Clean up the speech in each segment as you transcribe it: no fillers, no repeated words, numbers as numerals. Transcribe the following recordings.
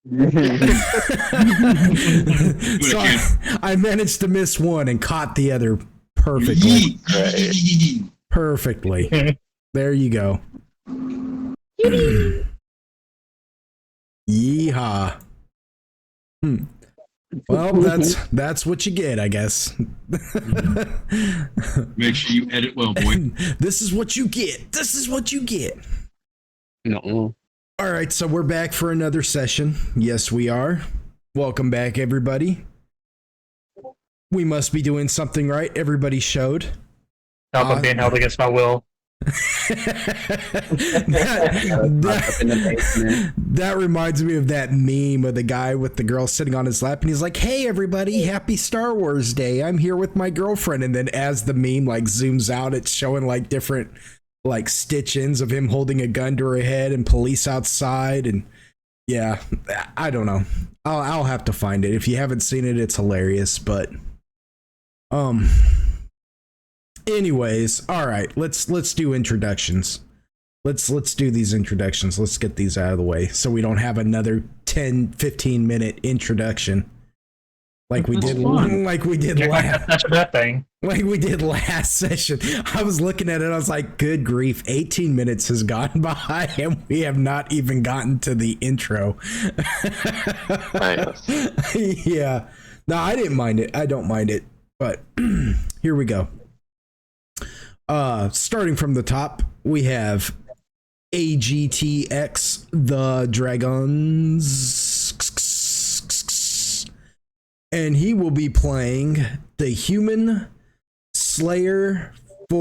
So I managed to miss one and caught the other perfectly. Perfectly. There you go. Yeehaw. Well, that's what you get, I guess. Make sure you edit well, boy. This is what you get. This is what you get. No. All right, so we're back for another session. Yes, we are. Welcome back, everybody. We must be doing something right. Everybody showed. Help I'm being held against my will. That reminds me of that meme of the guy with the girl sitting on his lap and he's like, "Hey everybody, happy Star Wars Day. I'm here with my girlfriend." And then as the meme like zooms out, it's showing like different like stitch-ins of him holding a gun to her head and police outside. And yeah, I don't know. I'll have to find it. If you haven't seen it, it's hilarious. But anyways, all right, let's do introductions. Let's do these introductions. Let's get these out of the way so we don't have another 10-15 minute introduction like we did last. That's a bad thing. Like we did last session. I was looking at it, I was like, good grief, 18 minutes has gone by and we have not even gotten to the intro. Yeah. No, I didn't mind it. I don't mind it. But here we go. Starting from the top, we have AGTX the Dragons, and he will be playing the Human Slayer /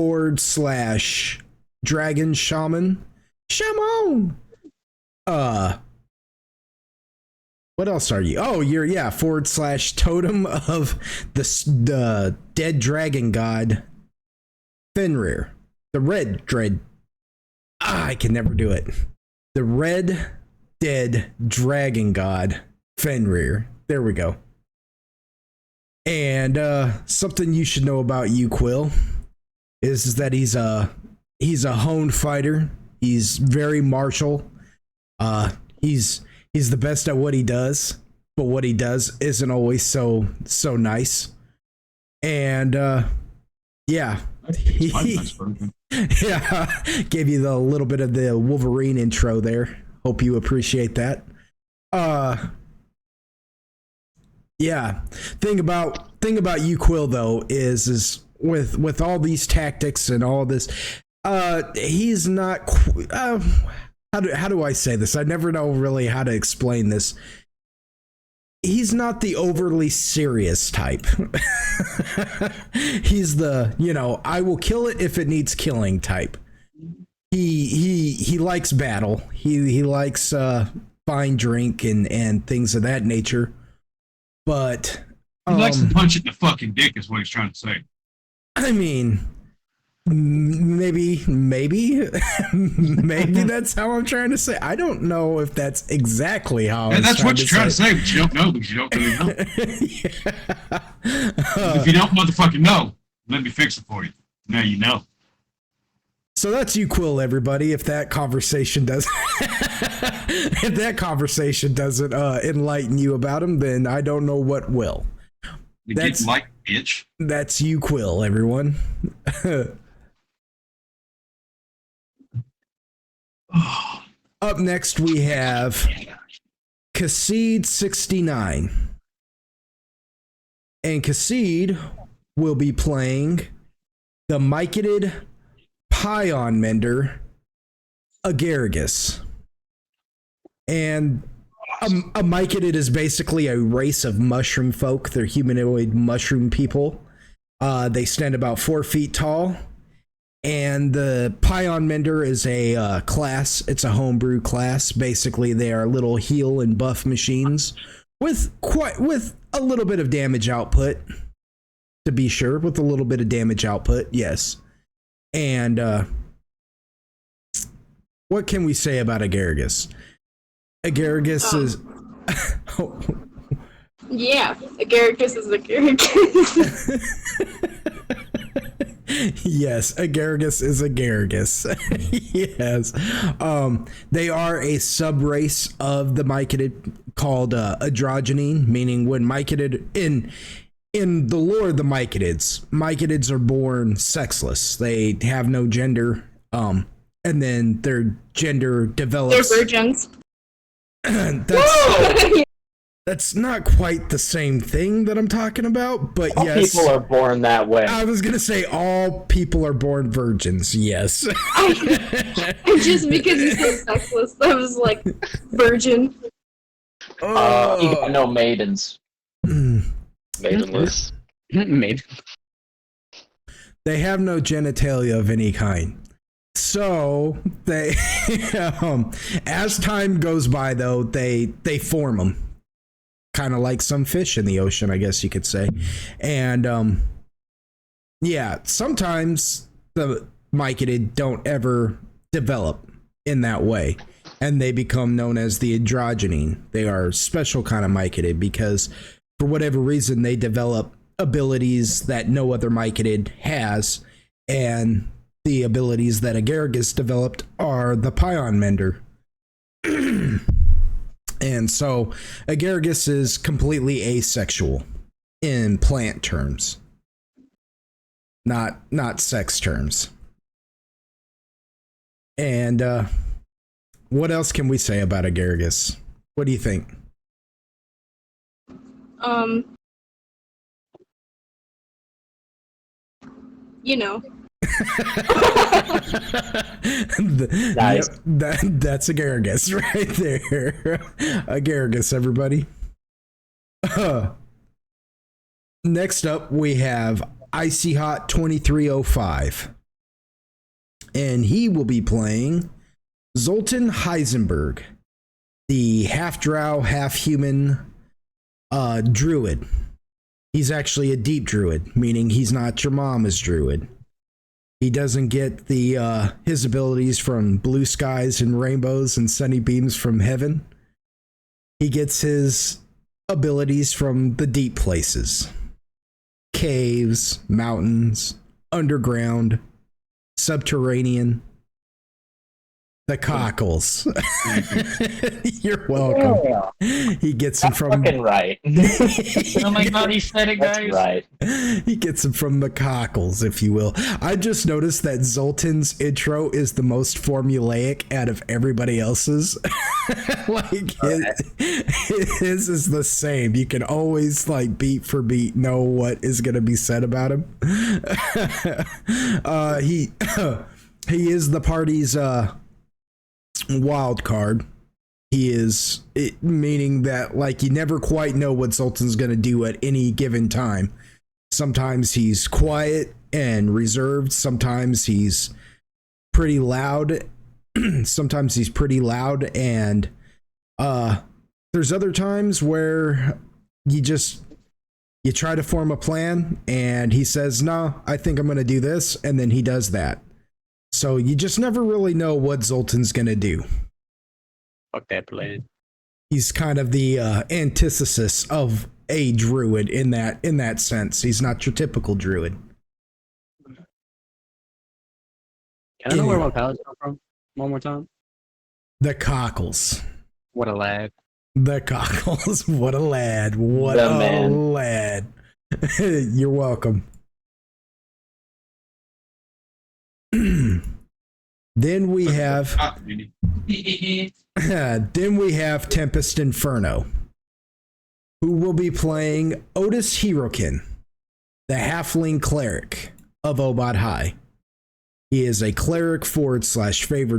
Dragon Shaman. What else are you? Oh, you're / Totem of the dead dragon god Fenrir, the red dread. I can never do it. The red dead dragon god Fenrir. There we go. And something you should know about you, Quill, is that he's a honed fighter. He's very martial. He's the best at what he does, but what he does isn't always so nice. And yeah. Yeah, gave you the little bit of the Wolverine intro there. Hope you appreciate that. Yeah. Thing about you, Quill, though, is with all these tactics and all this, he's not. How do I say this? I never know really how to explain this. He's not the overly serious type. He's the, I will kill it if it needs killing type. He likes battle. He likes fine drink and things of that nature. But he likes to punch it in the fucking dick is what he's trying to say. I mean, maybe that's how I'm trying to say. I don't know if that's exactly how. Yeah, that's what you're trying to say, but you don't know because you don't really know. If you don't motherfucking know, let me fix it for you. Now you know. So that's you, Quill, everybody. If that conversation doesn't enlighten you about him, then I don't know what will. That's like bitch. That's you, Quill, everyone. Up next, we have Kassid69. And Kassid will be playing the Mycetid Pion Mender, Agaragis. And a Mycetid is basically a race of mushroom folk. They're humanoid mushroom people. They stand about 4 feet tall. And the Pion Mender is a class. It's a homebrew class. Basically, they are little heal and buff machines with a little bit of damage output. To be sure, with a little bit of damage output, yes. And what can we say about Agaragis? Agaragis is. Yeah, Agaragis is Agaragis. Yes, Agaragis is Agaragis. Yes. They are a sub-race of the Mycetid called androgyny, meaning when mycetid in the lore of the mycetids are born sexless. They have no gender, and then their gender develops. They're virgins. That's not quite the same thing that I'm talking about, but All yes. people are born that way. I was gonna say all people are born virgins. Yes. Just because you said sexless, I was like, virgin. You got no maidens. Maidenless. Maiden. They have no genitalia of any kind. So they, as time goes by, though, they form them, kind of like some fish in the ocean, I guess you could say. And yeah, sometimes the mycetid don't ever develop in that way, and they become known as the androgyne. They are a special kind of mycetid because, for whatever reason, they develop abilities that no other mycetid has, and the abilities that Agaricus developed are the pion mender. And so Agaricus is completely asexual in plant terms, not sex terms. And what else can we say about Agaricus? What do you think? You know. Nice. Yep, that's Agaricus right there. Agaricus, everybody. Next up, we have Icy Hot 2305. And he will be playing Zoltan Heisenberg, the half-drow, half-human druid. He's actually a deep druid, meaning he's not your mama's druid. He doesn't get the his abilities from blue skies and rainbows and sunny beams from heaven. He gets his abilities from the deep places. Caves, mountains, underground, subterranean. The cockles. You're welcome. He gets them from. Fucking right. Oh my god, he said it, That's guys. right. He gets them from the cockles, if you will. I just noticed that Zoltan's intro is the most formulaic out of everybody else's. Like his is the same. You can always, like, beat for beat know what is going to be said about him. He is the party's wild card. He is it, meaning that, like, you never quite know what Zoltan's going to do at any given time. Sometimes he's quiet and reserved. Sometimes he's pretty loud. Sometimes he's pretty loud, and there's other times where you try to form a plan and he says, no, I think I'm going to do this, and then he does that. So you just never really know what Zoltan's going to do. Fuck that plan. He's kind of the antithesis of a druid in that sense. He's not your typical druid. Can I know where my powers come from? One more time. The cockles. What a lad. The cockles. What a lad. What The a man. lad. You're welcome. Then we have Tempest Inferno, who will be playing Otis Hirokin, the halfling cleric of Obad High. He is a cleric / favored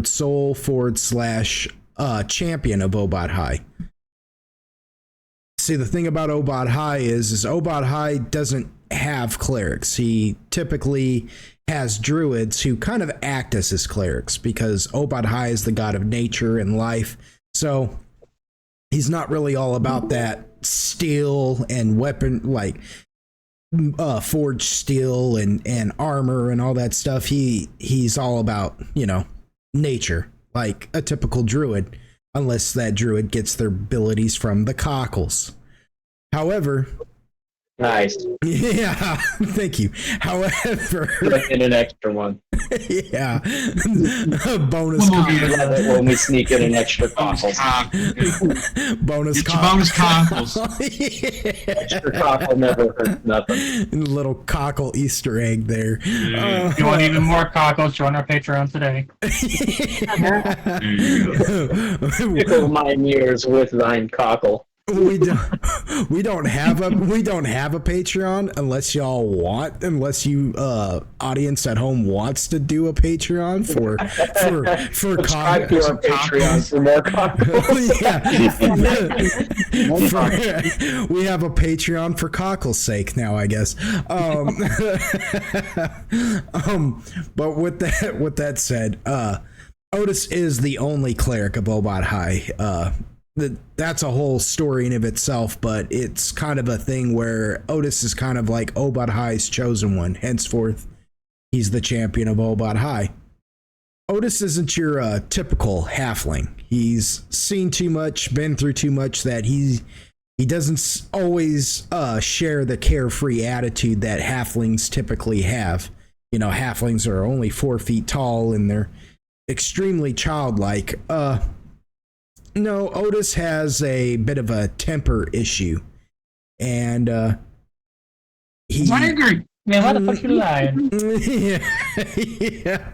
soul / champion of Obad High. See, the thing about Obad High is Obad High doesn't have clerics. He typically has druids who kind of act as his clerics, because Obad High is the god of nature and life. So he's not really all about that steel and weapon, like forged steel and armor and all that stuff. He's all about, nature, like a typical druid, unless that druid gets their abilities from the cockles. However, Nice. Yeah, thank you. However, In an extra one. yeah, bonus We'll I get love it when we sneak in an extra bonus cockle. cockle. bonus Get your bonus cockles. Extra cockle never hurts nothing. Little cockle Easter egg there. If you want even more cockles, join our Patreon today. There you go. Tickle mine ears with thine cockle. we don't have a Patreon unless unless you audience at home wants to do a Patreon for Subscribe to our Patreon for more cockle. Yeah. We have a Patreon for cockle's sake now, I guess. But with that said, Otis is the only cleric of Obot High. That's a whole story in of itself, but it's kind of a thing where Otis is kind of like Obot High's chosen one. Henceforth, he's the champion of Obot High. Otis isn't your typical halfling. He's seen too much, been through too much, that he doesn't always share the carefree attitude that halflings typically have. You know, halflings are only 4 feet tall and they're extremely childlike. No, Otis has a bit of a temper issue, and he's angry. Man, why the fuck you lying? yeah.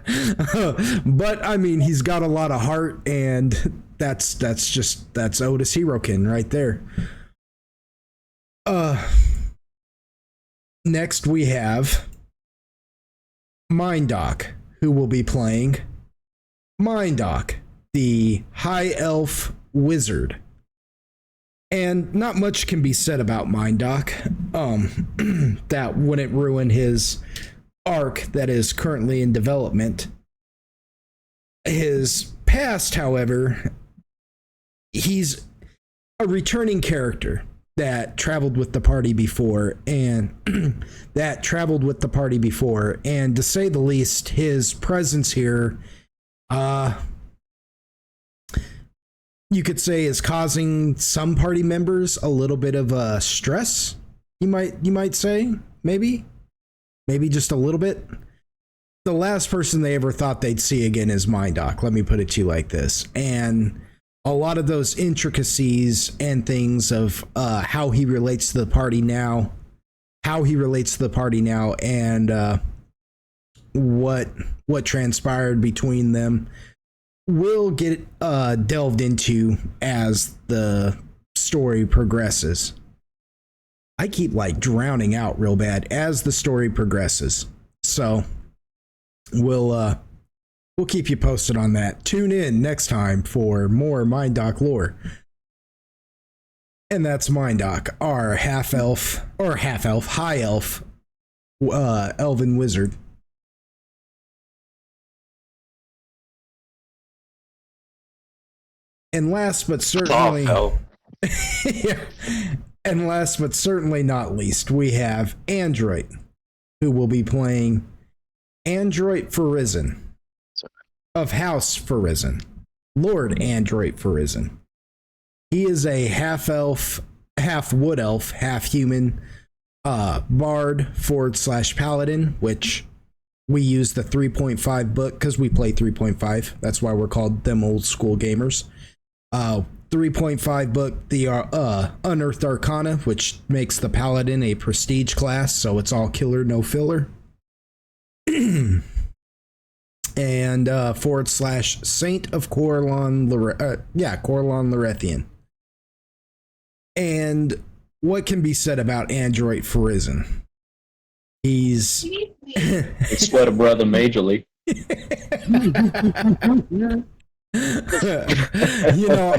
But I mean, he's got a lot of heart, and that's Otis Herokin right there. Next we have Mindoc, who will be playing Mindoc, the High Elf Wizard. And not much can be said about Mindoc. That wouldn't ruin his arc that is currently in development. His past, however, he's a returning character that traveled with the party before, and and to say the least, his presence here, you could say, is causing some party members a little bit of stress. You might say, maybe just a little bit. The last person they ever thought they'd see again is Mindoc. Let me put it to you like this. And a lot of those intricacies and things of how he relates to the party now, and what transpired between them will get delved into as the story progresses. I keep like drowning out real bad as the story progresses. So we'll keep you posted on that. Tune in next time for more Mindoc lore. And that's Mindoc, our high elf elven wizard. And last but certainly and last but certainly not least, we have Android, who will be playing Android Farizon of House Farizon, Lord Android Farizon. He is a half elf, half wood elf, half human bard / paladin, which we use the 3.5 book because we play 3.5. That's why we're called them old school gamers. 3.5 book, the Unearthed Arcana, which makes the Paladin a prestige class, so it's all killer, no filler. And / Saint of Corlon Lorethian. And what can be said about Android Farizon? He's Sweat a brother majorly. You know,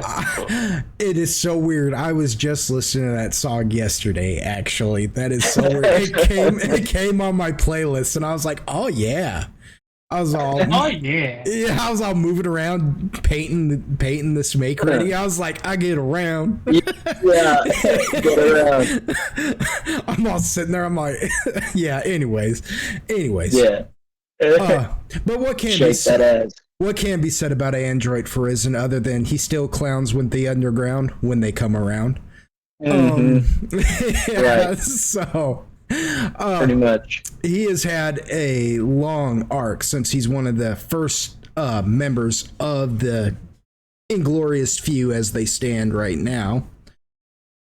it is so weird. I was just listening to that song yesterday, actually. That is so weird. It came on my playlist, and I was like, oh yeah. I was all I was all moving around, painting this make ready. I was like, I get around. Yeah, get around. I'm all sitting there, I'm like, yeah, anyways. Yeah. But what can Shake that ass. What can be said about Android Farizon other than he still clowns with the underground when they come around? Yeah, Right. so Pretty much. he has had a long arc since he's one of the first members of the Inglorious Few as they stand right now.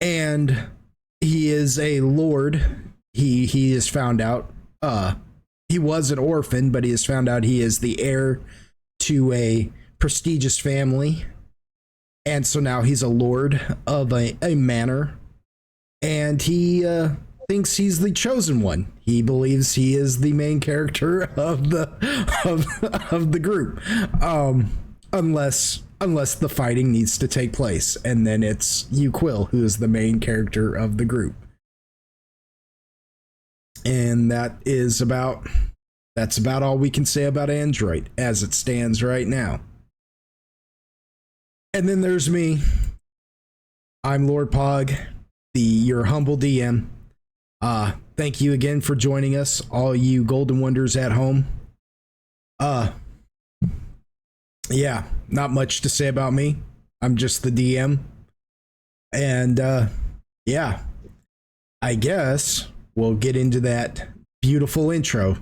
And he is a lord. He has found out he was an orphan, but he has found out he is the heir to a prestigious family. And so now he's a lord of a manor. And he thinks he's the chosen one. He believes he is the main character of the group. Unless the fighting needs to take place, and then it's you, Quill, who is the main character of the group. And that's about all we can say about Android as it stands right now. And then there's me. I'm Lord Pog, your humble DM. Thank you again for joining us, all you Golden Wonders at home. Yeah, not much to say about me. I'm just the DM. And yeah, I guess we'll get into that beautiful intro.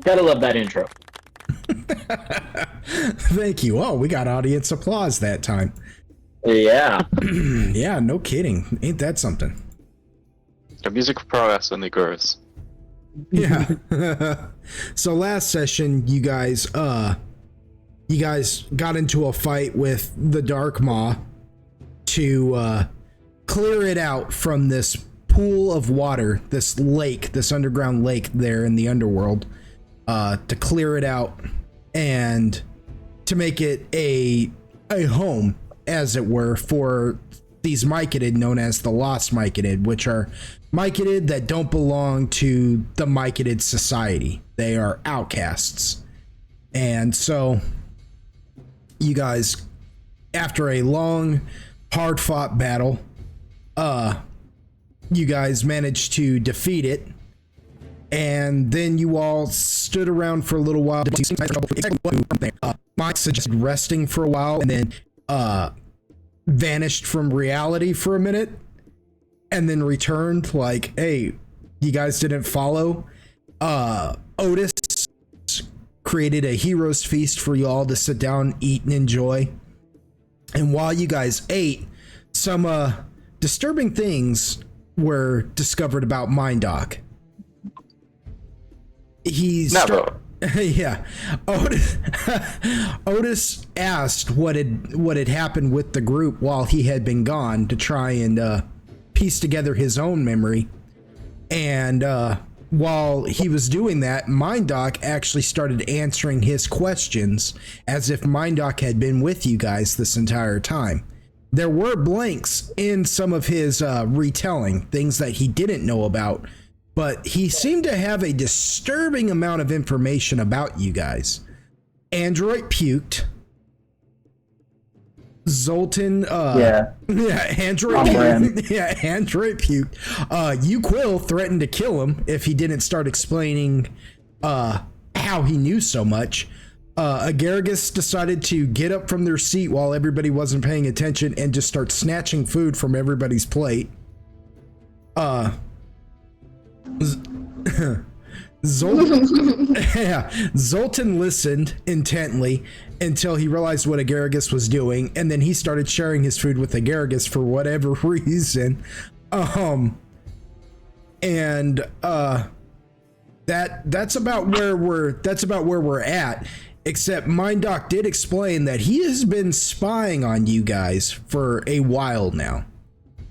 Gotta love that intro. Thank you. Oh, we got audience applause that time. Yeah. Yeah, no kidding. Ain't that something? The music progress only grows. Yeah. So last session, you guys got into a fight with the Dark Maw to clear it out from this pool of water, this lake, this underground lake there in the underworld, to clear it out and to make it a home, as it were, for these Myconid known as the Lost Myconid, which are Myconid that don't belong to the Myconid society. They are outcasts. And so you guys, after a long, hard-fought battle, you guys managed to defeat it. And then you all stood around for a little while. Mike suggested resting for a while and then vanished from reality for a minute and then returned like, hey, you guys didn't follow. Otis created a hero's feast for you all to sit down, eat, and enjoy. And while you guys ate, some disturbing things were discovered about Mindoc. Yeah. Otis asked what had happened with the group while he had been gone to try and piece together his own memory. And while he was doing that, Mindoc actually started answering his questions as if Mindoc had been with you guys this entire time. There were blanks in some of his retelling, things that he didn't know about, but he seemed to have a disturbing amount of information about you guys. Android puked. Zoltan, Android puked. You, Quill, threatened to kill him if he didn't start explaining how he knew so much. Agaragis decided to get up from their seat while everybody wasn't paying attention and just start snatching food from everybody's plate. Zoltan listened intently until he realized what Agaragis was doing, and then he started sharing his food with Agaragis for whatever reason. That's about where we're at. Except Mindoc did explain that he has been spying on you guys for a while now.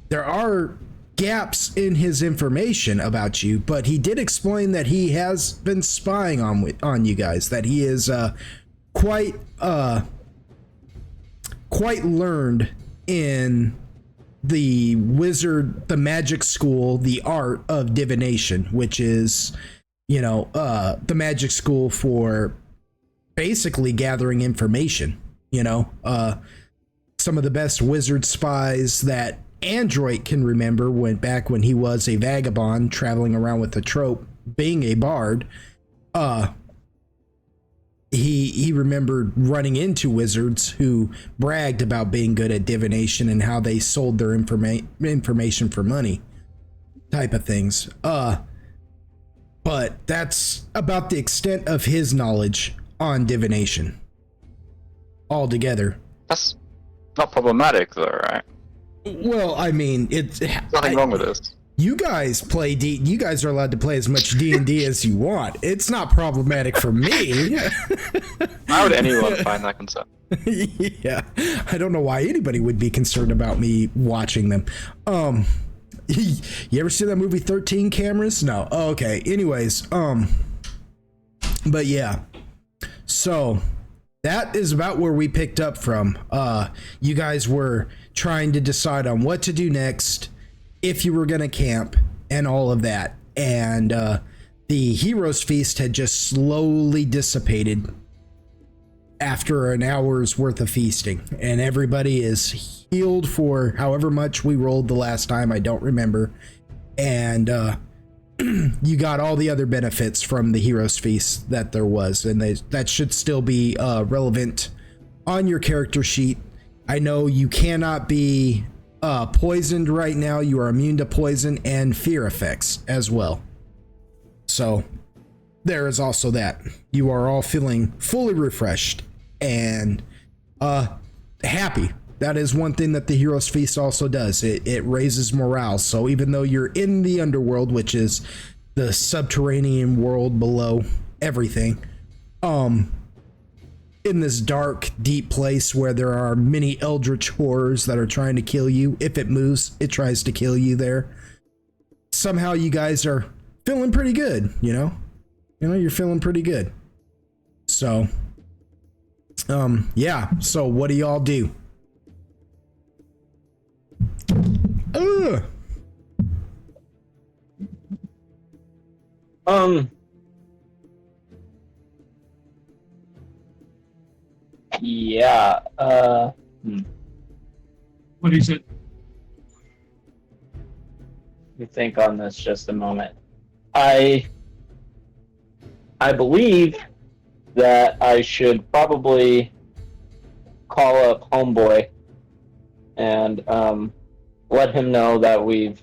There are gaps in his information about you, but he did explain that he has been spying on you guys, that he is quite learned in the magic school, the art of divination, which is, the magic school for basically gathering information. Some of the best wizard spies that Android can remember went back when he was a vagabond traveling around with a trope, being a bard. He remembered running into wizards who bragged about being good at divination and how they sold their information for money, type of things. But that's about the extent of his knowledge on divination altogether. That's not problematic, though, right? Well, I mean, it's Nothing wrong with this. You guys play D. You guys are allowed to play as much D&D as you want. It's not problematic for me. How would anyone find that concern? Yeah, I don't know why anybody would be concerned about me watching them. You ever see that movie 13 Cameras? No. Oh, okay. Anyways, but yeah. So that is about where we picked up from. You guys were trying to decide on what to do next, if you were going to camp, and all of that. And the Heroes Feast had just slowly dissipated after an hour's worth of feasting. And everybody is healed for however much we rolled the last time. I don't remember. And you got all the other benefits from the Heroes Feast that there was. And that should still be relevant on your character sheet. I know you cannot be poisoned right now. You are immune to poison and fear effects as well. So there is also that. You are all feeling fully refreshed and happy. That is one thing that the Heroes Feast also does. It raises morale. So even though you're in the underworld, which is the subterranean world below everything, in this dark, deep place where there are many eldritch horrors that are trying to kill you. If it moves, it tries to kill you there. Somehow you guys are feeling pretty good, you're feeling pretty good. So, yeah. So what do y'all do? Yeah. What is it? Let me think on this just a moment. I believe that I should probably call up Homeboy and let him know that we've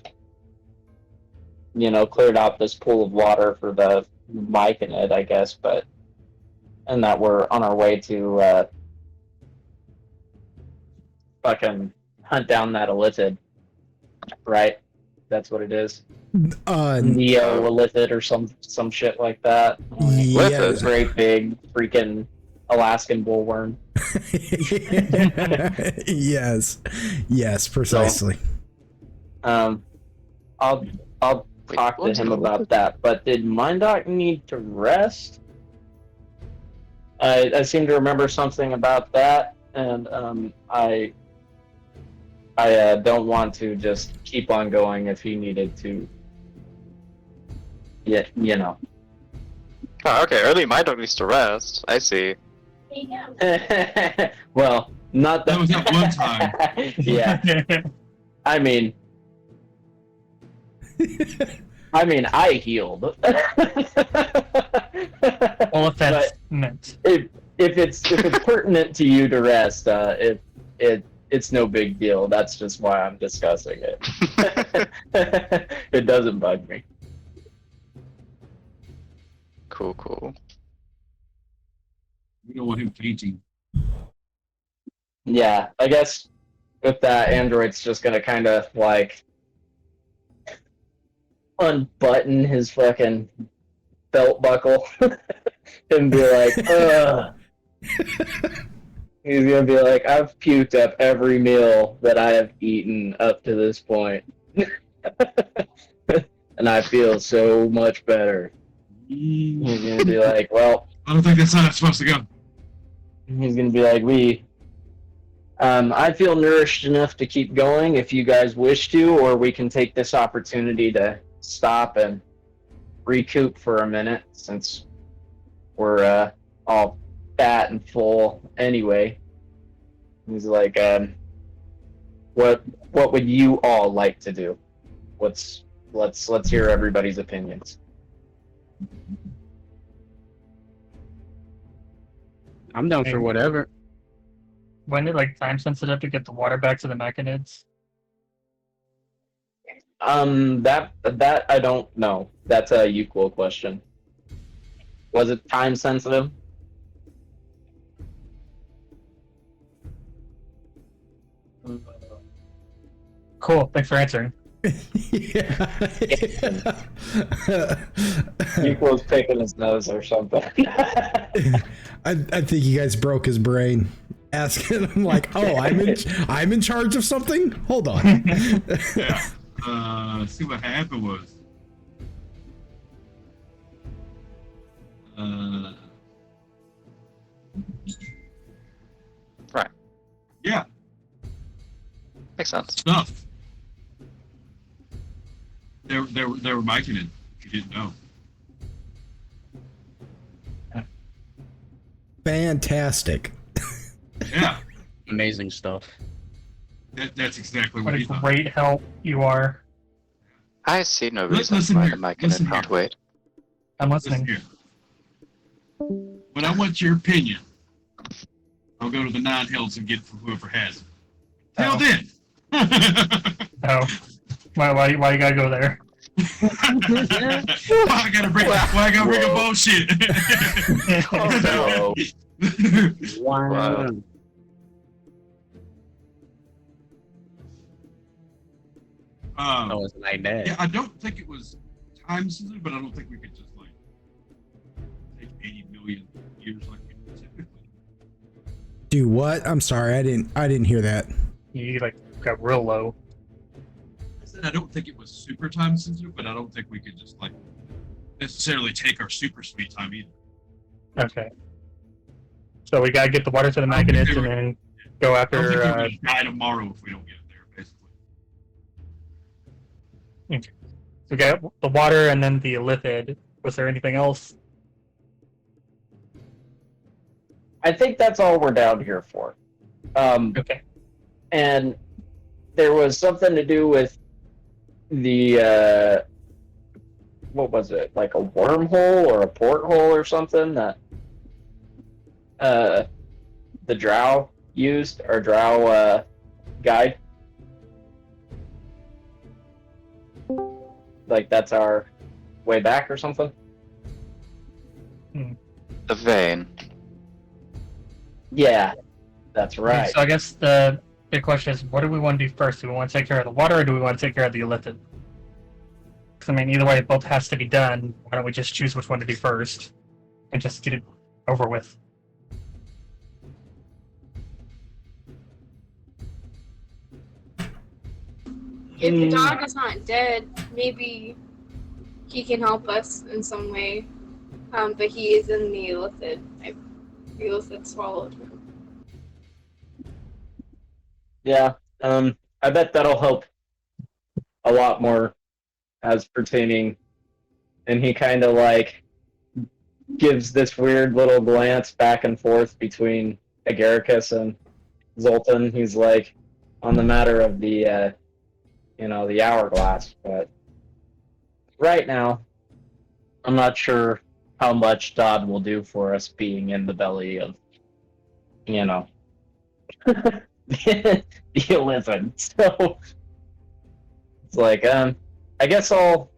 cleared out this pool of water for the Mike and Ed, I guess, and that we're on our way to fucking hunt down that Illithid, right? That's what it is. Neo Illithid or some shit like that. Yeah. Great big freaking Alaskan bullworm. Yes, precisely. So, I'll talk to him about that. But did Mindoc need to rest? I seem to remember something about that, and I don't want to just keep on going if he needed to. Yeah, Oh, okay, early Mindoc needs to rest. I see. Well, not That was that one time. Yeah. I mean, I healed. All of that's meant. if it's pertinent to you to rest, it's no big deal. That's just why I'm discussing it. It doesn't bug me. Cool. We don't want him fainting. Yeah, I guess with that, Android's just gonna kind of like unbutton his fucking belt buckle and be like, ugh. He's gonna be like, I've puked up every meal that I have eaten up to this point. And I feel so much better. He's gonna be like, well, I don't think that's how it's supposed to go. he's gonna be like, I feel nourished enough to keep going if you guys wish to, or we can take this opportunity to stop and recoup for a minute since we're all fat and full anyway. He's like, what would you all like to do? Let's hear everybody's opinions. I'm down for whatever. When it like time sensitive to get the water back to the mechanids? That I don't know. That's a equal question. Was it time sensitive? Cool. Thanks for answering. Yeah. Equals picking his nose or something. I think you guys broke his brain. Asking him like, "Oh, I'm in charge of something. Hold on." Yeah. See what happened was. Right. Yeah. Makes sense. Stuff. They were miking it. If you didn't know. Fantastic. Yeah. Amazing stuff. That's exactly What what a he thought. great help you are. I see no Let's reason listen why here. the mic Listen can't here. wait. I'm Listen listening. here. But I want your opinion. I'll go to the nine hills and get from whoever has it. Till Oh. then. Oh. Why you gotta go there? Why I gotta bring a bullshit? Oh, Wow. Oh, it's like that. Yeah, I don't think it was time sensitive, but I don't think we could just like take 80 million years like we do typically. Do what? I'm sorry, I didn't hear that. You like got real low. I said I don't think it was super time sensitive, but I don't think we could just like necessarily take our super sweet time either. Okay. So we gotta get the water to the I don't think mechanids they and were- then go I don't think after. we're gonna die tomorrow if we don't get it there, basically. We got the water and then the illithid. Was there anything else? I think that's all we're down here for. Okay. And there was something to do with the what was it, like a wormhole or a porthole or something that the drow used, or drow guide. Like that's our way back or something. The vein. Yeah, that's right. So I guess the big question is, what do we want to do first? Do we want to take care of the water, or do we want to take care of the illithid? Because I mean, either way, it both has to be done. Why don't we just choose which one to do first, and just get it over with? If the dog is not dead, maybe he can help us in some way. But he is in the illithid. The illithid swallowed him. Yeah, I bet that'll help a lot more as pertaining. And he kind of like gives this weird little glance back and forth between Agaricus and Zoltan. He's like, on the matter of the, the hourglass. But right now, I'm not sure how much Dodd will do for us being in the belly of you know, the lizard. So it's like, I guess I'll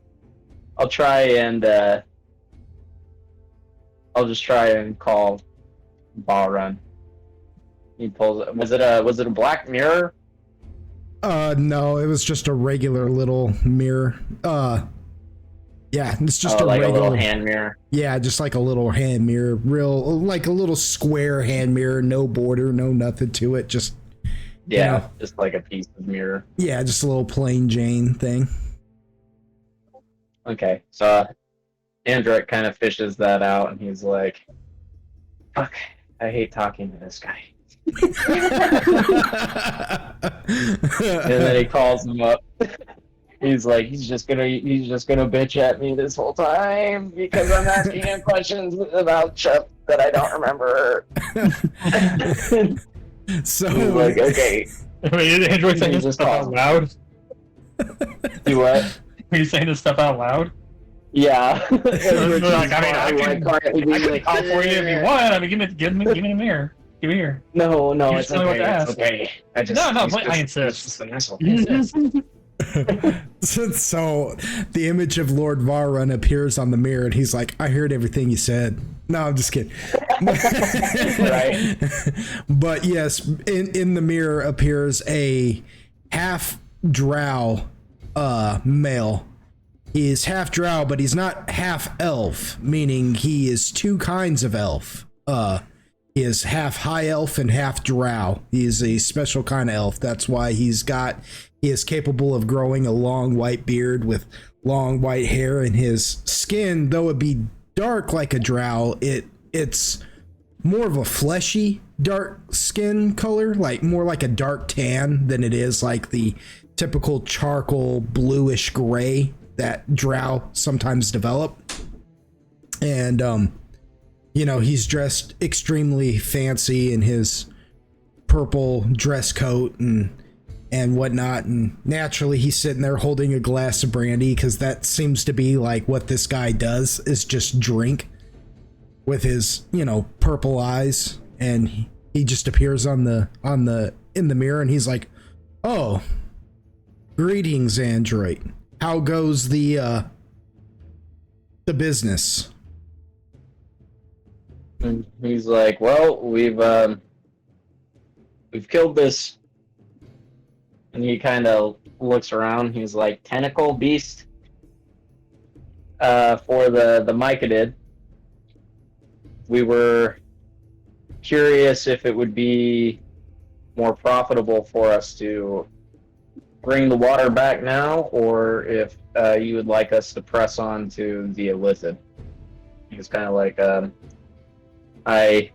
try and I'll just try and call Balrun. He pulls. Was it a black mirror? No, it was just a regular little mirror. Yeah, it's just like regular, a little hand mirror. Yeah, just like a little hand mirror, like a little square hand mirror, no border, no nothing to it, just Just like a piece of mirror. Yeah, just a little plain Jane thing. Okay, so Android kind of fishes that out, and he's like, "Fuck, I hate talking to this guy." And then he calls him up. He's like, he's just gonna bitch at me this whole time because I'm asking him questions about stuff that I don't remember. So he's like, okay. Wait, Android saying this just stuff out loud? Do what? Are you saying this stuff out loud? Yeah. Like, I can call for you if you want. I mean, give me a mirror. Give me here. No, You it's just tell me what okay. to It's ask. okay. I insist. He's just an asshole. So the image of Lord Varun appears on the mirror, and he's like, "I heard everything you said." No, I'm just kidding. Right. But yes, in the mirror appears a half drow male. He is half drow, but he's not half elf, meaning he is two kinds of elf. He is half high elf and half drow. He is a special kind of elf. That's why he is capable of growing a long white beard with long white hair, and his skin, though it be dark like a drow, it's more of a fleshy dark skin color, like more like a dark tan than it is like the typical charcoal bluish gray that drow sometimes develop. And he's dressed extremely fancy in his purple dress coat and whatnot, and naturally he's sitting there holding a glass of brandy, because that seems to be like what this guy does, is just drink with his purple eyes. And he just appears in the mirror, and he's like, "Oh, greetings, android. How goes the business?" And he's like, "Well, we've killed this." And he kind of looks around. He's like, "Tentacle beast for the Mycadid. We were curious if it would be more profitable for us to bring the water back now, or if you would like us to press on to the illicit." He's kind of like, I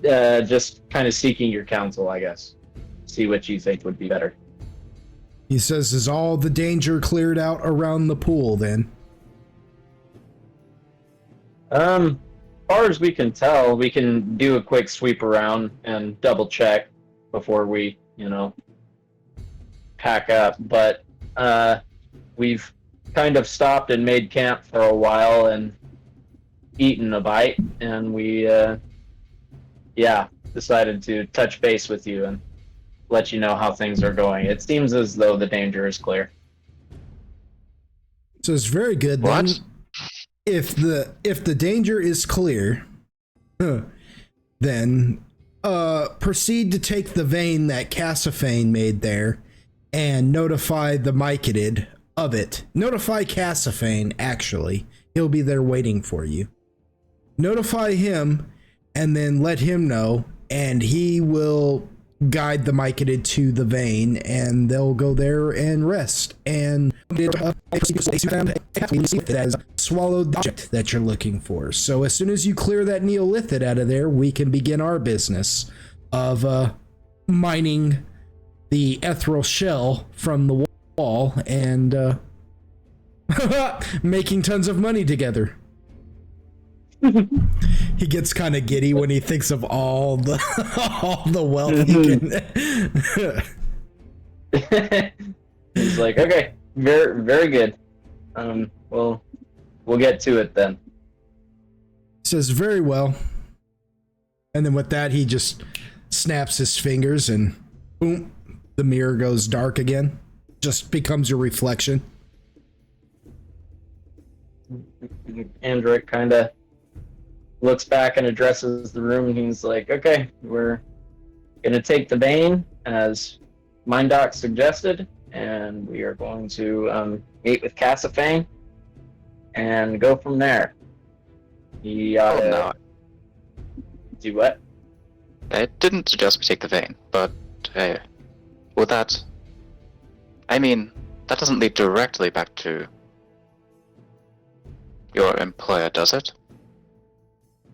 just kind of seeking your counsel, I guess. See what you think would be better. He says, "Is all the danger cleared out around the pool then?" Far as we can tell, we can do a quick sweep around and double check before we, pack up. But we've kind of stopped and made camp for a while and eaten a bite, and we decided to touch base with you and let you know how things are going. It seems as though the danger is clear. So it's very good then. What? If the danger is clear, then proceed to take the vein that Cassifane made there and notify the Mycadid of it. Notify Cassifane, actually. He'll be there waiting for you. Notify him and then let him know, and he will guide the Mycadid to the vein, and they'll go there and rest. And it has swallowed the object that you're looking for. So as soon as you clear that Neolithid out of there, we can begin our business of mining the ethereal shell from the wall and making tons of money together. He gets kind of giddy when he thinks of all the wealth he can. He's like, "Okay, very, very good. We'll get to it then." Says, "Very well." And then with that, he just snaps his fingers and boom, the mirror goes dark again. Just becomes your reflection. Andric kind of looks back and addresses the room, and he's like, okay, we're gonna take the Bane as Mindoc suggested, and we are going to meet with Cassifane and go from there. He no. Do what? I didn't suggest we take the vein, but would that... I mean, that doesn't lead directly back to your employer, does it?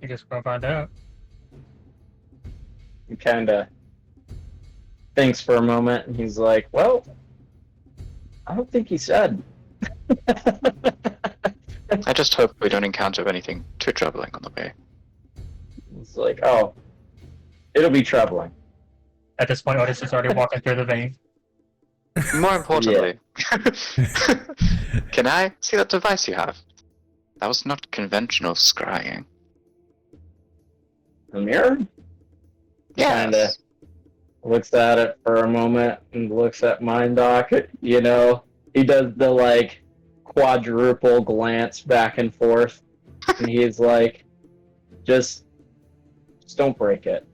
I guess we're gonna find out. He kind of thinks for a moment, and he's like, well, I don't think he said. I just hope we don't encounter anything too troubling on the way. It's like, oh, it'll be troubling. At this point, Otis is already walking through the vein. More importantly, can I see that device you have? That was not conventional scrying. The mirror? Yes. Kinda looks at it for a moment and looks at Mindoc. You know, he does the like quadruple glance back and forth, and he's like, just don't break it.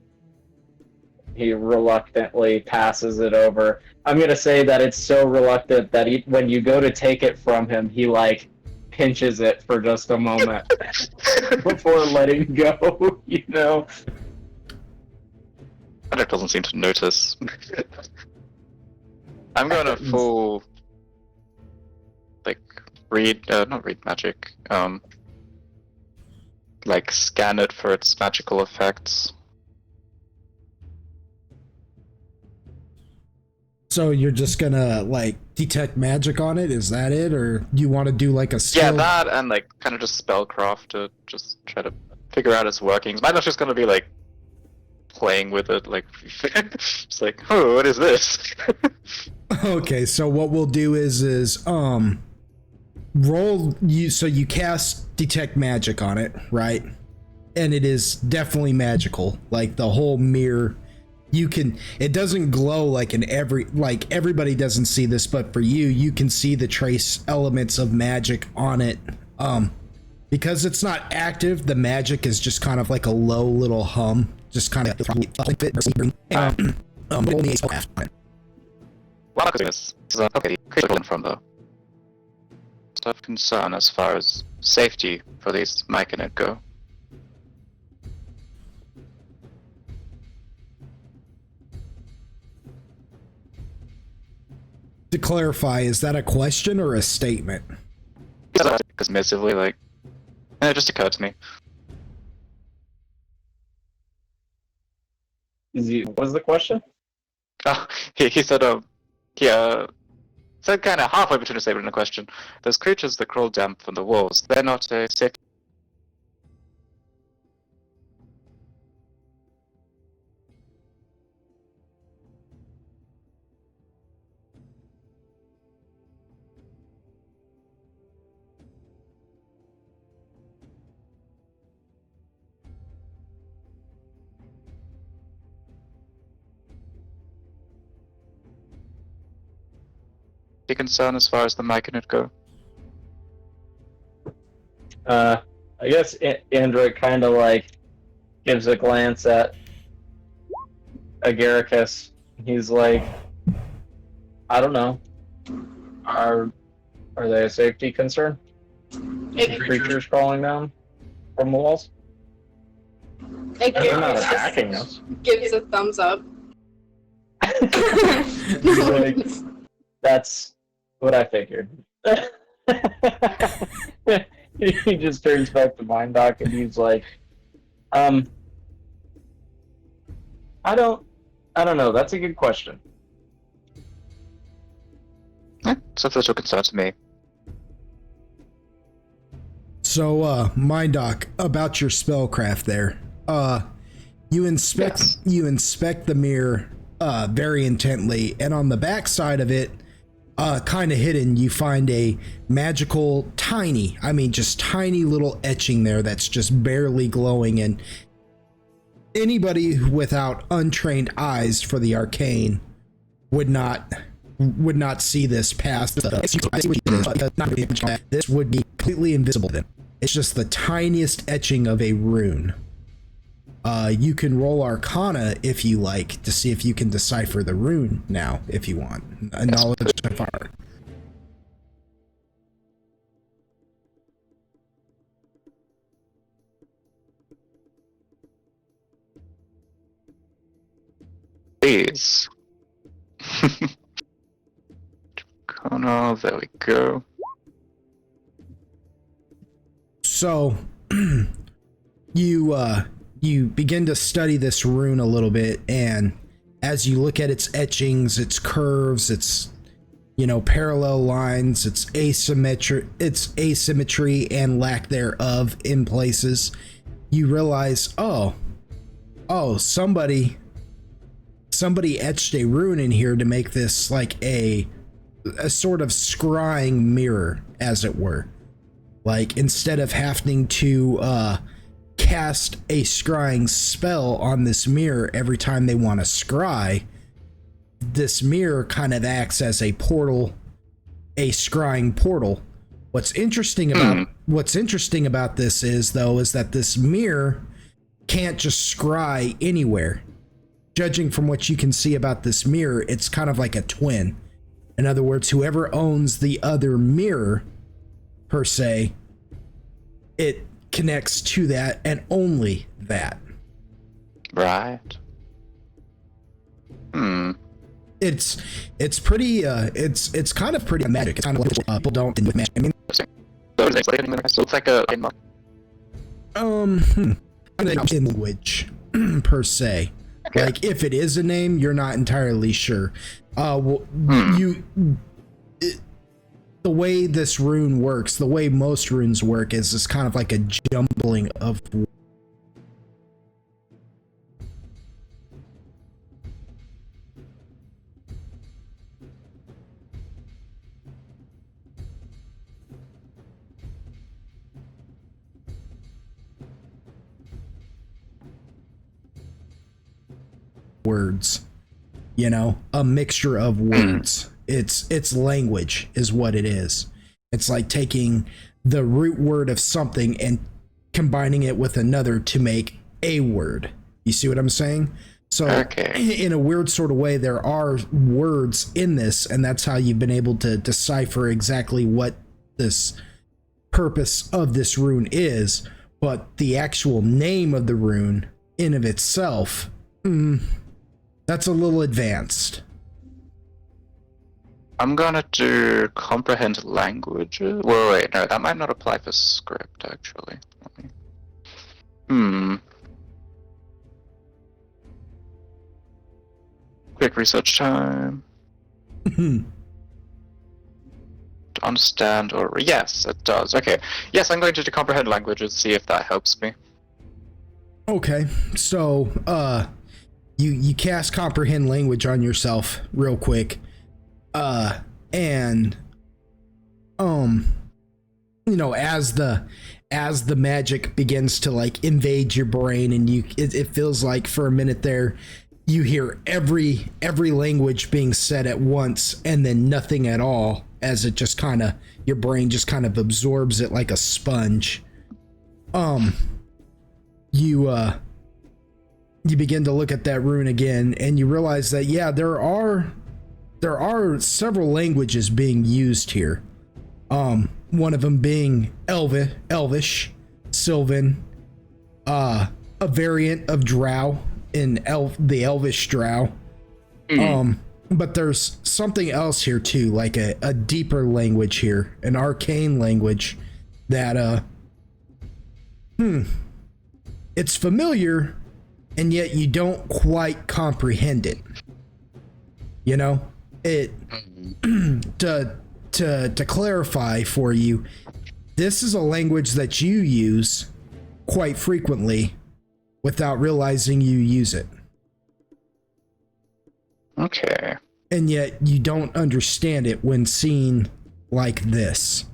He reluctantly passes it over. I'm gonna say that it's so reluctant that when you go to take it from him, he like pinches it for just a moment before letting go. You know. That doesn't seem to notice. I'm going to full, like, not read magic, like, scan it for its magical effects. So you're just gonna, like, detect magic on it? Is that it? Or do you want to do, like, a skill? Yeah, that, and, like, kind of just spellcraft to just try to figure out its workings. Mine's just going to be, like, playing with it, like, it's like, oh, what is this? Okay, so what we'll do is roll you, so you cast detect magic on it, right? And it is definitely magical. Like the whole mirror, it doesn't glow like everybody doesn't see this, but for you can see the trace elements of magic on it. Because it's not active, the magic is just kind of like a low little hum. Just kind of Well, this is okay, critical from the stuff of concern as far as safety for these Mike and Ed go. To clarify, is that a question or a statement? Dismissively, like, it just occurred to me. What was the question? Oh, he said, said kind of halfway between a statement and a question. Those creatures that crawl down from the walls, they're not a safe. Concern as far as the mic and it go. I guess Android kind of like gives a glance at Agaricus. He's like, I don't know. Are they a safety concern? Creatures crawling down from the walls? They're not attacking us. Gives a thumbs up. He's like, that's what I figured. He just turns back to Mindoc and he's like, I don't know. That's a good question. It's of little concern to me. So, Mindoc, about your spellcraft there. You inspect the mirror very intently, and on the back side of it, kind of hidden, you find a magical just tiny little etching there that's just barely glowing, and anybody without untrained eyes for the arcane would not see this past. This would be completely invisible to them. It's just the tiniest etching of a rune. You can roll Arcana if you like to see if you can decipher the rune now, if you want. A knowledge of fire. Please. Arcana, there we go. So, you begin to study this rune a little bit, and as you look at its etchings, its curves, its parallel lines, its asymmetry and lack thereof in places, you realize, oh, somebody etched a rune in here to make this like a sort of scrying mirror, as it were. Like, instead of having to cast a scrying spell on this mirror every time they want to scry, this mirror kind of acts as a portal, a scrying portal. What's interesting about this is that this mirror can't just scry anywhere. Judging from what you can see about this mirror, it's kind of like a twin. In other words, whoever owns the other mirror, per se, it connects to that and only that. Right. It's pretty it's kind of pretty magic. It's kind of like people don't with magic. I mean, Looks like a in language per se. Okay. Like, if it is a name, you're not entirely sure. The way this rune works, the way most runes work, is it's kind of like a jumbling of words, a mixture of words. It's language is what it is. It's like taking the root word of something and combining it with another to make a word. You see what I'm saying? So in a weird sort of way, there are words in this, and that's how you've been able to decipher exactly what this purpose of this rune is. But the actual name of the rune in of itself, that's a little advanced. I'm gonna do comprehend languages. Well, wait, no, that might not apply for script, actually. Quick research time. To understand or... Yes, it does. Okay. Yes, I'm going to do comprehend languages, see if that helps me. Okay, so, you cast comprehend language on yourself real quick. And as the magic begins to like invade your brain, and it feels like for a minute there you hear every language being said at once, and then nothing at all, as it just kind of, your brain just kind of absorbs it like a sponge. You begin to look at that rune again, and you realize that, yeah, there are several languages being used here. One of them being Elvish, Sylvan, a variant of Drow in the Elvish Drow. But there's something else here too, like a deeper language here, an arcane language that it's familiar, and yet you don't quite comprehend it. It to clarify for you, this is a language that you use quite frequently without realizing you use it. Okay. And yet you don't understand it when seen like this.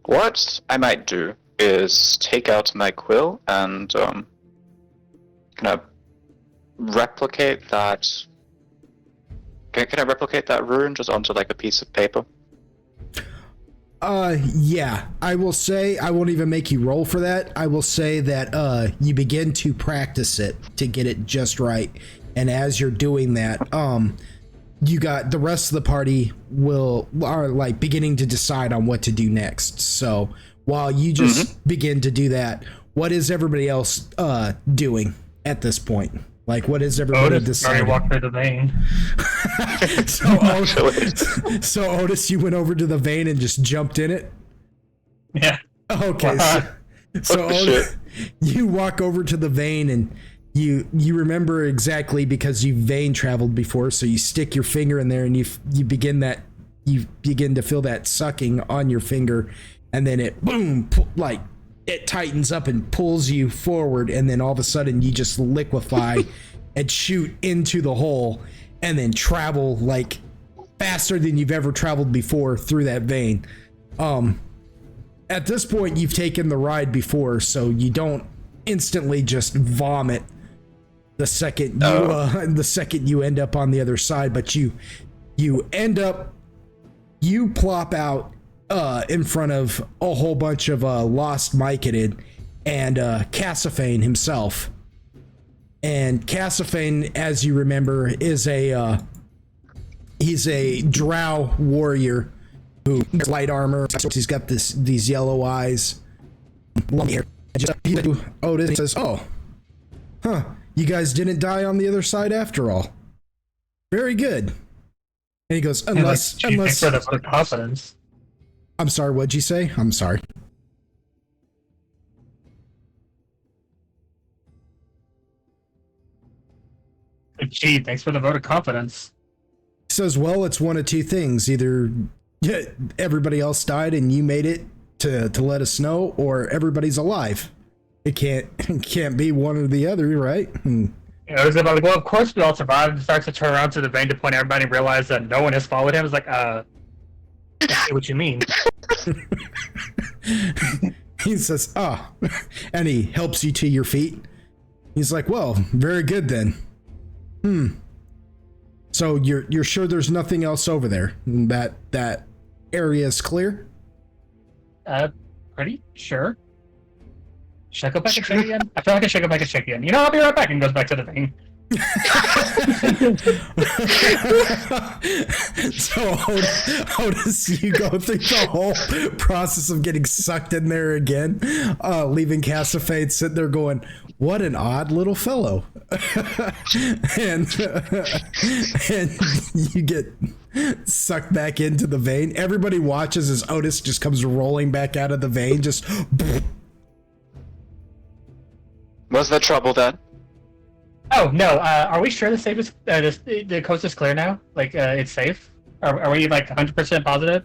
What I might do is take out my quill and kind of replicate that. Can I replicate that rune just onto like a piece of paper? Yeah, I will say, I won't even make you roll for that. I will say that you begin to practice it to get it just right. And as you're doing that, you got the rest of the party are like beginning to decide on what to do next. So while you just begin to do that, what is everybody else doing at this point? Like, what is everybody deciding? Walk through the vein. So Otis, you went over to the vein and just jumped in it? Yeah. Okay. So Otis, you walk over to the vein and you remember exactly because you vein traveled before, so you stick your finger in there and you begin to feel that sucking on your finger, and then it boom, like it tightens up and pulls you forward, and then all of a sudden you just liquefy and shoot into the hole and then travel like faster than you've ever traveled before through that vein. At this point you've taken the ride before, so you don't instantly just vomit the second you end up on the other side, but you plop out in front of a whole bunch of lost Myconid and Cassiphane himself. And Cassiphane, as you remember, is he's a drow warrior who has light armor. He's got these yellow eyes, long hair. Otis says, "Oh, huh, you guys didn't die on the other side after all. Very good." And he goes, unless for the confidence. I'm sorry, what'd you say? I'm sorry. Gee, thanks for the vote of confidence. He says, well, it's one of two things. Either everybody else died and you made it to let us know, or everybody's alive. It can't be one or the other, right? It was about like, well, of course we all survived. It starts to turn around to the vein to point at everybody and realize that no one has followed him. It's like, I see what you mean. He says, and he helps you to your feet. He's like, well, very good then. So you're sure there's nothing else over there? That area is clear? Pretty sure. Should I go back and check again? I feel like I should go back and check again. You know, I'll be right back, and goes back to the vein. So Otis, you go through the whole process of getting sucked in there again, leaving Cassiphane sitting there going, what an odd little fellow. and you get sucked back into the vein. Everybody watches as Otis just comes rolling back out of the vein, just Was there trouble then? Oh no! Are we sure the safe is the coast is clear now? Like it's safe? Are we like 100% positive?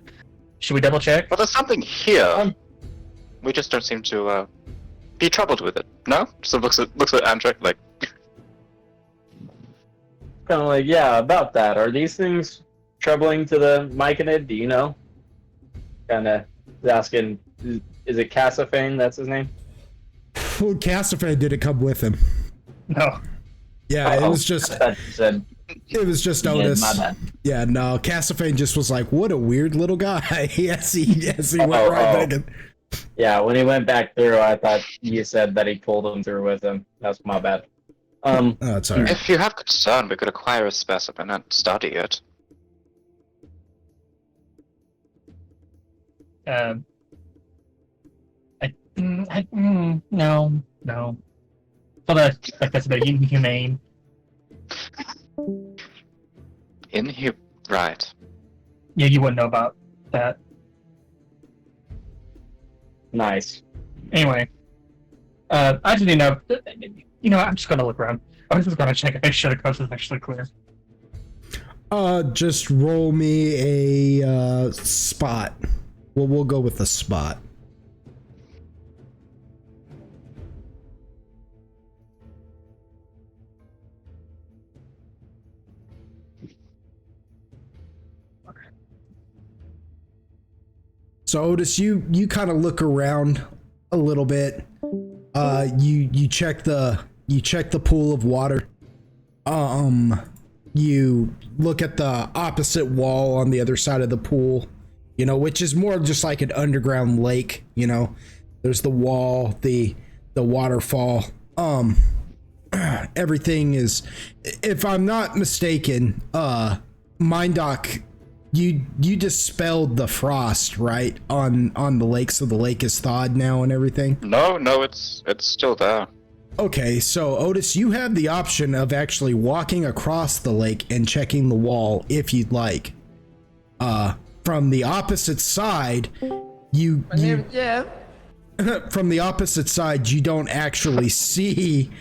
Should we double check? Well, there's something here. We just don't seem to be troubled with it. No? So looks at Amtrak like. Kind of like, yeah, about that. Are these things troubling to the Myconid? Do you know? Kind of asking. Is it Cassiphane? That's his name. Well, Cassiphane didn't come with him. No. Yeah, it was just. I thought you said. It was just Yeah, Otis. my bad. Yeah, no, Cassiphane just was like, what a weird little guy. yes, he went right back in. Yeah, when he went back through, I thought you said that he pulled him through with him. That's my bad. Oh, it's alright. If you have concern, we could acquire a specimen and study it. No. Well, that's a bit inhumane. Right. Yeah, you wouldn't know about that. Nice. Anyway, I just need to know. You know, I'm just gonna look around. I was just gonna check if sure the coast is actually clear. Just roll me a spot. Well, we'll go with the spot. So Otis, you kind of look around a little bit. You check the pool of water. You look at the opposite wall on the other side of the pool, you know, which is more just like an underground lake, you know. There's the wall, the waterfall. Everything is, if I'm not mistaken, Mindoc, you dispelled the frost, right, on the lake, so the lake is thawed now and everything? No, it's still there. Okay, so Otis, you have the option of actually walking across the lake and checking the wall if you'd like. From the opposite side, Yeah. from the opposite side, you don't actually see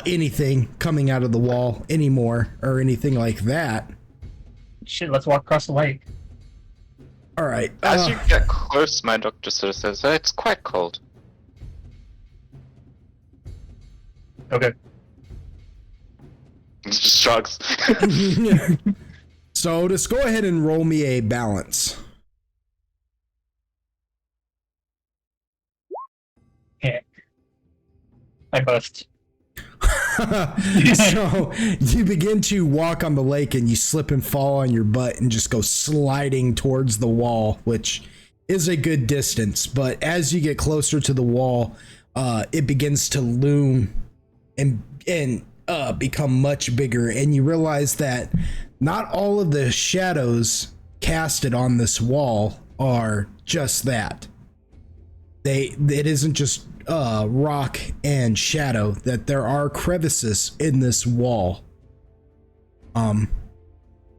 anything coming out of the wall anymore or anything like that. Shit, let's walk across the lake. All right. As you get close, my doctor sort of says, it's quite cold. Okay. He just shrugs. So just go ahead and roll me a balance. Yeah. I bust. So you begin to walk on the lake and you slip and fall on your butt and just go sliding towards the wall, which is a good distance. But as you get closer to the wall, it begins to loom and become much bigger, and you realize that not all of the shadows casted on this wall are just that. It isn't just rock and shadow, that there are crevices in this wall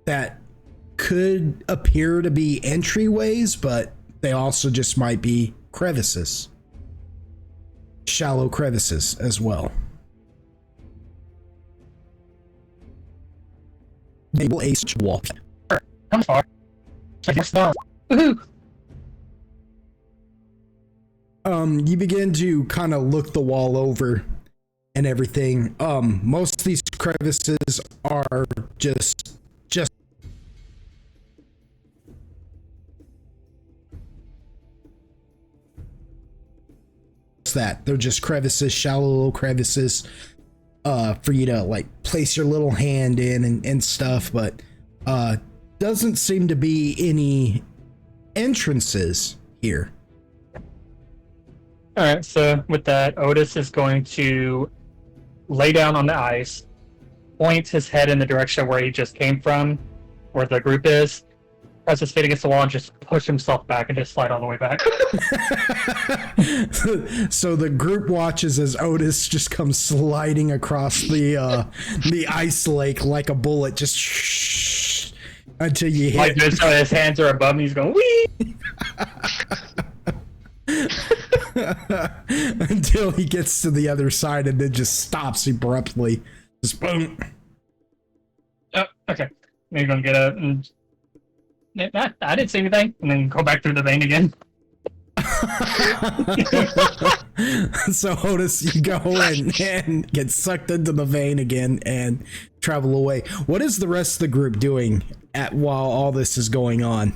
that could appear to be entryways, but they also just might be crevices, shallow crevices as well. A wall. I'm far. Woohoo! You begin to kind of look the wall over and everything. Most of these crevices are just that. They're just crevices, shallow little crevices, for you to like place your little hand in and stuff, but doesn't seem to be any entrances here. All right, so with that, Otis is going to lay down on the ice, point his head in the direction where he just came from, where the group is, press his feet against the wall, and just push himself back and just slide all the way back. So the group watches as Otis just comes sliding across the ice lake like a bullet, just until you hit. Like this, so his hands are above me. He's going wee. Until he gets to the other side and then just stops abruptly. Just boom. Oh, okay. You're gonna get a. I didn't see anything, and then go back through the vein again. So Otis, you go and get sucked into the vein again and travel away. What is the rest of the group doing while all this is going on?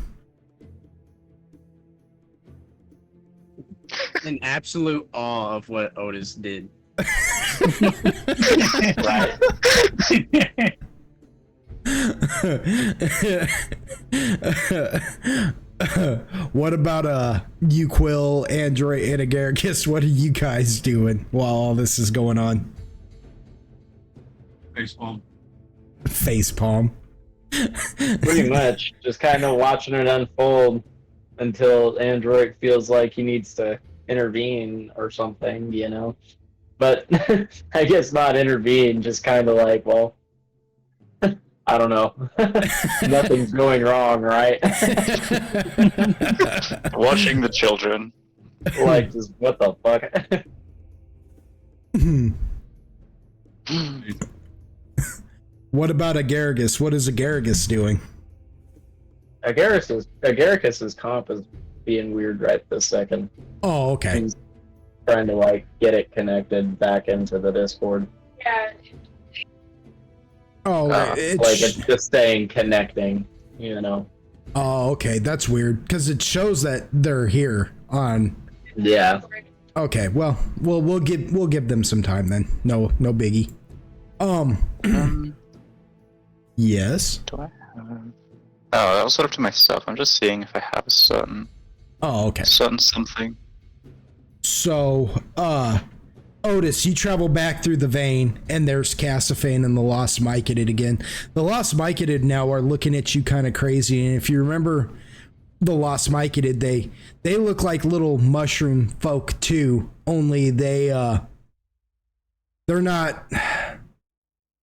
In absolute awe of what Otis did. Right. What about you, Quill, Android, and Agaricus? What are you guys doing while all this is going on? Baseball. Facepalm. Pretty much. Just kind of watching it unfold until Android feels like he needs to intervene or something, you know? But I guess not intervene, just kind of like, well, I don't know. Nothing's going wrong, right? Watching the children. Like, just what the fuck? What about Agaricus? What is Agaricus doing? Agaricus's comp is being weird right this second. Oh, okay. He's trying to like get it connected back into the Discord. Yeah. Oh, Like it's just saying connecting, you know. Oh, okay, that's weird because it shows that they're here on. Yeah. Okay, well, we'll give them some time then. No biggie. Yes. Do I have? Oh, that was sort of to myself. I'm just seeing if I have a certain Okay. something. So, Otis, you travel back through the vein, and there's Cassifane and the Lost Mycetid again. The Lost Mycetid now are looking at you kind of crazy, and if you remember the Lost Mycetid, they look like little mushroom folk too, only they're not.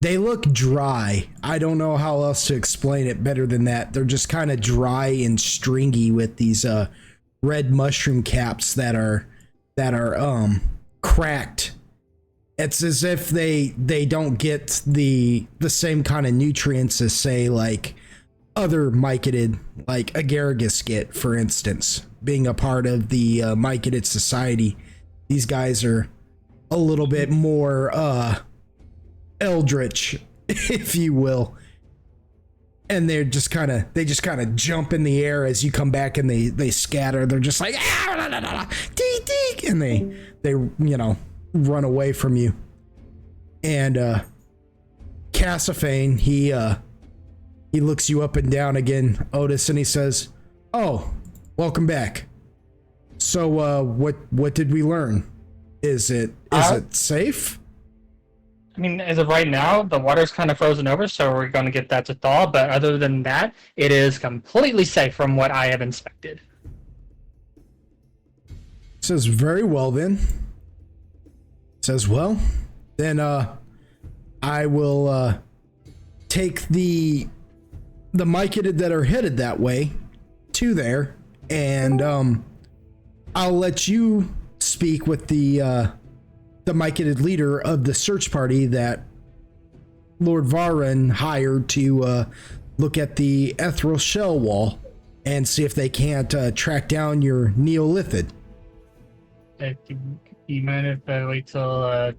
They look dry. I don't know how else to explain it better than that. They're just kind of dry and stringy with these red mushroom caps that are cracked. It's as if they don't get the same kind of nutrients as, say, like other Mycetid, like Agaragis get, for instance. Being a part of the Mycetid society, these guys are a little bit more eldritch, if you will. And they just kind of jump in the air as you come back, and they scatter. They're just like, and they run away from you. And Cassifane, he looks you up and down again, Otis, and he says, "Oh, welcome back. So what did we learn? Is it safe?" I mean, as of right now, the water's kind of frozen over, so we're going to get that to thaw. But other than that, it is completely safe from what I have inspected. Says, very well then. Says, well, then I will take the Mycetid that are headed that way to there, and I'll let you speak with the Mycetid leader of the search party that Lord Varan hired to look at the ethereal shell wall and see if they can't track down your Neolithid. Do you mind if I wait till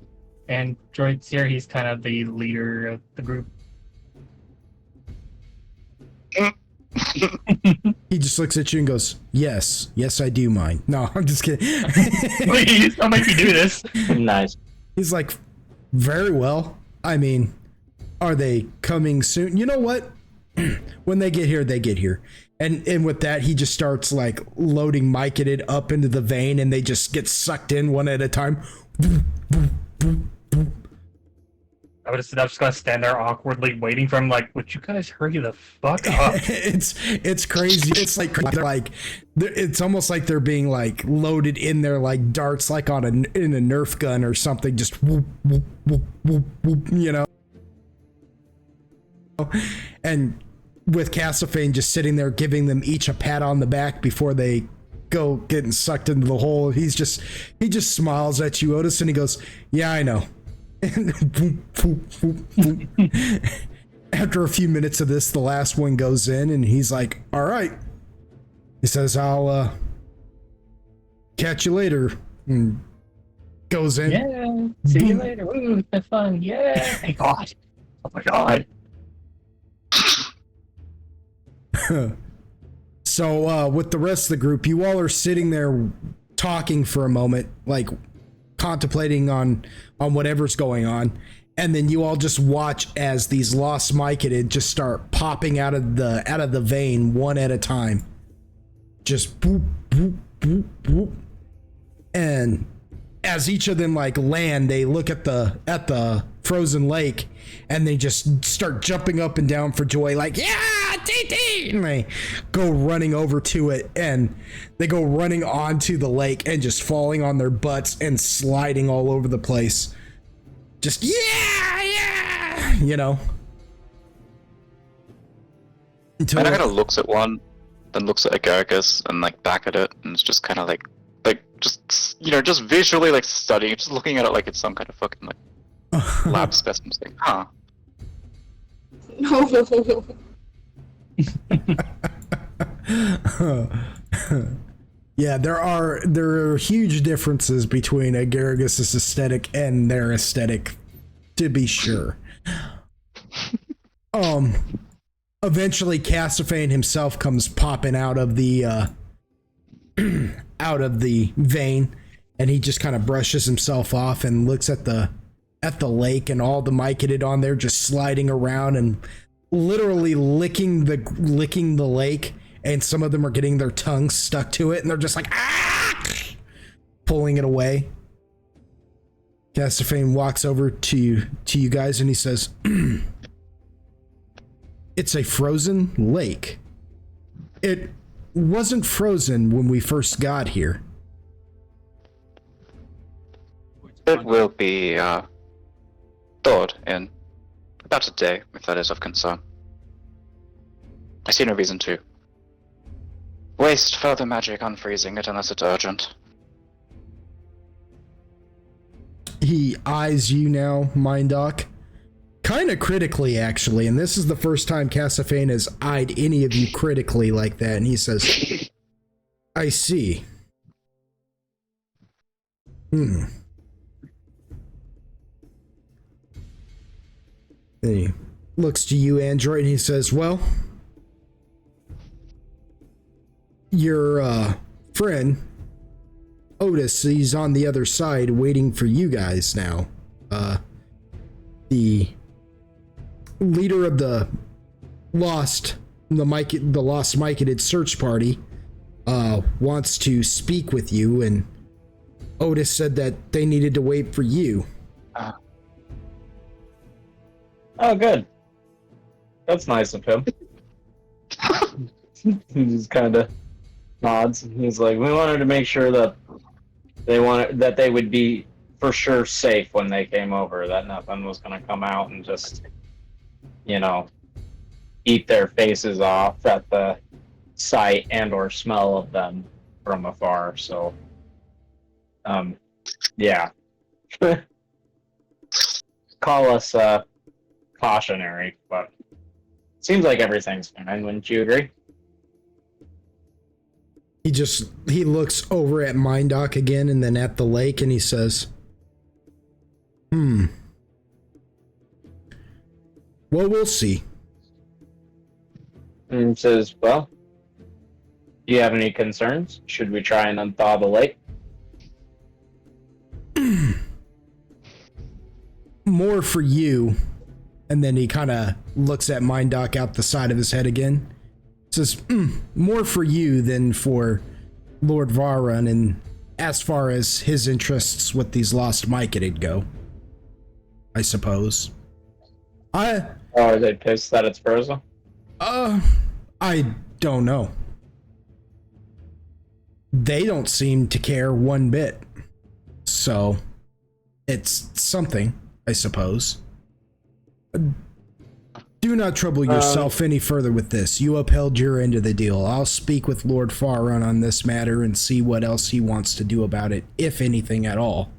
Android's here? He's kind of the leader of the group. He just looks at you and goes, yes, I do mind. No, I'm just kidding. Please, don't make me do this. Nice. He's like, very well. I mean, are they coming soon? You know what? When they get here, they get here. And with that, he just starts like loading Mycetid up into the vein, and they just get sucked in one at a time. I'm just gonna stand there awkwardly waiting for him. Like, would you guys hurry the fuck up? It's crazy. It's like it's almost like they're being like loaded in there like darts, like in a Nerf gun or something. Just whoop, whoop, whoop, whoop, whoop, And with Cassifane just sitting there giving them each a pat on the back before they go getting sucked into the hole, he just smiles at you, Otis, and he goes, "Yeah, I know." And after a few minutes of this, the last one goes in, and he's like, "All right." He says, "I'll catch you later." And goes in. Yeah. See you later. Ooh, it's been fun. Yeah. Thank God. Oh my God. So with the rest of the group, you all are sitting there talking for a moment, like contemplating on whatever's going on, and then you all just watch as these lost Mycetid just start popping out of the vein one at a time. Just boop, boop, boop, boop. And as each of them like land, they look at the frozen lake, and they just start jumping up and down for joy, like, yeah, TT! And they go running over to it, and they go running onto the lake and just falling on their butts and sliding all over the place. Just, yeah! Until And I kind of looks at one, then looks at Agaragis, and like back at it, and it's just kind of like just visually like studying, just looking at it like it's some kind of fucking like lab specimen. It's like, huh. Yeah, there are huge differences between Agaragis' aesthetic and their aesthetic, to be sure. eventually Castaphane himself comes popping out of the out of the vein, and he just kind of brushes himself off and looks at the lake, and all the myconid on there just sliding around and literally licking the lake, and some of them are getting their tongues stuck to it, and they're just like pulling it away. Castaphane walks over to you guys and he says, "It's a frozen lake. It wasn't frozen when we first got here." It will be thawed in about a day, if that is of concern. I see no reason to waste further magic unfreezing it unless it's urgent. He eyes you now, Mindoc, kind of critically, actually, and this is the first time Castaphane has eyed any of you critically like that, and he says, "I see. Then he looks to you, Android, and he says, "Well, your friend Otis, he's on the other side waiting for you guys now. The leader of the lost myconid search party wants to speak with you, and Otis said that they needed to wait for you." Oh, good. That's nice of him. He just kind of nods. He's like, "We wanted to make sure that they would be for sure safe when they came over. That nothing was going to come out and just, eat their faces off at the sight and or smell of them from afar." So, yeah. Call us cautionary, but seems like everything's fine. Wouldn't you agree? He looks over at Mindoc again and then at the lake, and he says, Well, we'll see." And says, "Well, do you have any concerns? Should we try and unthaw the lake?" "More for you." And then he kind of looks at Mindoc out the side of his head again. Says, "More for you than for Lord Varun, and as far as his interests with these lost myconid go, I suppose." Or are they pissed that it's frozen? I don't know. They don't seem to care one bit. So, it's something, I suppose. Do not trouble yourself any further with this. You upheld your end of the deal. I'll speak with Lord Farrun on this matter and see what else he wants to do about it, if anything at all.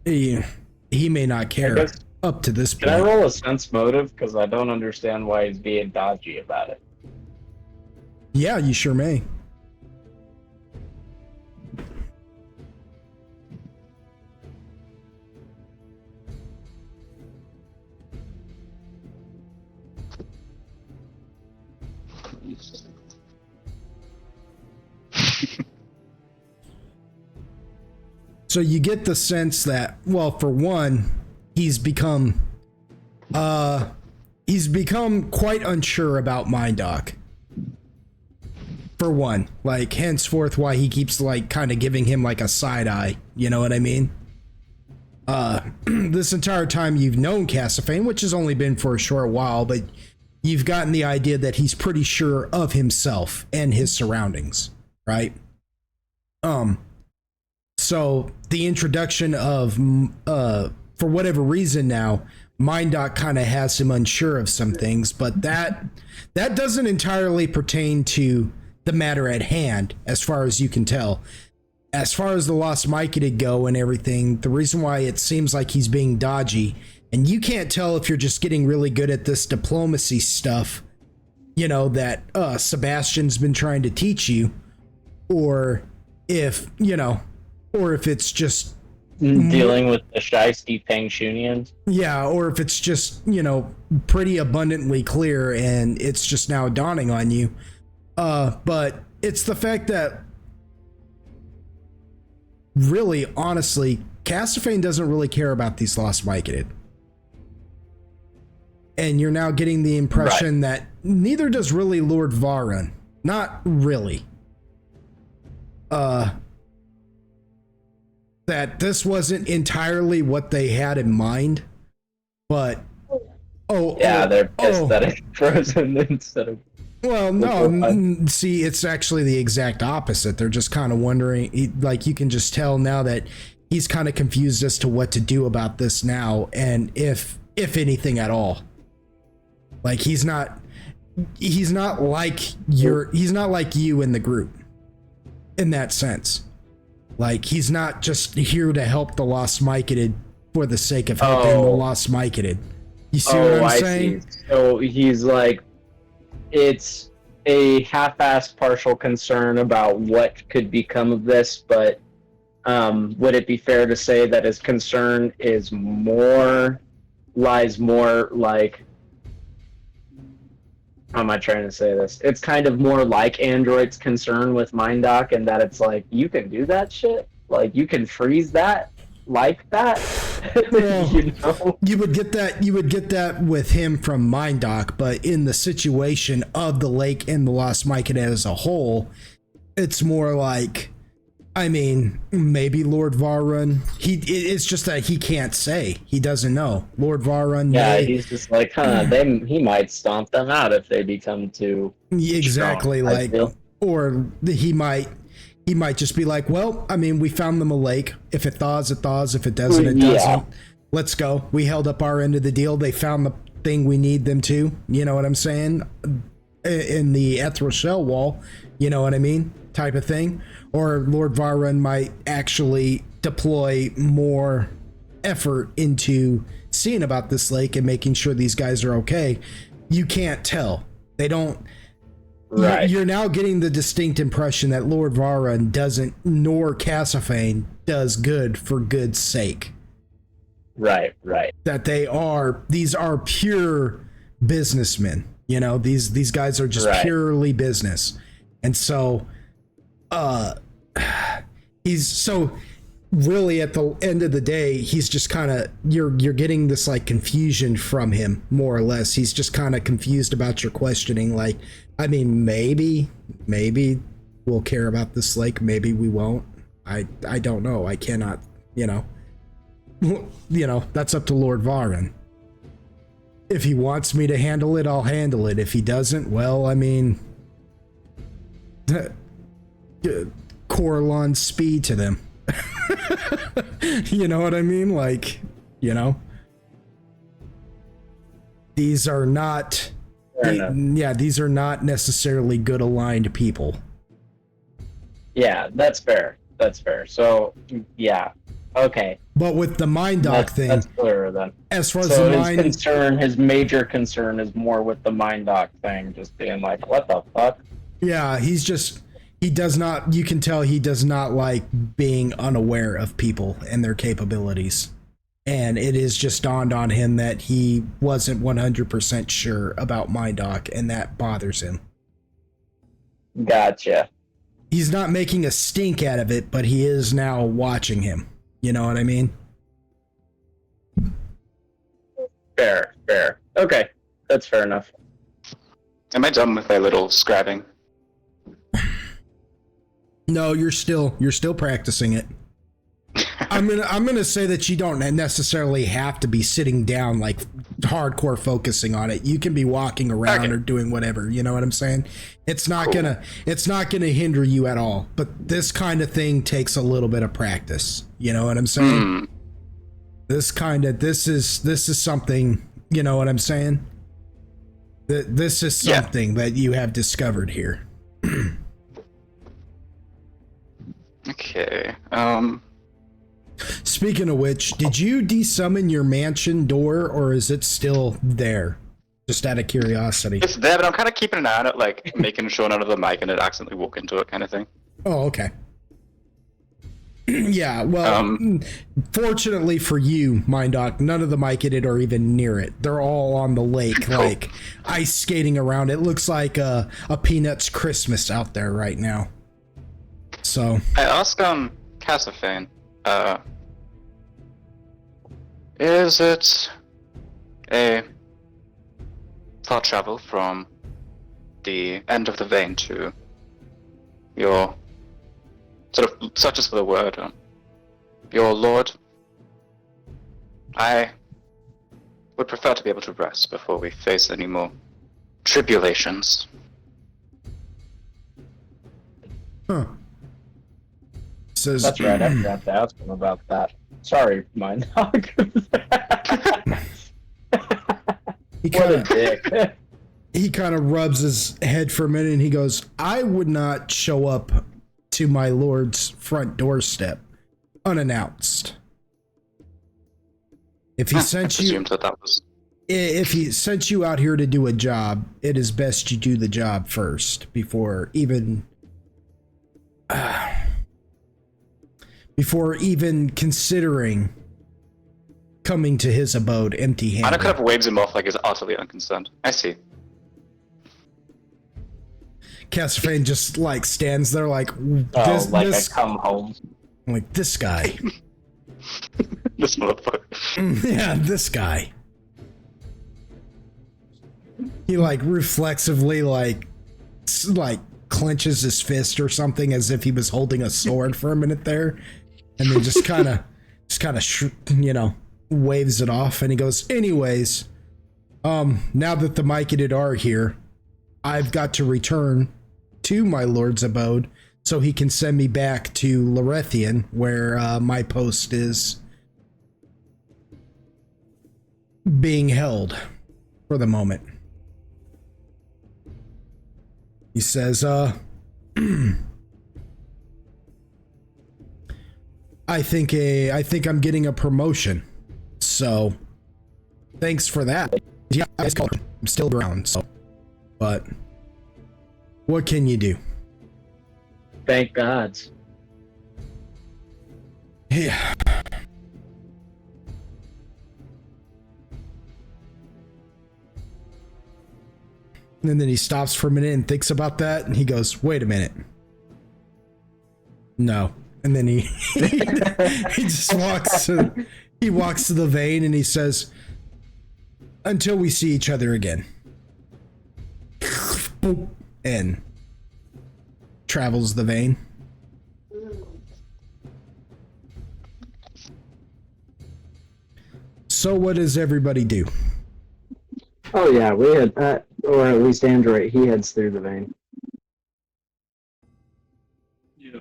He may not care up to this point. Can I roll a sense motive? Because I don't understand why he's being dodgy about it. Yeah, you sure may. So you get the sense that, well, for one, he's become quite unsure about Mindoc. For one, like, henceforth, why he keeps like kind of giving him like a side eye. You know what I mean? This entire time you've known Castaphane, which has only been for a short while, but you've gotten the idea that he's pretty sure of himself and his surroundings, right? So the introduction of, for whatever reason now, Mindoc kind of has him unsure of some things, but that doesn't entirely pertain to the matter at hand, as far as you can tell. As far as the lost myconid go and everything, the reason why it seems like he's being dodgy, and you can't tell if you're just getting really good at this diplomacy stuff, that Sebastian's been trying to teach you, or if it's just dealing with the Shiesty Pangshunians. Yeah, or if it's just, pretty abundantly clear and it's just now dawning on you. But it's the fact that really, honestly, Castlefane doesn't really care about these Lost Myconid. And you're now getting the impression that neither does really Lord Varun. Not really. That this wasn't entirely what they had in mind, but they're pissed that it's frozen instead of. Well, no, see, it's actually the exact opposite. They're just kind of wondering, like, you can just tell now that he's kind of confused as to what to do about this now, and if anything at all. Like, he's not like you in the group in that sense. Like, he's not just here to help the Lost Myconid for the sake of helping the Lost Myconid. You see what I'm saying? See. So he's like, it's a half-assed partial concern about what could become of this, but would it be fair to say that his concern is lies more like, how am I trying to say this? It's kind of more like Android's concern with MindDoc, and that it's like, you can do that shit? Like, you can freeze that like that? Well, you would get that with him from MindDoc, but in the situation of the lake and the Lost Myconid as a whole, it's more like, I mean, maybe Lord Varun. It's just that he can't say. He doesn't know. Lord Varun. Yeah, he's just like, he might stomp them out if they become too exactly strong, like, or he might just be like, well, I mean, we found them a lake. If it thaws, it thaws. If it doesn't, it doesn't. Let's go. We held up our end of the deal. They found the thing we need them to. You know what I'm saying? In the ethereal shell wall. You know what I mean? Type of thing. Or Lord Varun might actually deploy more effort into seeing about this lake and making sure these guys are okay. You can't tell. They don't. Right. You're now getting the distinct impression that Lord Varun doesn't, nor Castlefane does good for good's sake. Right. That these are pure businessmen. These guys are just purely business. And so, he's so really at the end of the day, he's just kind of, you're getting this like confusion from him, more or less. He's just kind of confused about your questioning. Like, I mean, maybe we'll care about this lake. Maybe we won't. I don't know. I cannot, that's up to Lord Varun. If he wants me to handle it, I'll handle it. If he doesn't, well, I mean, Coralon speed to them. You know what I mean? Like, these are not, these are not necessarily good aligned people. Yeah, that's fair. So, yeah, okay. But with the MindDoc thing, that's clearer then. As far as his major concern is more with the MindDoc thing, just being like, what the fuck? Yeah, you can tell he does not like being unaware of people and their capabilities. And it is just dawned on him that he wasn't 100% sure about MindDoc, and that bothers him. Gotcha. He's not making a stink out of it, but he is now watching him. You know what I mean? Fair. Okay, that's fair enough. Am I done with my little scribing? No, you're still practicing it. I'm gonna say that you don't necessarily have to be sitting down like hardcore focusing on it. You can be walking around or doing whatever. You know what I'm saying? It's not gonna hinder you at all. But this kind of thing takes a little bit of practice. You know what I'm saying? This is something. You know what I'm saying? This is something that you have discovered here. Okay. Speaking of which, did you desummon your mansion door, or is it still there? Just out of curiosity. It's there, but I'm kind of keeping an eye on it, like making sure none of the mic and it accidentally walk into it, kind of thing. Oh, okay. Yeah, well, fortunately for you, Mindoc, none of the Myconid are even near it. They're all on the lake, like ice skating around. It looks like a Peanuts Christmas out there right now. So I ask Casaphane, is it a far travel from the end of the vein to your sort of, such as for the word, your lord? I would prefer to be able to rest before we face any more tribulations. Huh. Says, That's right. I forgot to ask him about that. Sorry, my dog. he What a kind of dick. he kind of rubs his head for a minute and he goes, I would not show up to my lord's front doorstep unannounced. If he sent you, presumed that was... if he sent you out here to do a job, it is best you do the job first before even considering coming to his abode empty-handed. Anna kind of waves him off like he's utterly unconcerned. I see. Casaphane just like stands there like Oh, like this I come home. like this guy. This motherfucker. Yeah, this guy. He like reflexively like clenches his fist or something as if he was holding a sword for a minute there, and then just kind of waves it off, and he goes, anyways, now that the Myconid are here, I've got to return to my lord's abode so he can send me back to Lorethian, where my post is being held for the moment. He says, I think I'm getting a promotion. So thanks for that. Yeah, I'm still around, so but what can you do? Thank God. Yeah. And then he stops for a minute and thinks about that, and he goes, wait a minute. No. And then he he just walks to the vein and he says, until we see each other again. And travels the vein. So what does everybody do? Oh yeah, we had, or at least Android, he heads through the vein. Yeah.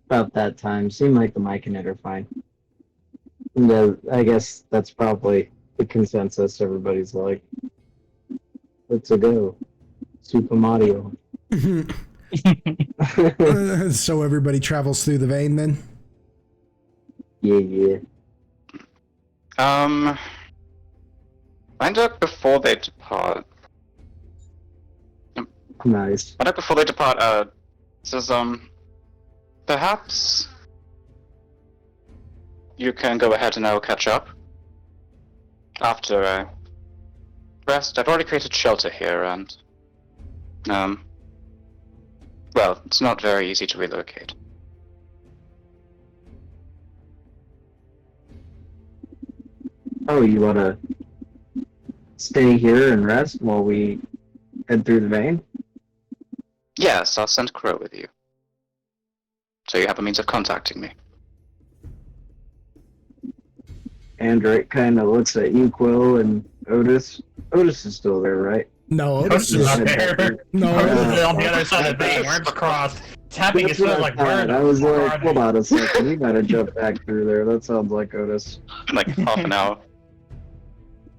About that time, seemed like the Myconid are fine. And I guess that's probably the consensus. Everybody's like, let's go. Super Mario. So everybody travels through the vein then? Yeah. Find out before they depart. Nice. Find out before they depart, says, perhaps you can go ahead and I will catch up. After rest, I've already created shelter here and, well, it's not very easy to relocate. Oh, you wanna stay here and rest while we head through the vein? Yes, I'll send Crow with you. So you have a means of contacting me. Android kind of looks at you, Quill, and Otis. Otis is still there, right? No, Otis is not Head back there. through. No, Otis is on the other side of the vein, arms crossed, tapping his That's foot what like, where the I was fuck like, are hold they? on a second, you gotta jump back through there. That sounds like Otis. In like half an hour.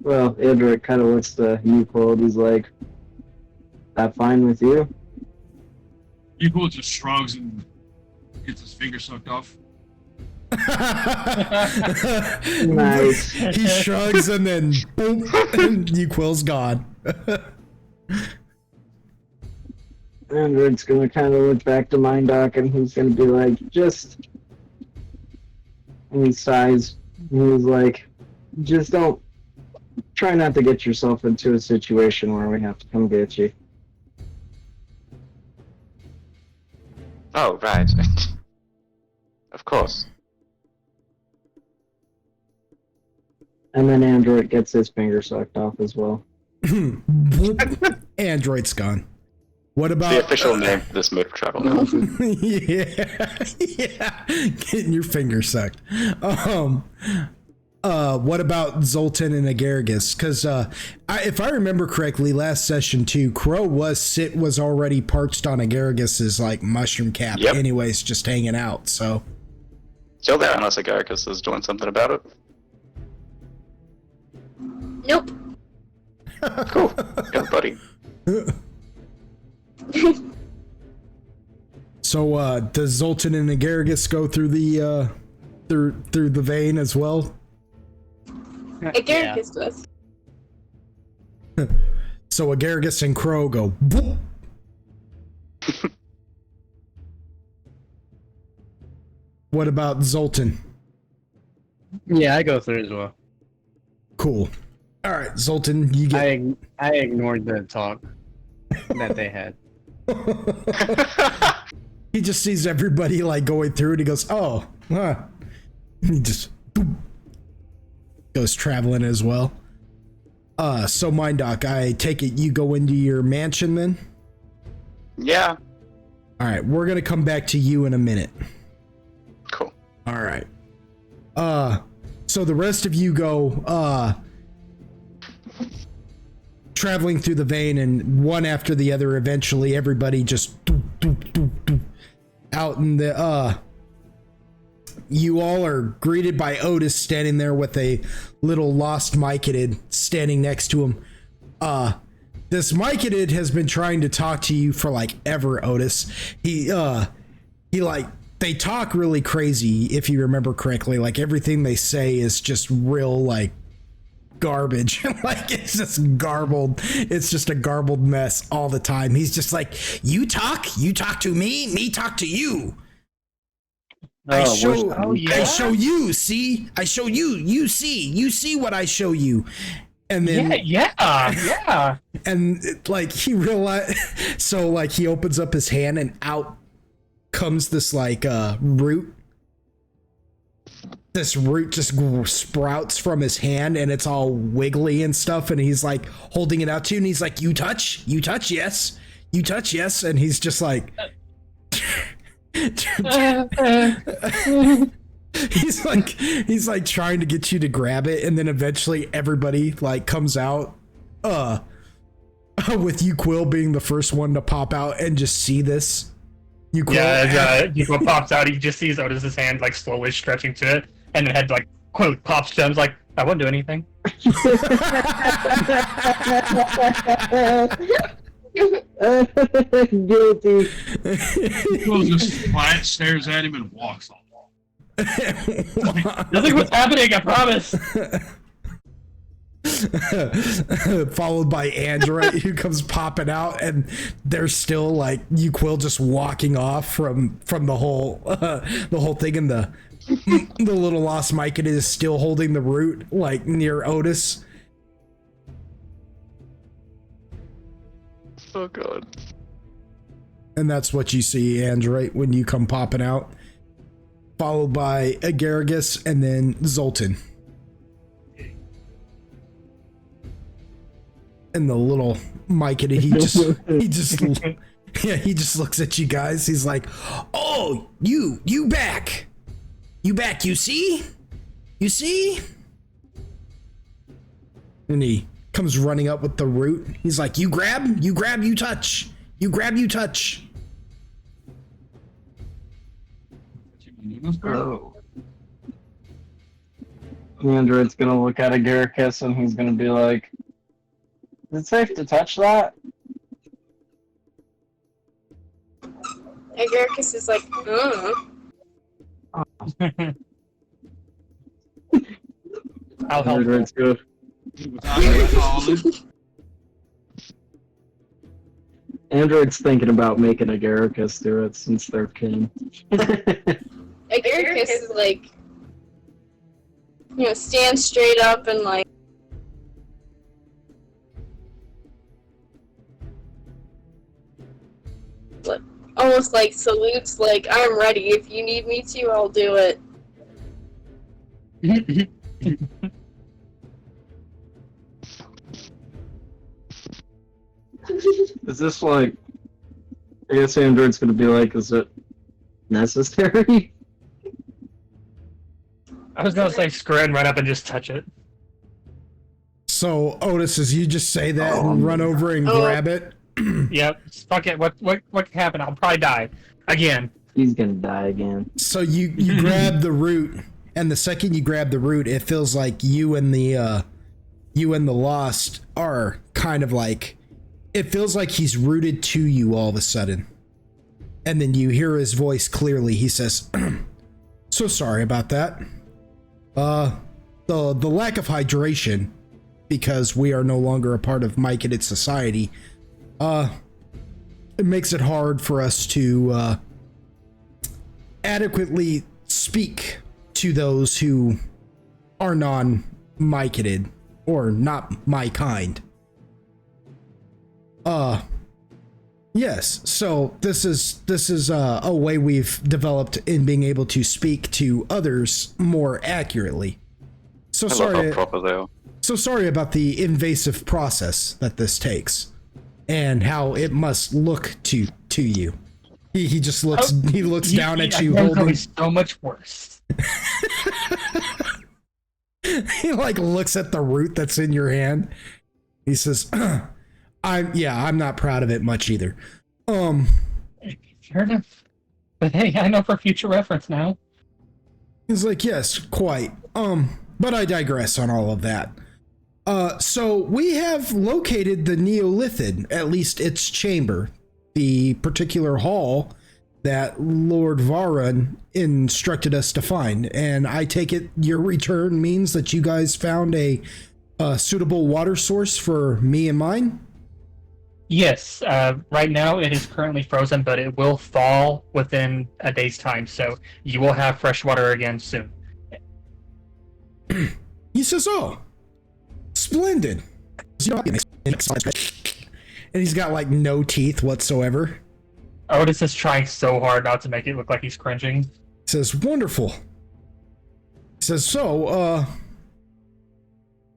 Well, Android kind of looks to you, Quill, and he's like, that fine with you? Equal just shrugs and gets his finger sucked off. Nice. He shrugs and then boom, and Quill's gone. Android's gonna kind of look back to Mindoc and he's gonna be like, and he sighs. And he's like, just don't, try not to get yourself into a situation where we have to come get you. Oh, right. Of course. And then Android gets his finger sucked off as well. Android's gone. What about The official name for this mode of travel now. yeah, getting your finger sucked. What about Zoltan and Agaragis? Because if I remember correctly, last session too, Crow was already perched on Agaragis's like mushroom cap. Yep. Anyways, just hanging out. So Still there unless Agaricus is doing something about it. Nope. Cool. Good buddy. So does Zoltan and Agaragis go through the through the vein as well? Agaricus does. So Agaragis and Crow go. Boop. What about Zoltan? Yeah, I go through as well. Cool. All right, Zoltan, you get. I ignored the talk that they had. He just sees everybody like going through, and he goes, "Oh, huh." He just boop, goes traveling as well. So Mindoc, I take it you go into your mansion then? Yeah. All right, we're gonna come back to you in a minute. Cool. All right. So the rest of you go traveling through the vein, and one after the other, eventually everybody just out in the you all are greeted by Otis standing there with a little lost Myconid standing next to him. This Myconid has been trying to talk to you for like ever, Otis. He like, they talk really crazy, if you remember correctly. Like everything they say is just real like garbage. Like it's just garbled. It's just a garbled mess all the time. He's just like, you talk to me talk to you. I show you, see? I show you, you see what I show you. And then Yeah. and like he realized, so like he opens up his hand and out comes this like root. This root just sprouts from his hand and it's all wiggly and stuff, and he's like holding it out to you and he's like, you touch, yes, and he's just like he's like trying to get you to grab it, and then eventually everybody like comes out with you, Quill, being the first one to pop out and just see this. You Quill, Quill pops out. He just sees Otis's hand like slowly stretching to it, and the head like quote pops to him. Like, I wouldn't do anything. Guilty. Quill just flat stares at him and walks off. Nothing was happening, I promise. Followed by Android, who comes popping out, and they're still like you, Quill, just walking off from the whole thing, and the little lost Myconid is still holding the root like near Otis. Oh god. And that's what you see, Android, when you come popping out. Followed by Agaragis and then Zoltan. And the little Myconid, he just looks at you guys. He's like, "Oh, you back. You see? And he comes running up with the root. He's like, you grab, you touch. Oh. Android's gonna look at Agaricus and he's gonna be like, is it safe to touch that? Agaricus is like, I'll help. Android's good. Without even calling. Android's thinking about making Agaricus do it since they're kin. Agaricus is like, stand straight up and like. Almost like salutes, like, I'm ready. If you need me to, I'll do it. Is this like... I guess Android's gonna be like, is it necessary? I was gonna say screw it and run up and just touch it. So, Otis, as you just say that and run over and grab it. Yep. Fuck it. What can happen? I'll probably die again. He's gonna die again. So you grab the root, and the second you grab the root, it feels like you and the Lost are kind of like, it feels like he's rooted to you all of a sudden. And then you hear his voice clearly. He says, so sorry about that. The lack of hydration, because we are no longer a part of Myconid society, it makes it hard for us to adequately speak to those who are non-Myconid or not my kind. Yes, so this is a way we've developed in being able to speak to others more accurately. So sorry about the invasive process that this takes. And how it must look to you. He just looks. He looks down at you, holding. So much worse. He like looks at the root that's in your hand. He says, "I'm not proud of it much either." Fair enough. But hey, I know for future reference now. He's like, "Yes, quite." But I digress on all of that. So we have located the Neolithid, at least its chamber, the particular hall that Lord Varun instructed us to find. And I take it your return means that you guys found a suitable water source for me and mine? Yes, right now it is currently frozen, but it will thaw within a day's time, so you will have fresh water again soon. He says, oh, splendid. And he's got like no teeth whatsoever. Otis is trying so hard not to make it look like he's cringing. He says, wonderful. He says, so,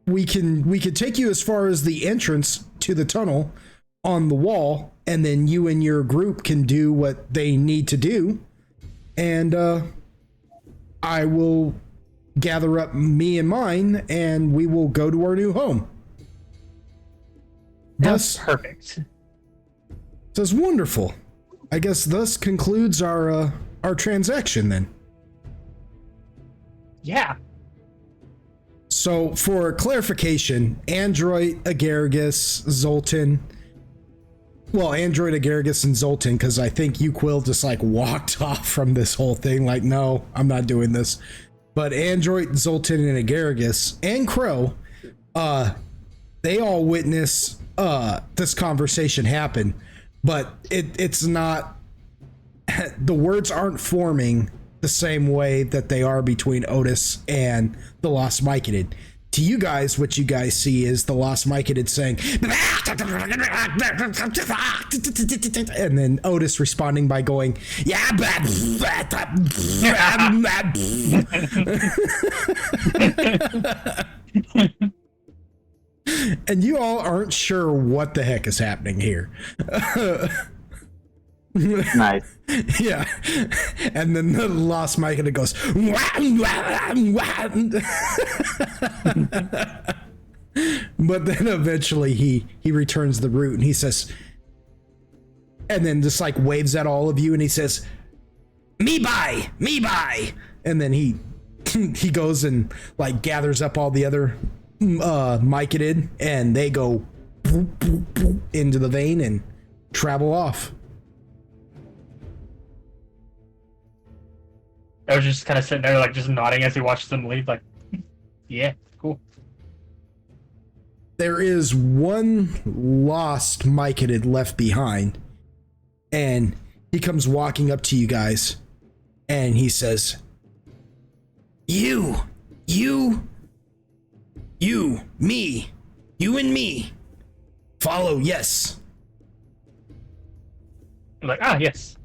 we can take you as far as the entrance to the tunnel on the wall, and then you and your group can do what they need to do, and I will gather up me and mine, and we will go to our new home. That's perfect. Says, wonderful. I guess thus concludes our transaction then. Yeah. So for clarification, Android, Agaricus, Zoltan. Well, Android, Agaricus, and Zoltan, because I think you, Quill, just like walked off from this whole thing. Like, no, I'm not doing this. But Android, Zoltan, and Agaricus, and Crow, they all witness this conversation happen. But it's not, the words aren't forming the same way that they are between Otis and the Lost Myconid. To you guys, what you guys see is the Lost Myconid saying, and then Otis responding by going, yeah, and you all aren't sure what the heck is happening here. Nice. Yeah. And then the Lost Myconid goes, but then eventually he returns the root and he says, and then just like waves at all of you and he says, me bye. And then he goes and like gathers up all the other Myconid and they go into the vein and travel off. I was just kind of sitting there, like, just nodding as he watches them leave, like, yeah, cool. There is one Lost Myconid left behind, and he comes walking up to you guys, and he says, You, me, you and me. Follow, yes. I'm like, yes.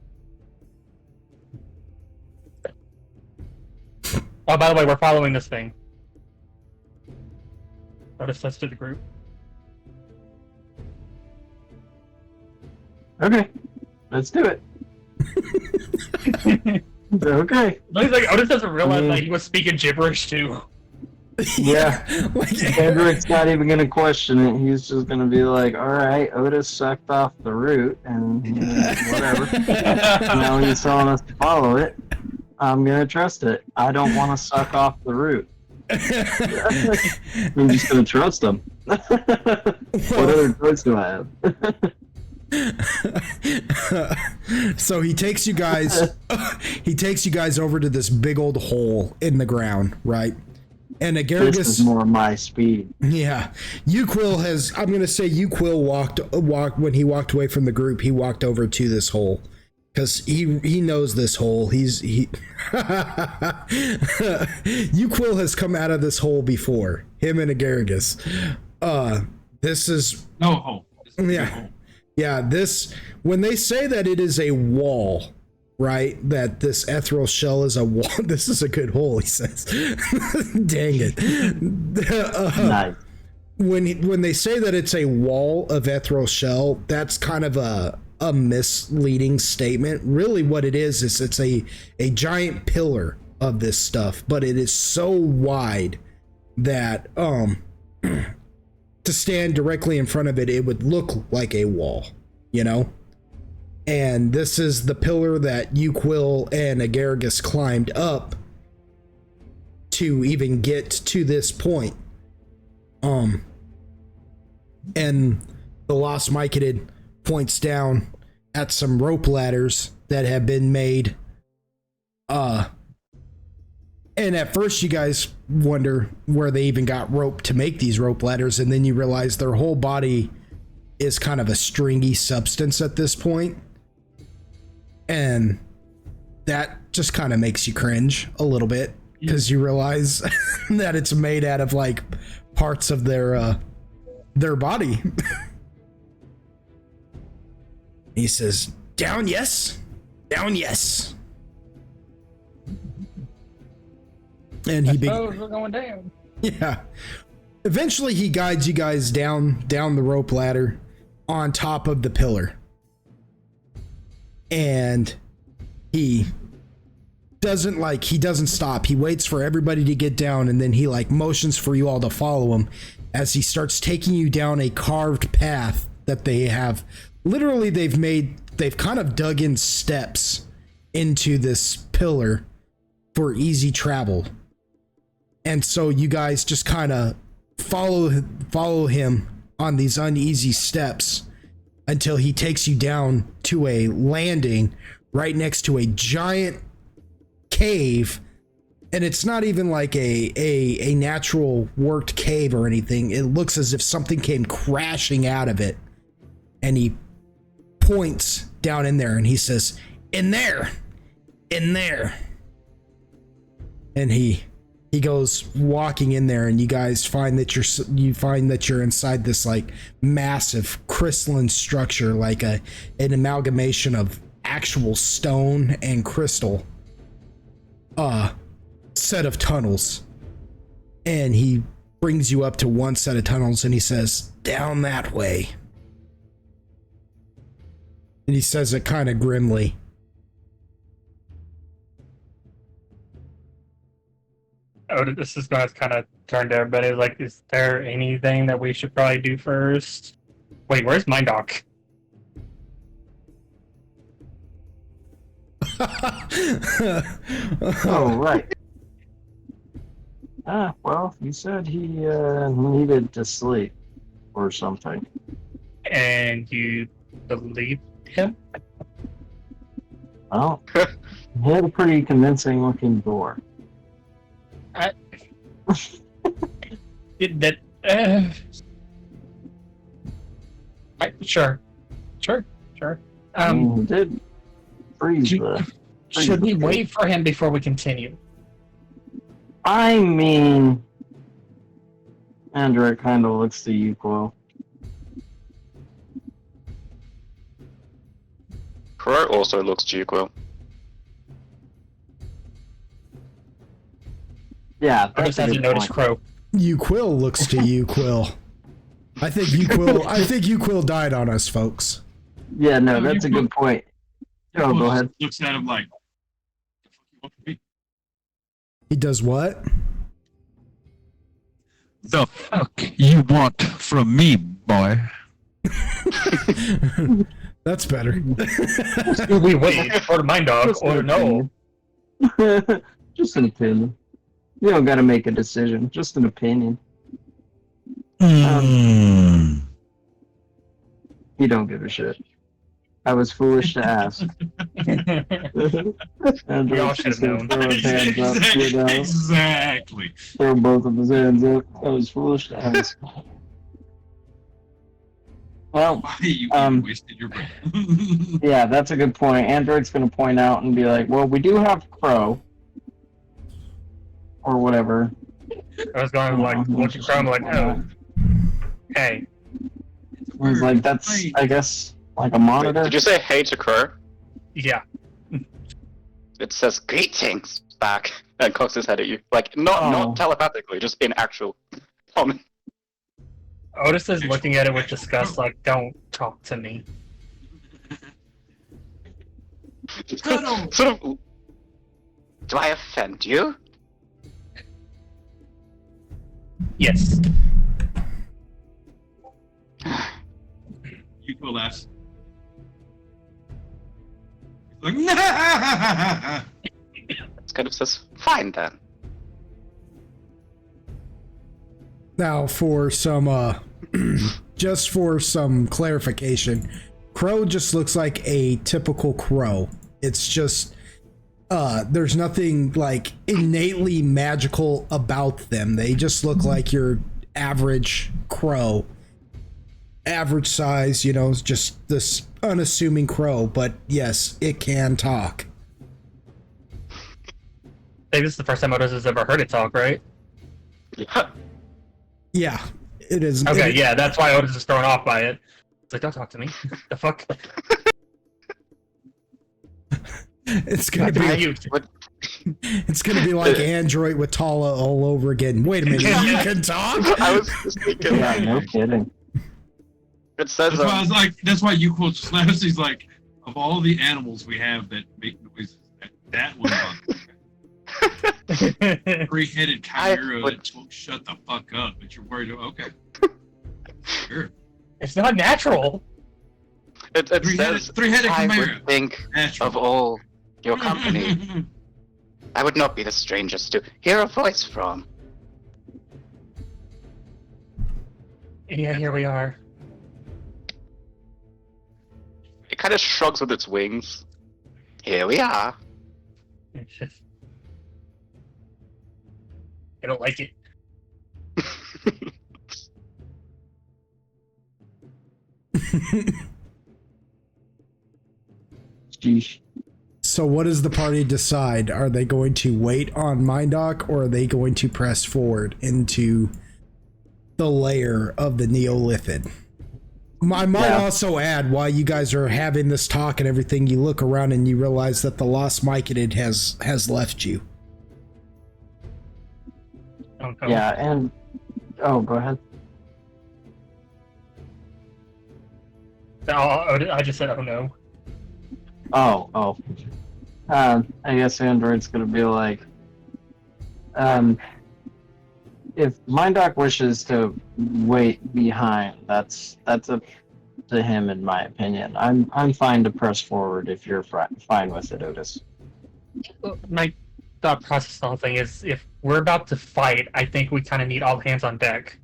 Oh, by the way, we're following this thing. Notice us to the group. Okay, let's do it. Okay. He's like, Otis doesn't realize that he was speaking gibberish too. Yeah. Hendrick's not even going to question it. He's just going to be like, all right, Otis sucked off the root and whatever. Now he's telling us to follow it. I'm going to trust it. I don't want to suck off the root. I'm just going to trust him. What other choice do I have? So he takes you guys over to this big old hole in the ground, right? And Agaricus, This is more my speed. yeah, Uquil has. I'm gonna say Uquil walked when he walked away from the group. He walked over to this hole because he knows this hole. Uquil has come out of this hole before. Him and Agaricus. This is No hole. This is Yeah. no hole. Yeah, when they say that it is a wall, right? That this ethereal shell is a wall. This is a good hole, he says. Dang it. Nice. When they say that it's a wall of ethereal shell, that's kind of a misleading statement. Really what it is it's a giant pillar of this stuff, but it is so wide that to stand directly in front of it, it would look like a wall, you know? And this is the pillar that Uquil and Agaricus climbed up to even get to this point. And the Lost Myconid points down at some rope ladders that have been made. And at first you guys wonder where they even got rope to make these rope ladders, and then you realize their whole body is kind of a stringy substance at this point. And that just kind of makes you cringe a little bit because you realize that it's made out of like parts of their body. He says, "Down, yes. Down, yes." And he we're going down. Yeah. Eventually he guides you guys down the rope ladder on top of the pillar. And he doesn't stop. He waits for everybody to get down, and then he like motions for you all to follow him as he starts taking you down a carved path that they have. Literally they've kind of dug in steps into this pillar for easy travel. And so you guys just kind of follow him on these uneasy steps until he takes you down to a landing right next to a giant cave. And it's not even like a natural worked cave or anything. It looks as if something came crashing out of it. And he points down in there and he says, in there. And he goes walking in there, and you guys find that you're inside this like massive crystalline structure, like an amalgamation of actual stone and crystal set of tunnels. And he brings you up to one set of tunnels and he says, down that way. And he says it kind of grimly. Oh, this is going to kind of turn to everybody. Like, is there anything that we should probably do first? Wait, where's Mindoc? Oh, right. Well, he said he needed to sleep or something. And you believe him? Well, he had a pretty convincing looking door. Sure. He did freeze the. Should we wait for him before we continue? I mean, Andrew, it kind of looks to you, Quill. Crow also looks G-Quill. Yeah, I just that's a hasn't good noticed point. Crow. You Quill looks to you Quill. I think you Quill died on us, folks. Yeah, no, that's a good point. Oh, go ahead. Looks at him like, He does what? the fuck you want from me, boy? That's better. Do we wait for Mind Dog Just or an no? opinion. Just an opinion. You don't gotta make a decision. Just an opinion. You don't give a shit. I was foolish to ask. And We all should have known. Throw his hands up, you know, Exactly. throw both of his hands up. I was foolish to ask. Well, Why you wasted your breath? yeah, that's a good point. Android's gonna point out and be like, well, we do have Crow. Or whatever. I was going like, look at Crow, I'm like, oh, hey. He's like, that's, I guess, like a monitor. Did you say hey to Crow? Yeah. It says greetings back and cocks his head at you. Like, not telepathically, just in actual common. Otis is looking at it with disgust, like, don't talk to me. Sort of. Do I offend you? Yes. You go last. Like, nah! It kind of says, fine then. Now, for some, just for some clarification, Crow just looks like a typical crow. It's just, there's nothing like innately magical about them. They just look like your average crow. Average size, you know, just this unassuming crow, but yes, it can talk. I think this is the first time Otis has ever heard it talk, right? Yeah. Yeah, it is. Okay, yeah, that's why Otis is thrown off by it. It's like, don't talk to me. The fuck? It's gonna be. It's gonna be like Android with Tala all over again. Wait a minute, you can talk? I was just thinking. Yeah, no kidding. It says, That's why I was like, that's why you quote slaps. He's like, of all the animals we have that make noises, that one, three-headed chimera that won't shut the fuck up, but you're worried. Okay, sure. It's not natural. it says, Three-headed I chimera. would think Natural. of all your company, I would not be the strangest to hear a voice from. Yeah, here we are. It kind of shrugs with its wings. Here we are. It's just... I don't like it. Sheesh. So what does the party decide? Are they going to wait on Mindoc, or are they going to press forward into the layer of the Neolithid? I might also add, while you guys are having this talk and everything, you look around and you realize that the lost Myconid has left you. Okay. Yeah, and oh, go ahead. I just said, oh no. Oh. I guess Android's gonna be like, if Mindoc wishes to wait behind, that's up to him, in my opinion. I'm fine to press forward if you're fine with it, Otis. My thought process on the whole thing is, if we're about to fight, I think we kind of need all hands on deck.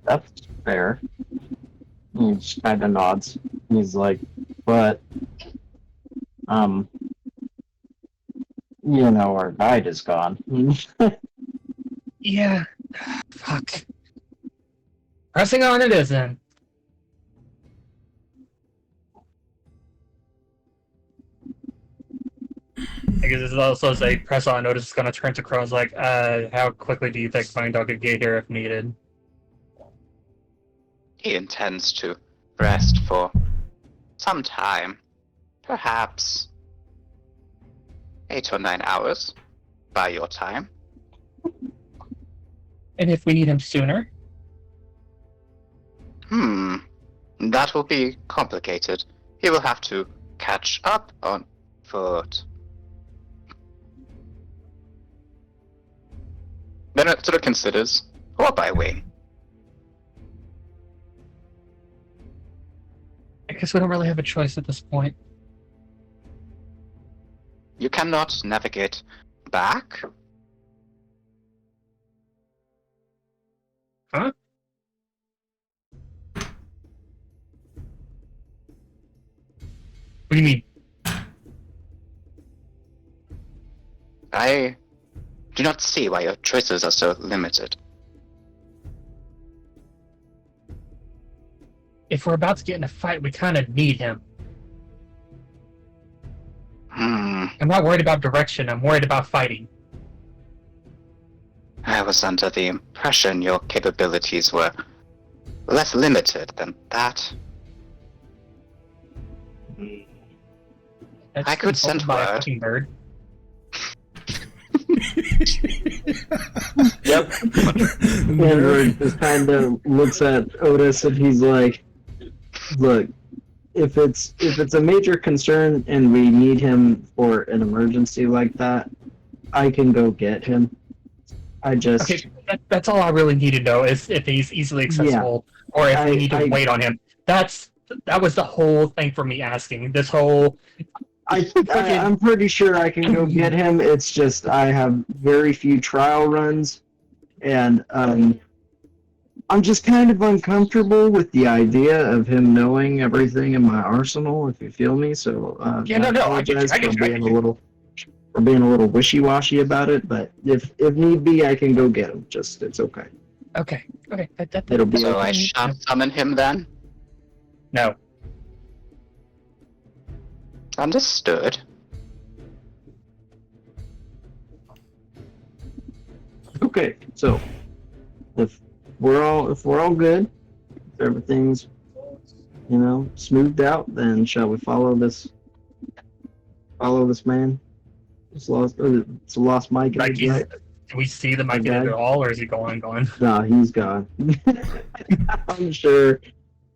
That's fair. He just kind of nods. He's like, but, you know, our guide is gone. Yeah. Fuck. Pressing on it is then. I guess it's also say press on notice is gonna turn to Crone's like, how quickly do you think Fine Dog could get here if needed? He intends to rest for some time. Perhaps 8 or 9 hours by your time. And if we need him sooner? That will be complicated. He will have to catch up on foot. Then it sort of considers, or by wing. I guess we don't really have a choice at this point. You cannot navigate back. Huh? What do you mean? I do not see why your choices are so limited. If we're about to get in a fight, we kind of need him. I'm not worried about direction, I'm worried about fighting. I was under the impression your capabilities were less limited than that. That's I could send by a word. fucking bird. Yep. Android just kind of looks at Otis and he's like, "Look, if it's a major concern and we need him for an emergency like that, I can go get him. I just Okay, that's all I really need to know is if he's easily accessible or if we need to wait on him. That was the whole thing for me asking. This whole I'm pretty sure I can go get him. It's just I have very few trial runs, and I'm just kind of uncomfortable with the idea of him knowing everything in my arsenal. If you feel me, so I apologize for being a little wishy-washy about it. But if need be, I can go get him. Just it's okay. Okay. It'll be So okay. I shall summon him then? No. Understood. Okay, so if we're all good, if everything's smoothed out, then shall we follow this man? It's a lost Mike. Like, Right? do we see the Mike at all, or is he gone? Nah, he's gone. I'm sure.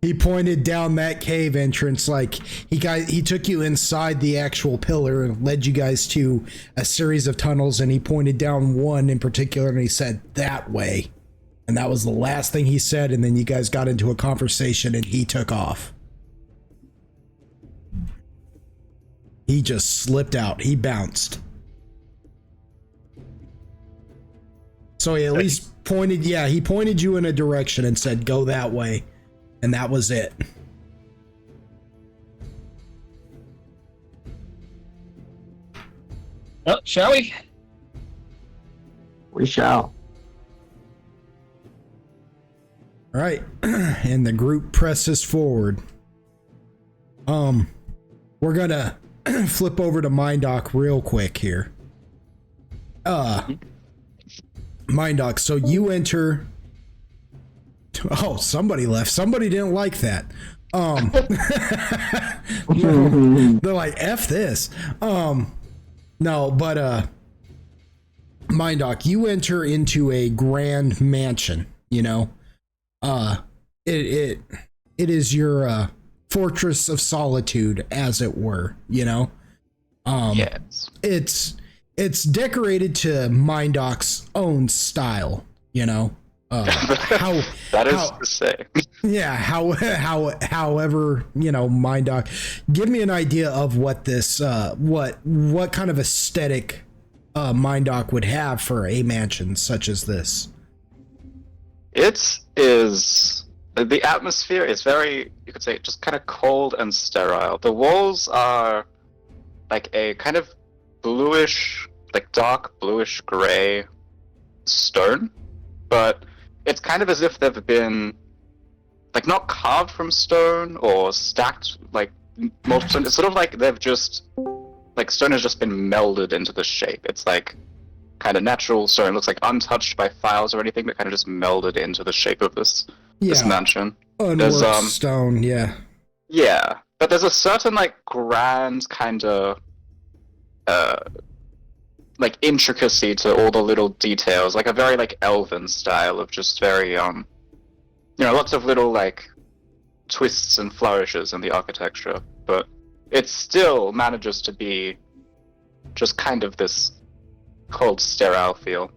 He pointed down that cave entrance like he took you inside the actual pillar and led you guys to a series of tunnels, and he pointed down one in particular and he said, "That way." And that was the last thing he said, and then you guys got into a conversation and he took off. He just slipped out. He bounced. So he at least pointed you in a direction and said, "Go that way." And that was it. Well, shall we? We shall. All right. And the group presses forward. We're gonna flip over to Mindoc real quick here. Mindoc, so you enter. Oh, somebody left. Somebody didn't like that. They're like, F this. No, but Mindoc, you enter into a grand mansion, it is your fortress of solitude, as it were, Yes. It's decorated to Mindoc's own style, how that is to say. Yeah, however, Mindoc, give me an idea of what this what kind of aesthetic Mindoc would have for a mansion such as this. It is the atmosphere is very, you could say, just kind of cold and sterile. The walls are like a kind of bluish, like dark bluish gray stone, but it's kind of as if they've been like not carved from stone or stacked like multiple stone. It's sort of like they've just like stone has just been melded into the shape. It's like kind of natural stone. It looks like untouched by files or anything, but kind of just melded into the shape of this mansion. Unworked stone, yeah. Yeah, but there's a certain like grand kind of like intricacy to all the little details, like a very like elven style of just very lots of little like twists and flourishes in the architecture, but it still manages to be just kind of this cold, sterile feel.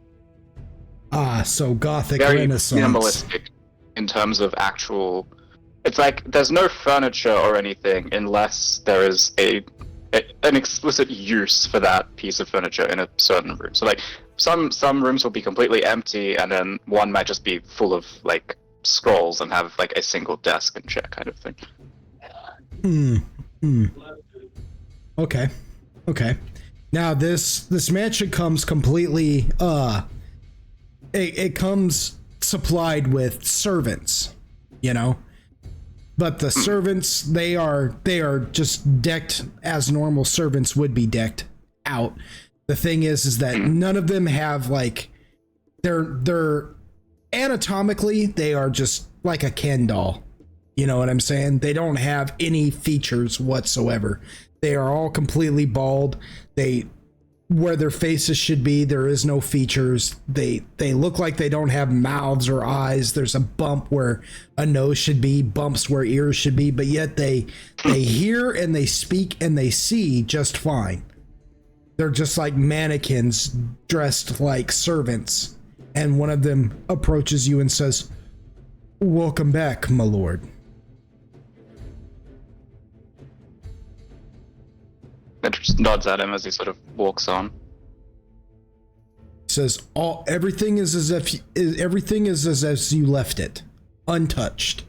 So Gothic very Renaissance. minimalistic in terms of actual. It's like there's no furniture or anything unless there is an explicit use for that piece of furniture in a certain room. So like some rooms will be completely empty, and then one might just be full of like scrolls and have like a single desk and chair kind of thing. Okay. Now this mansion comes completely it comes supplied with servants, you know. But the servants, they are just decked as normal servants would be decked out. The thing is that none of them have like they're anatomically they are just like a Ken doll. You know what I'm saying? They don't have any features whatsoever. They are all completely bald. Where their faces should be, there is no features. They look like they don't have mouths or eyes. There's a bump where a nose should be, bumps where ears should be, but yet they hear and they speak and they see just fine. They're just like mannequins dressed like servants. And one of them approaches you and says, "Welcome back, my lord." It just nods at him as he sort of walks on. Says everything is as if you left it, untouched.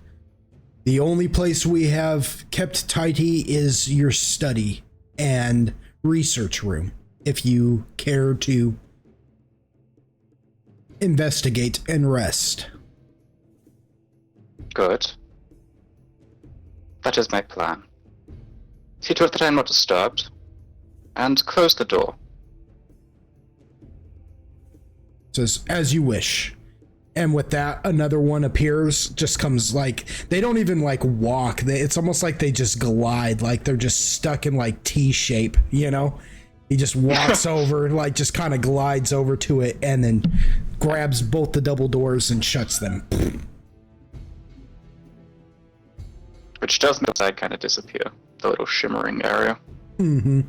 The only place we have kept tidy is your study and research room, if you care to investigate and rest. Good. That is my plan. See to it that I am not disturbed, and close the door. Says, "As you wish." And with that, another one appears, just comes like, they don't even like walk. It's almost like they just glide, like they're just stuck in like T shape, you know? He just walks over, like just kind of glides over to it and then grabs both the double doors and shuts them. Which does make the side kind of disappear, the little shimmering area. Mm-hmm.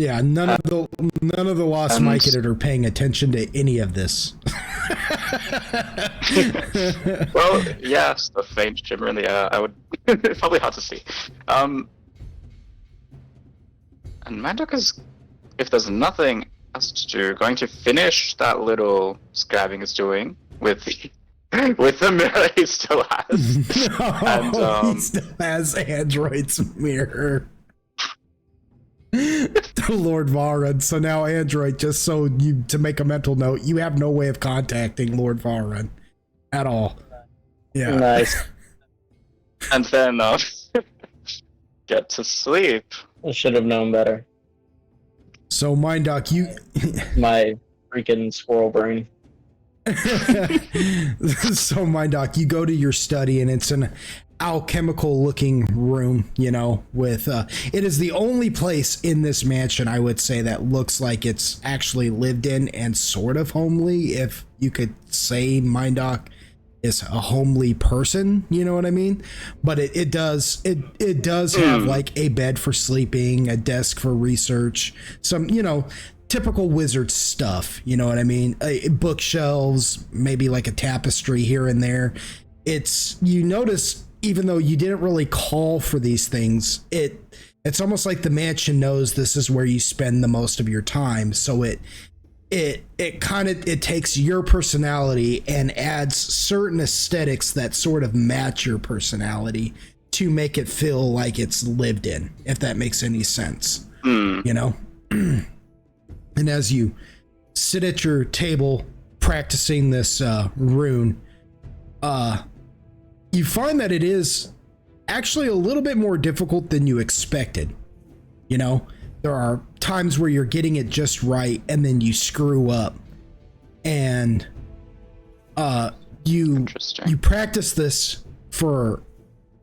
Yeah, none of the Lost Myconid are paying attention to any of this. Well, yes, the faint shimmer in the air. I would. It's probably hard to see. And Manduk is, if there's nothing else to do, going to finish that little scribing he's doing with the mirror he still has. He still has Android's mirror. To Lord Varun. So now Android, just so you to make a mental note, you have no way of contacting Lord Varun at all. Yeah. Nice. And then get to sleep. I should have known better. So Mindoc, you My freaking squirrel brain. So Mindoc, you go to your study and it's an alchemical looking room, you know, with it is the only place in this mansion, I would say, that looks like it's actually lived in and sort of homely, if you could say Mindoc is a homely person, you know what I mean? But it does have like a bed for sleeping, a desk for research, some, you know, typical wizard stuff, you know what I mean? Bookshelves, maybe like a tapestry here and there. You notice, even though you didn't really call for these things, it's almost like the mansion knows this is where you spend the most of your time. So it takes your personality and adds certain aesthetics that sort of match your personality to make it feel like it's lived in, if that makes any sense. You know? And as you sit at your table, practicing this rune, you find that it is actually a little bit more difficult than you expected. You know, there are times where you're getting it just right and then you screw up. And you practice this for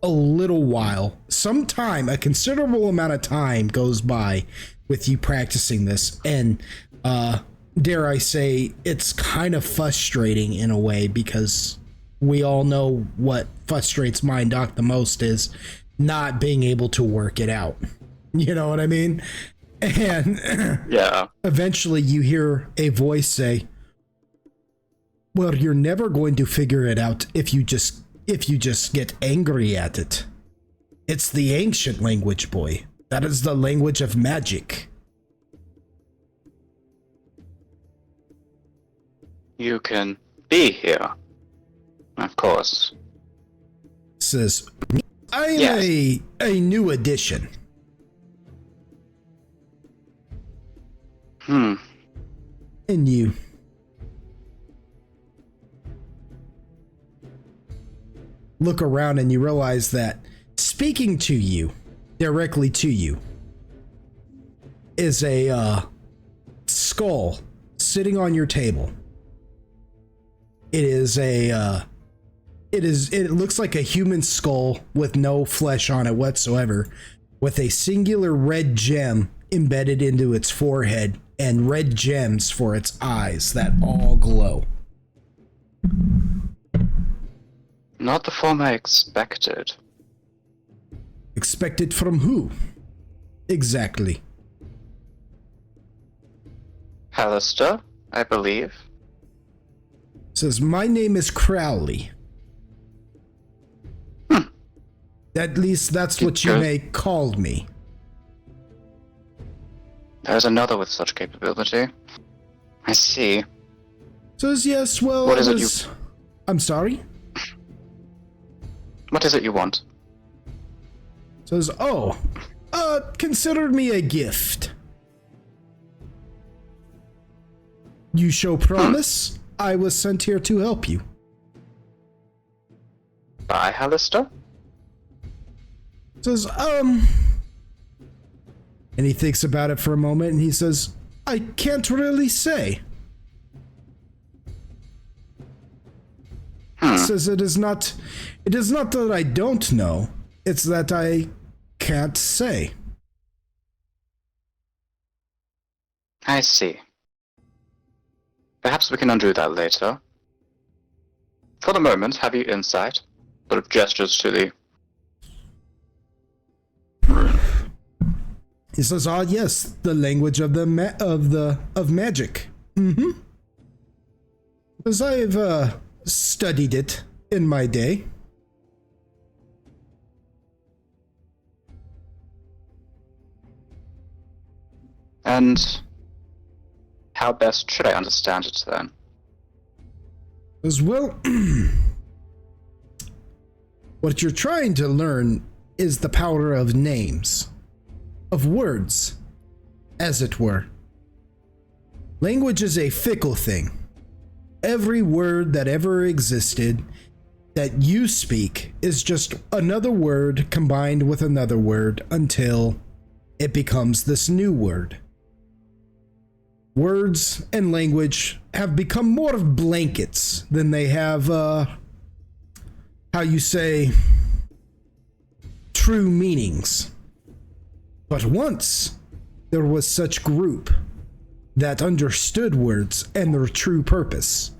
a little while. A considerable amount of time goes by with you practicing this, and dare I say, it's kind of frustrating in a way, because we all know what frustrates Mind Doc the most is not being able to work it out. You know what I mean? And Yeah. eventually you hear a voice say, well, you're never going to figure it out if you just get angry at it. It's the ancient language, boy. That is the language of magic. You can be here. Of course. Says, I'm Yes. a new addition. And you look around and you realize that speaking to you, directly to you, is a skull sitting on your table. It looks like a human skull with no flesh on it whatsoever, with a singular red gem embedded into its forehead and red gems for its eyes that all glow. Not the form I expected. Expected from who? Exactly. Hallister, I believe. Says, my name is Crowley. At least that's what you may call me. There's another with such capability. I see. Says, yes, well, What is it I'm sorry? What is it you want? Says, consider me a gift. You show promise, I was sent here to help you. By Hallister? Says, and he thinks about it for a moment and he says, I can't really say. Says it is not that I don't know, it's that I can't say. I see. Perhaps we can undo that later. For the moment, have you insight? Sort of gestures to the rune. He says, yes, the language of of magic. Because I've studied it in my day. And how best should I understand it then? As well, what you're trying to learn is the power of names, of words, as it were. Language is a fickle thing. Every word that ever existed that you speak is just another word combined with another word until it becomes this new word. Words and language have become more of blankets than they have, true meanings. But once there was such group that understood words and their true purpose,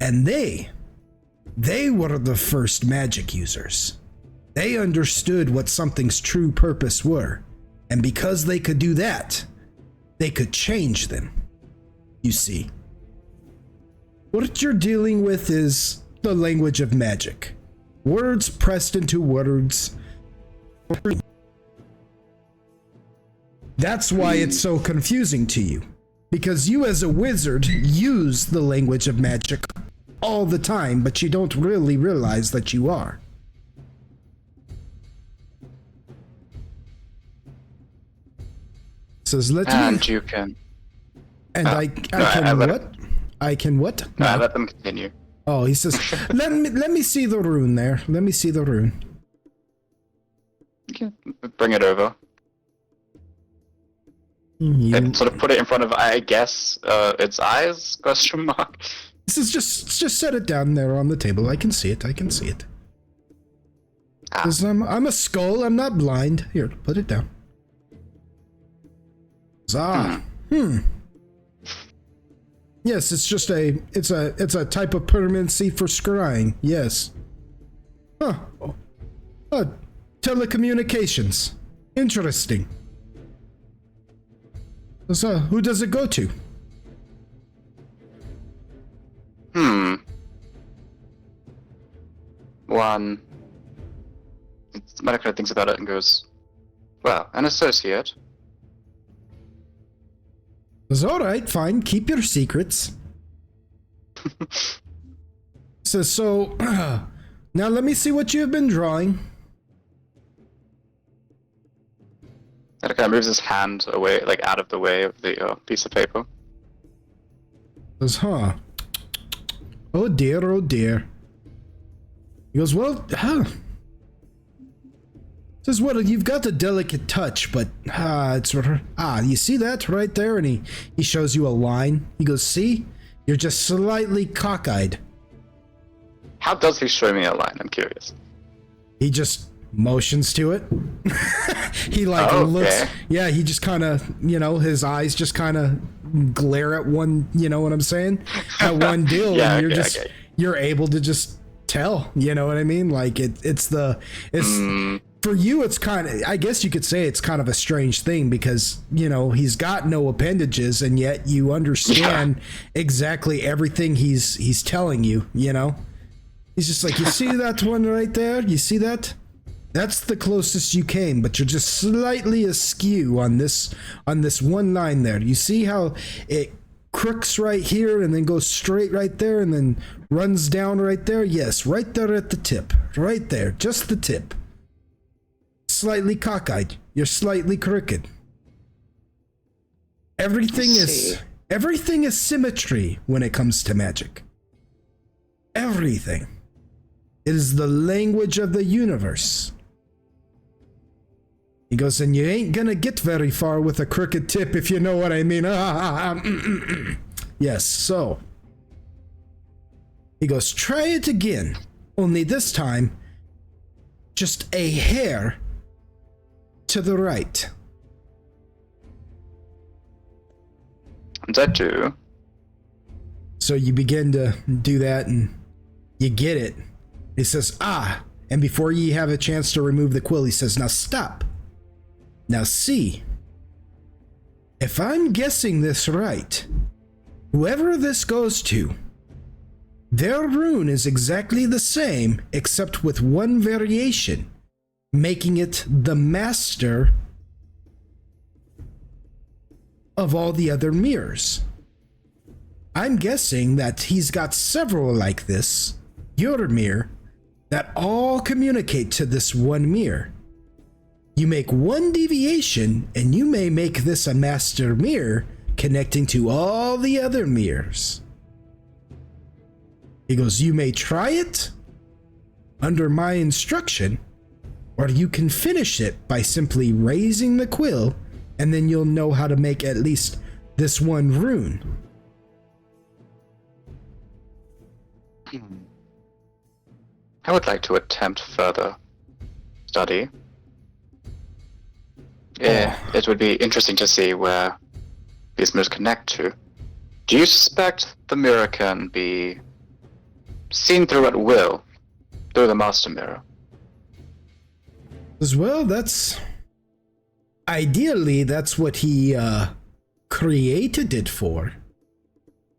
and they were the first magic users. They understood what something's true purpose were, and because they could do that, they could change them. You see, what you're dealing with is the language of magic. Words pressed into words. That's why it's so confusing to you. Because you as a wizard use the language of magic all the time, but you don't really realize that you are. Says, And you can... And I can what? I can what? No, let them continue. Oh, he says, let me see the rune there. Let me see the rune. Okay. Bring it over. And sort of put it in front of, I guess, its eyes? Question mark. This is just set it down there on the table. I can see it. I can see it. Ah. 'Cause I'm a skull. I'm not blind. Here, put it down. Yes, it's just it's a type of permanency for scrying. Yes. Huh. Telecommunications. Interesting. So, who does it go to? One. Medica thinks about it and goes, well, an associate. It's all right, fine. Keep your secrets. Says, so, now let me see what you have been drawing. Medica moves his hand away, like out of the way of the piece of paper. Says, huh. Oh dear, oh dear. He goes, well, Says, well, you've got a delicate touch, but, you see that right there? And he shows you a line. He goes, see? You're just slightly cockeyed. How does he show me a line? I'm curious. He just motions to it. He looks, yeah, he just kind of, his eyes just kind of glare at one, you know what I'm saying? At one deal, Yeah, and you're able to just tell, you know what I mean? Like it's for you, it's kind of, I guess you could say it's kind of a strange thing because, he's got no appendages and yet you understand exactly everything he's telling you, He's just like, you see that one right there? You see that? That's the closest you came, but you're just slightly askew on this one line there. You see how it crooks right here and then goes straight right there and then runs down right there? Yes, right there at the tip. Right there, just the tip. Slightly cockeyed. You're slightly crooked. Everything is symmetry when it comes to magic. Everything. It is the language of the universe. He goes, and you ain't gonna get very far with a crooked tip, if you know what I mean. Yes, so. He goes, try it again. Only this time, just a hair to the right. That too. So you begin to do that and you get it. He says, and before you have a chance to remove the quill, he says, now stop. Now see, if I'm guessing this right, whoever this goes to, their rune is exactly the same except with one variation, making it the master of all the other mirrors. I'm guessing that he's got several like this, your mirror, that all communicate to this one mirror. You make one deviation and you may make this a master mirror connecting to all the other mirrors. He goes, you may try it under my instruction, or you can finish it by simply raising the quill, and then you'll know how to make at least this one rune. I would like to attempt further study. Yeah, it would be interesting to see where these mirrors connect to. Do you suspect the mirror can be seen through at will, through the master mirror? As well, ideally that's what he created it for.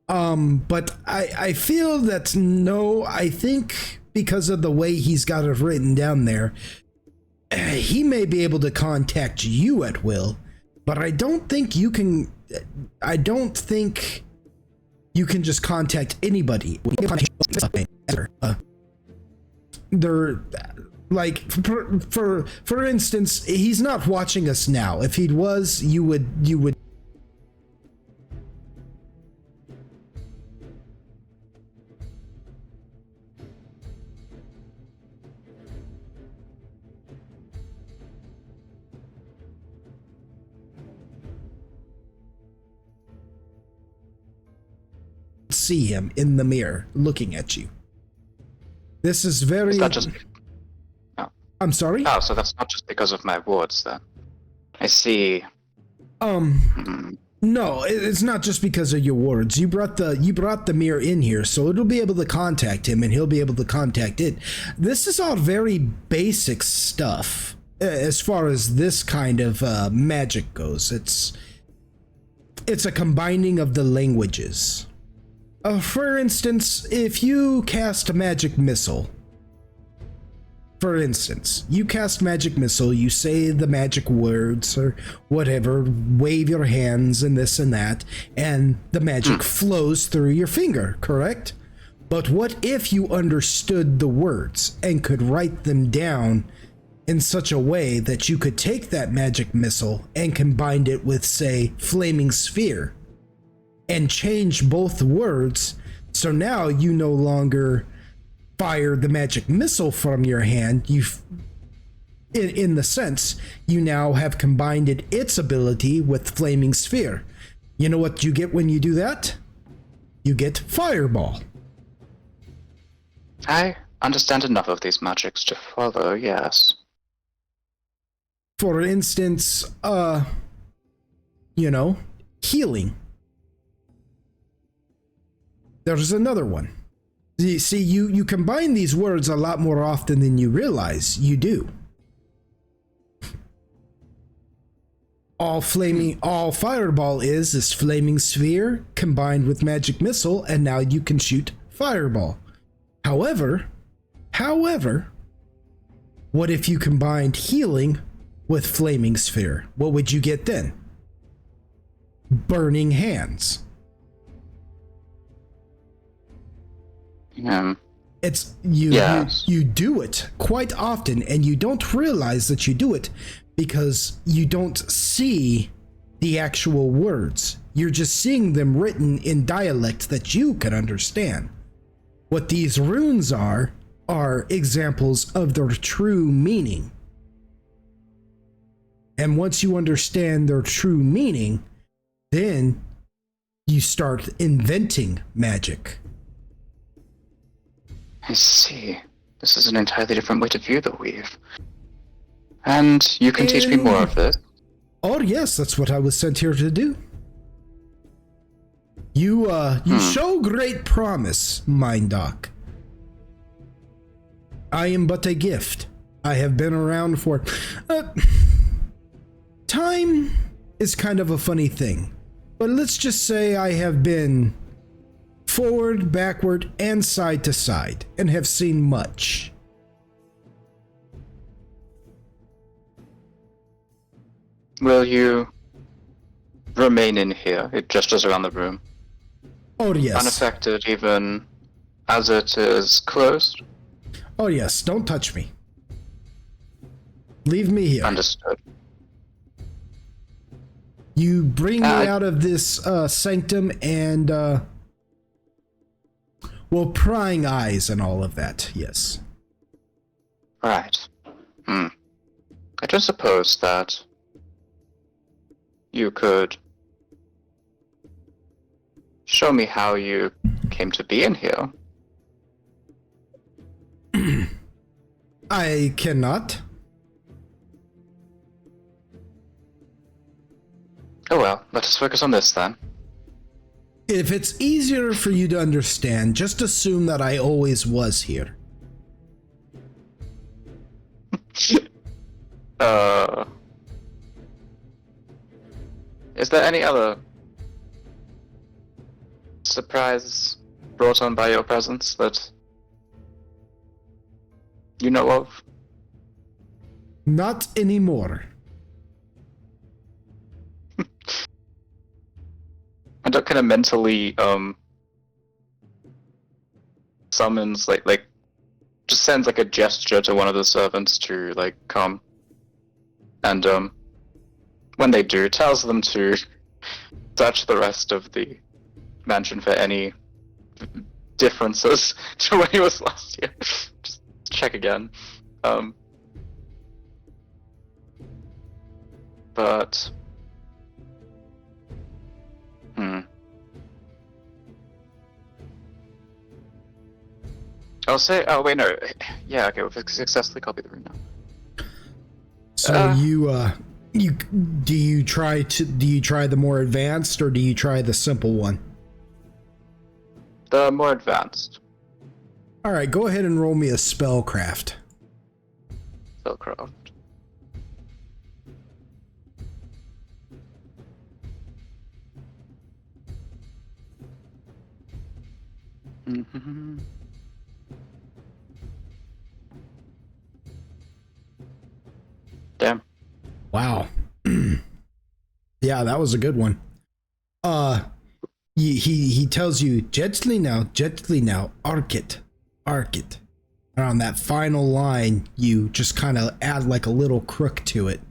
But I feel that no, I think because of the way he's got it written down there, he may be able to contact you at will, but I don't think you can just contact anybody. They're like, for instance, he's not watching us now. If he was, you would see him in the mirror looking at you. This is very... Is that just... I'm sorry? Oh, so that's not just because of my wards, then. I see. No, it's not just because of your words. You brought the mirror in here, so it'll be able to contact him, and he'll be able to contact it. This is all very basic stuff as far as this kind of magic goes. It's a combining of the languages. For instance, if you cast a magic missile. For instance, you cast magic missile, you say the magic words or whatever, wave your hands and this and that, and the magic flows through your finger, correct? But what if you understood the words and could write them down in such a way that you could take that magic missile and combine it with, say, flaming sphere and change both words, so now you no longer fire the magic missile from your hand. In the sense, you now have combined its ability with flaming sphere. You know what you get when you do that? You get fireball. I understand enough of these magics to follow, yes. For instance, healing. There's another one. You see, you combine these words a lot more often than you realize you do. All fireball is flaming sphere combined with magic missile, and now you can shoot fireball. However, what if you combined healing with flaming sphere? What would you get then? Burning hands. It's you do it quite often, and you don't realize that you do it because you don't see the actual words. You're just seeing them written in dialect that you can understand. What these runes are examples of their true meaning. And once you understand their true meaning, then you start inventing magic. I see. This is an entirely different way to view the weave. And you can teach me more of this. Oh yes, that's what I was sent here to do. You show great promise, Mind Doc. I am but a gift. I have been around for... time is kind of a funny thing. But let's just say I have been forward, backward, and side to side, and have seen much. Will you remain in here? It gestures around the room. Oh yes. Unaffected even as it is closed? Oh yes, don't touch me. Leave me here. Understood. You bring me out of this sanctum and, prying eyes and all of that, yes. Right. I just suppose that you could show me how you came to be in here. I cannot. Oh well, let us focus on this then. If it's easier for you to understand, just assume that I always was here. Is there any other surprise brought on by your presence that you know of? Not anymore. And Doc kind of mentally summons like just sends like a gesture to one of the servants to like come, and when they do, tells them to search the rest of the mansion for any differences to when he was last here. Just check again. But I'll say. Oh wait, no. Yeah, okay. We've successfully copied the rune now. So do you try the more advanced or do you try the simple one? The more advanced All right, go ahead and roll me a spellcraft. spellcraft. Mm-hmm. Damn. Wow. Yeah, that was a good one. He tells you gently now, arc it. And on that final line, you just kind of add like a little crook to it.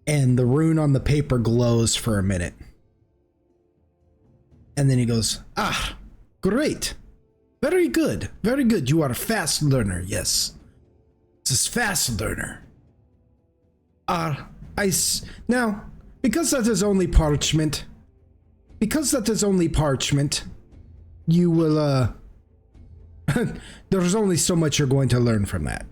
And the rune on the paper glows for a minute. And then he goes, ah, great. Very good. You are a fast learner, yes. This is fast learner. Now, because that is only parchment, you will, there's only so much you're going to learn from that.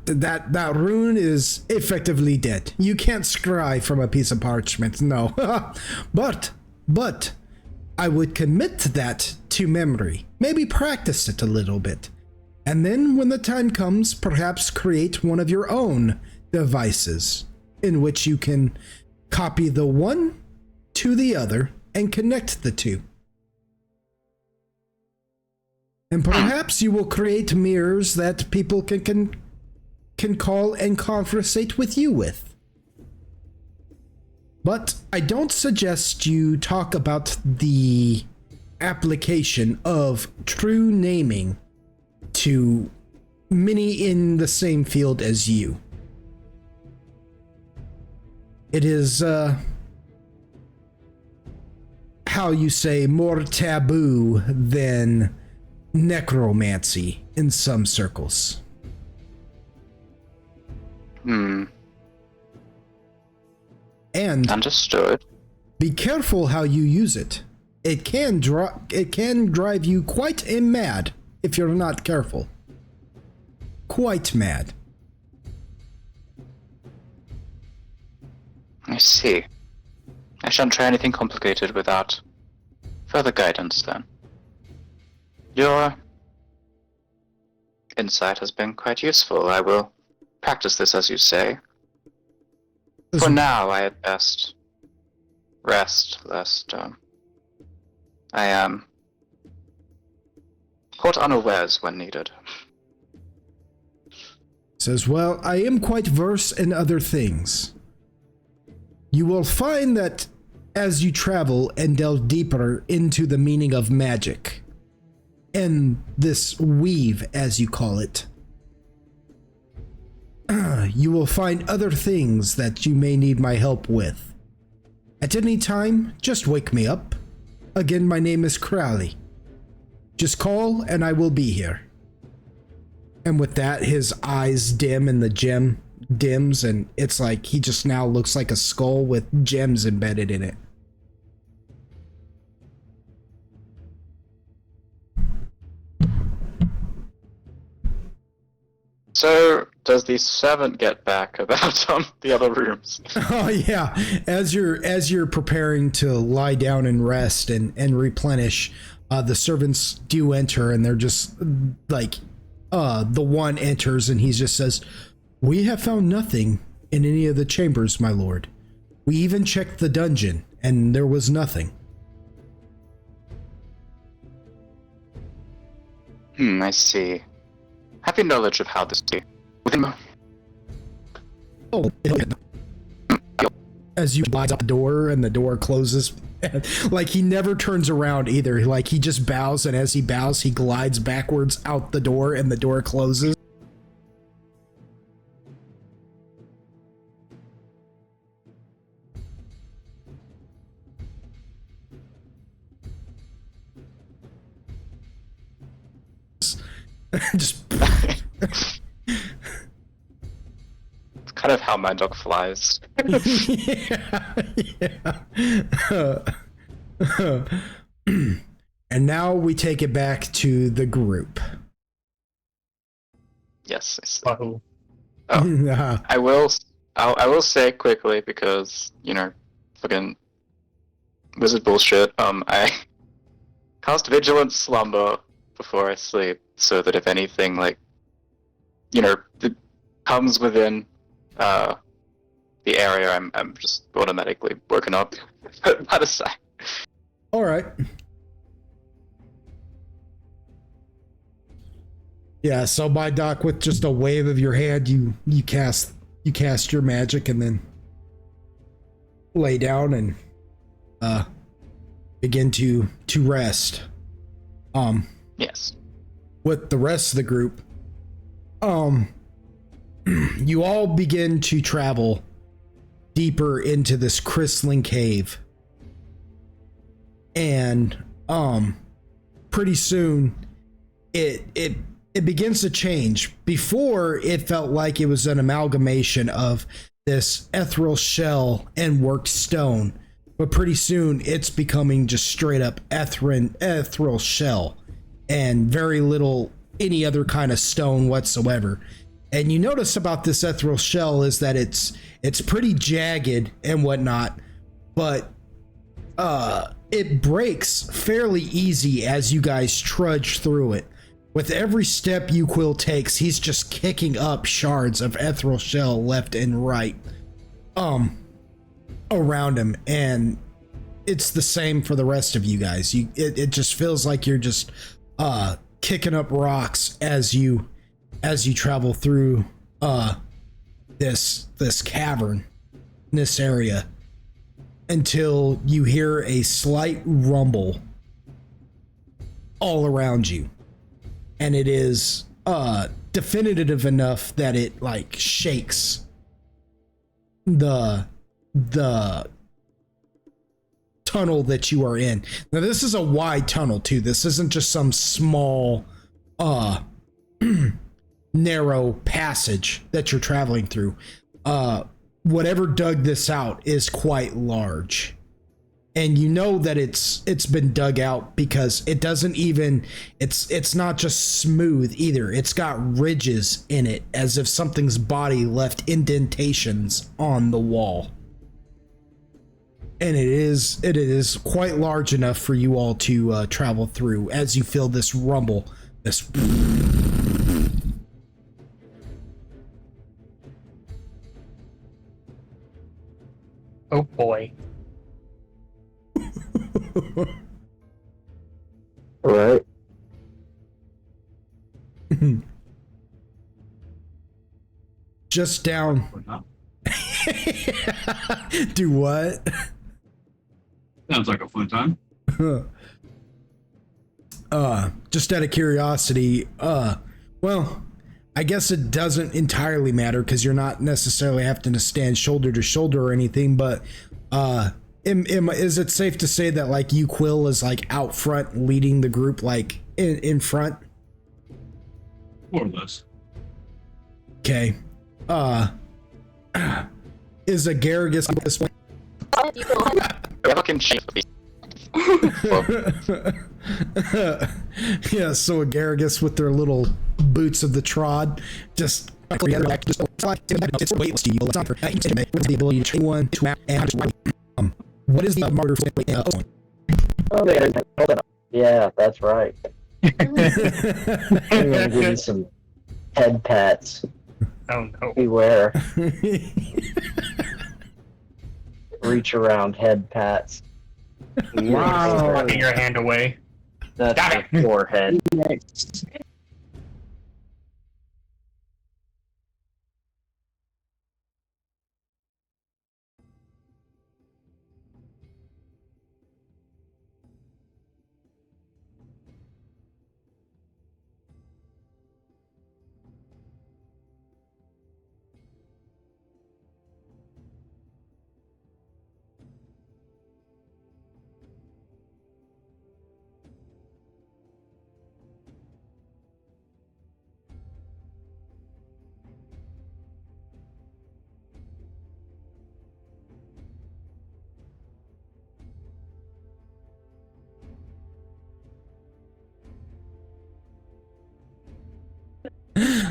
That rune is effectively dead. You can't scry from a piece of parchment, no. But, I would commit that to memory. Maybe practice it a little bit. And then when the time comes, perhaps create one of your own devices in which you can copy the one to the other and connect the two. And perhaps you will create mirrors that people can call and conversate with you with. But I don't suggest you talk about the application of true naming to many in the same field as you. It is, how you say, more taboo than necromancy in some circles. And Understood. be careful how you use it. It can drive you quite mad if you're not careful. Quite mad. I see. I shan't try anything complicated without further guidance then. Your insight has been quite useful. I will practice this as you say. For now, I had best rest, lest I am caught unawares when needed. Says, well, I am quite versed in other things. You will find that as you travel and delve deeper into the meaning of magic, and this weave, as you call it, you will find other things that you may need my help with. At any time, just wake me up. Again, my name is Crowley. Just call and I will be here. And with that, his eyes dim and the gem dims, and it's like he just now looks like a skull with gems embedded in it. So, does the servant get back about the other rooms? Oh yeah, as you're preparing to lie down and rest and replenish, the servants do enter, and they're just like, the one enters and he just says, "We have found nothing in any of the chambers, my lord. We even checked the dungeon, and there was nothing." I see. Having knowledge of how this be within. Oh, as you glide out the door and the door closes, like he never turns around either. Like he just bows, and as he bows, he glides backwards out the door, and the door closes. Just It's kind of how my dog flies. yeah. And now we take it back to the group. Yes. I see. Wahoo. Oh, I will say quickly because fucking wizard bullshit. I cast vigilant slumber before I sleep, so that if anything it comes within the area, I'm just automatically woken up by the side. All right. Yeah, so by Doc, with just a wave of your hand, you cast your magic and then lay down and begin to rest. Yes. With the rest of the group, you all begin to travel deeper into this crystalline cave. And pretty soon it begins to change. Before, it felt like it was an amalgamation of this ethereal shell and worked stone, but pretty soon it's becoming just straight up ethereal shell and very little any other kind of stone whatsoever. And you notice about this ethereal shell is that it's pretty jagged and whatnot, but it breaks fairly easy as you guys trudge through it. With every step Quill takes, he's just kicking up shards of ethereal shell left and right around him, and it's the same for the rest of you guys. It just feels like you're just kicking up rocks as you travel through this cavern, this area, until you hear a slight rumble all around you. And it is definitive enough that it like shakes the tunnel that you are in. Now this is a wide tunnel too. This isn't just some small narrow passage that you're traveling through. Whatever dug this out is quite large. And you know that it's been dug out because it doesn't even it's not just smooth either. It's got ridges in it as if something's body left indentations on the wall. And it is quite large enough for you all to travel through as you feel this rumble, this Oh boy. Right. just down. Or not. Do what? Sounds like a fun time. Just out of curiosity, well, I guess it doesn't entirely matter because you're not necessarily having to stand shoulder to shoulder or anything, but is it safe to say that like Quill is like out front leading the group, like in front? More or less. Okay. Is a Garrigus this way? Fucking shit. Yeah, so a Garrigus with their little boots of the trod just it's weightless to you. It's not for the ability to train one to and what is the martyr for? Oh, there. Hold on. Yeah, that's right. I'm gonna give you some head pats. Oh no. Beware. Reach around head pats. Wow. Walking your hand away. That's Got your forehead.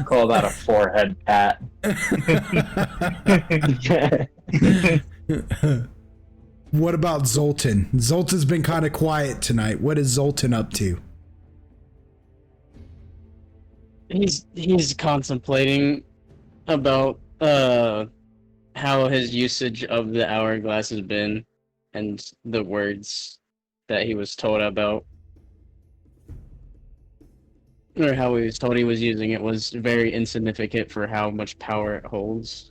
Call that a forehead pat. What about Zoltan? Zoltan's been kind of quiet tonight. What is Zoltan up to? He's contemplating about how his usage of the hourglass has been and the words that he was told about, or how he was told he was using it was very insignificant for how much power it holds.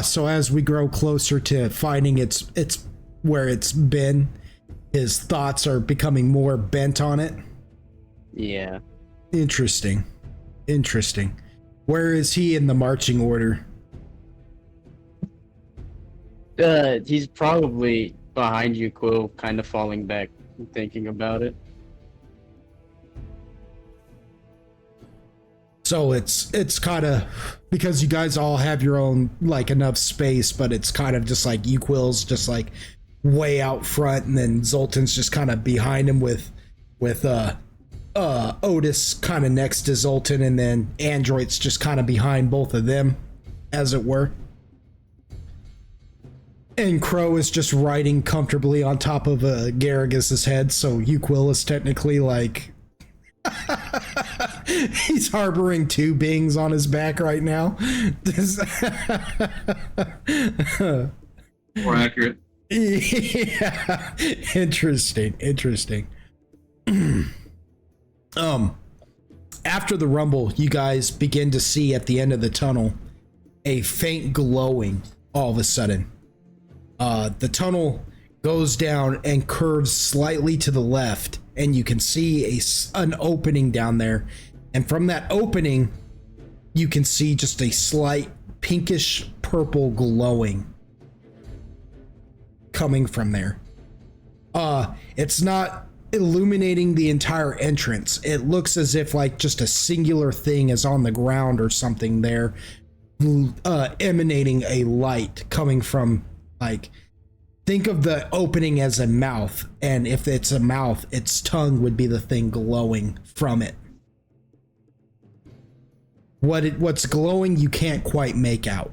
So as we grow closer to finding its where it's been, his thoughts are becoming more bent on it. Yeah. Interesting. Where is he in the marching order? He's probably behind you, Quill, kind of falling back and thinking about it. So it's kind of, because you guys all have your own like enough space, but it's kind of just like Quill's just like way out front, and then Zoltan's just kind of behind him with Otis kind of next to Zoltan, and then Android's just kind of behind both of them, as it were. And Crow is just riding comfortably on top of Garrigus's head, so Quill is technically like he's harboring two beings on his back right now. More accurate. Yeah. Interesting. After the rumble, you guys begin to see at the end of the tunnel a faint glowing all of a sudden. The tunnel goes down and curves slightly to the left, and you can see an opening down there. And from that opening, you can see just a slight pinkish purple glowing coming from there. It's not illuminating the entire entrance. It looks as if like just a singular thing is on the ground or something there, emanating a light coming from, like, think of the opening as a mouth, and if it's a mouth, its tongue would be the thing glowing from it. What's glowing, you can't quite make out.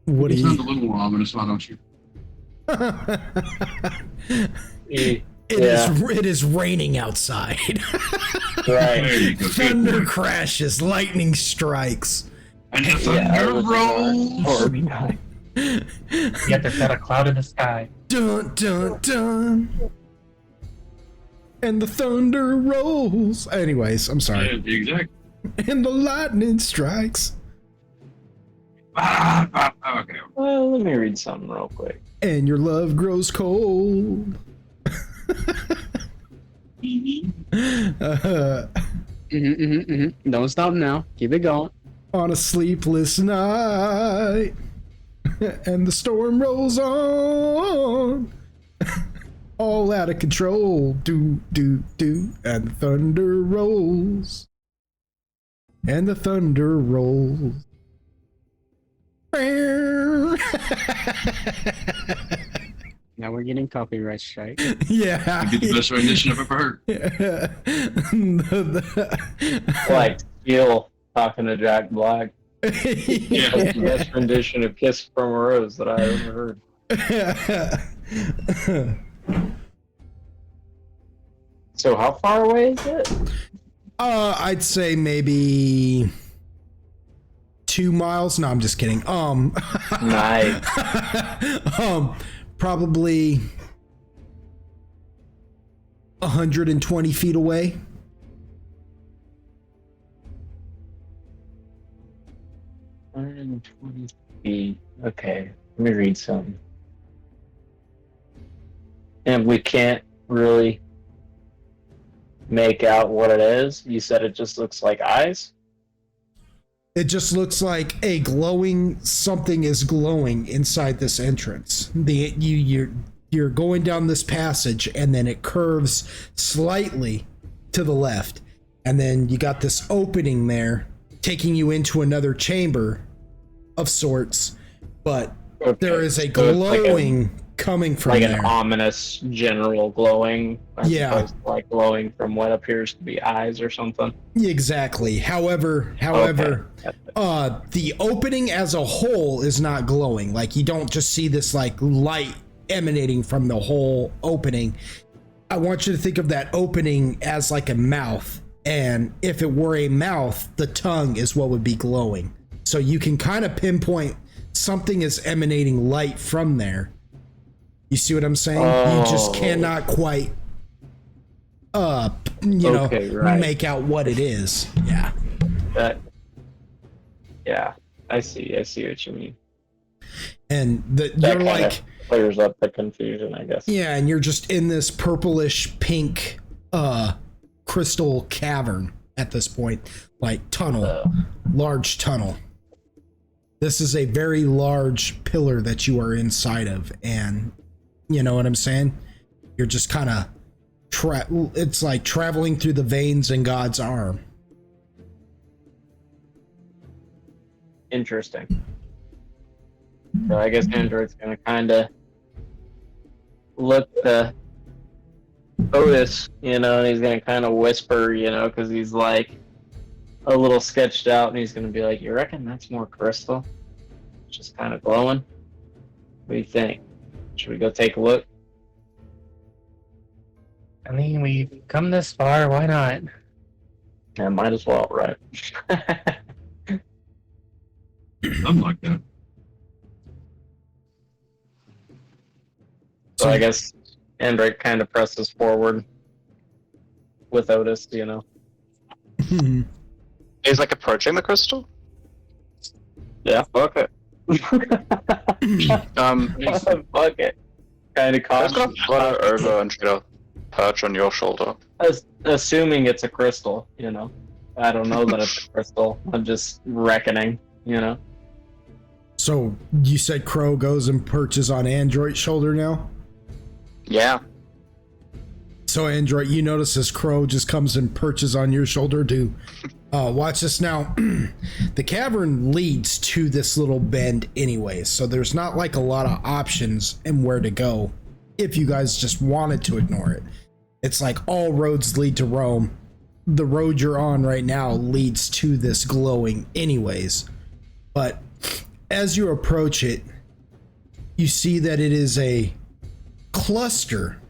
What do It's you? not a little more ominous, why don't you? It is raining outside. Right. There you go. Thunder crashes, lightning strikes. And the thunder rolls. Yet there's not a cloud in the sky. Dun dun dun. And the thunder rolls. Anyways, I'm sorry. Yeah, exactly. And the lightning strikes. Okay. Well, let me read something real quick. And your love grows cold. Don't stop now. Keep it going. On a sleepless night. And the storm rolls on. All out of control. Do, do, do. And the thunder rolls. And the thunder rolls. Now we're getting copyright strike. Yeah. You get the best rendition I've ever heard. Like Gil talking to Jack Black. That's the best rendition of Kiss from a Rose that I ever heard. So how far away is it? I'd say maybe 2 miles. No, I'm just kidding. Nice. Probably 120 feet away. Feet. Okay, let me read something. And we can't really make out what it is. You said it just looks like eyes? It just looks like a glowing something is glowing inside this entrance. You're going down this passage, and then it curves slightly to the left, and then you got this opening there taking you into another chamber of sorts, but Okay. There is a So it's glowing coming from like there. an ominous general glowing, as Yeah. opposed to like glowing from what appears to be eyes or something. Exactly. However, the opening as a whole is not glowing. Like you don't just see this like light emanating from the whole opening. I want you to think of that opening as like a mouth, and if it were a mouth, the tongue is what would be glowing. So you can kind of pinpoint something is emanating light from there. You see what I'm saying? You just cannot quite Right. make out what it is. Yeah. Yeah, I see what you mean. And That you're kinda like, clears up the confusion, I guess. yeah, and you're just in this purplish pink crystal cavern at this point, like tunnel, large tunnel. This is a very large pillar that you are inside of, and you know what I'm saying? You're just kind of it's like traveling through the veins in God's arm. Interesting. So I guess Android's gonna kind of look to Otis, and he's gonna kind of whisper, because he's like a little sketched out, and he's gonna be like, "You reckon that's more crystal? It's just kind of glowing? What do you think? Should we go take a look?" I mean, we've come this far. Why not? Yeah, might as well, right? Something like that. So I guess Android kind of presses forward with Otis, He's like approaching the crystal. Yeah, fuck it. Fuck it. Kind of I was gonna cautious. flutter over and try to perch on your shoulder. Assuming it's a crystal, I don't know that it's a crystal. I'm just reckoning, So you said Crow goes and perches on Android's shoulder now? Yeah. So Android, you notice as Crow just comes and perches on your shoulder to watch this now. The cavern leads to this little bend anyway, so there's not like a lot of options and where to go if you guys just wanted to ignore it. It's like all roads lead to Rome. The road you're on right now leads to this glowing anyways. But as you approach it, you see that it is a cluster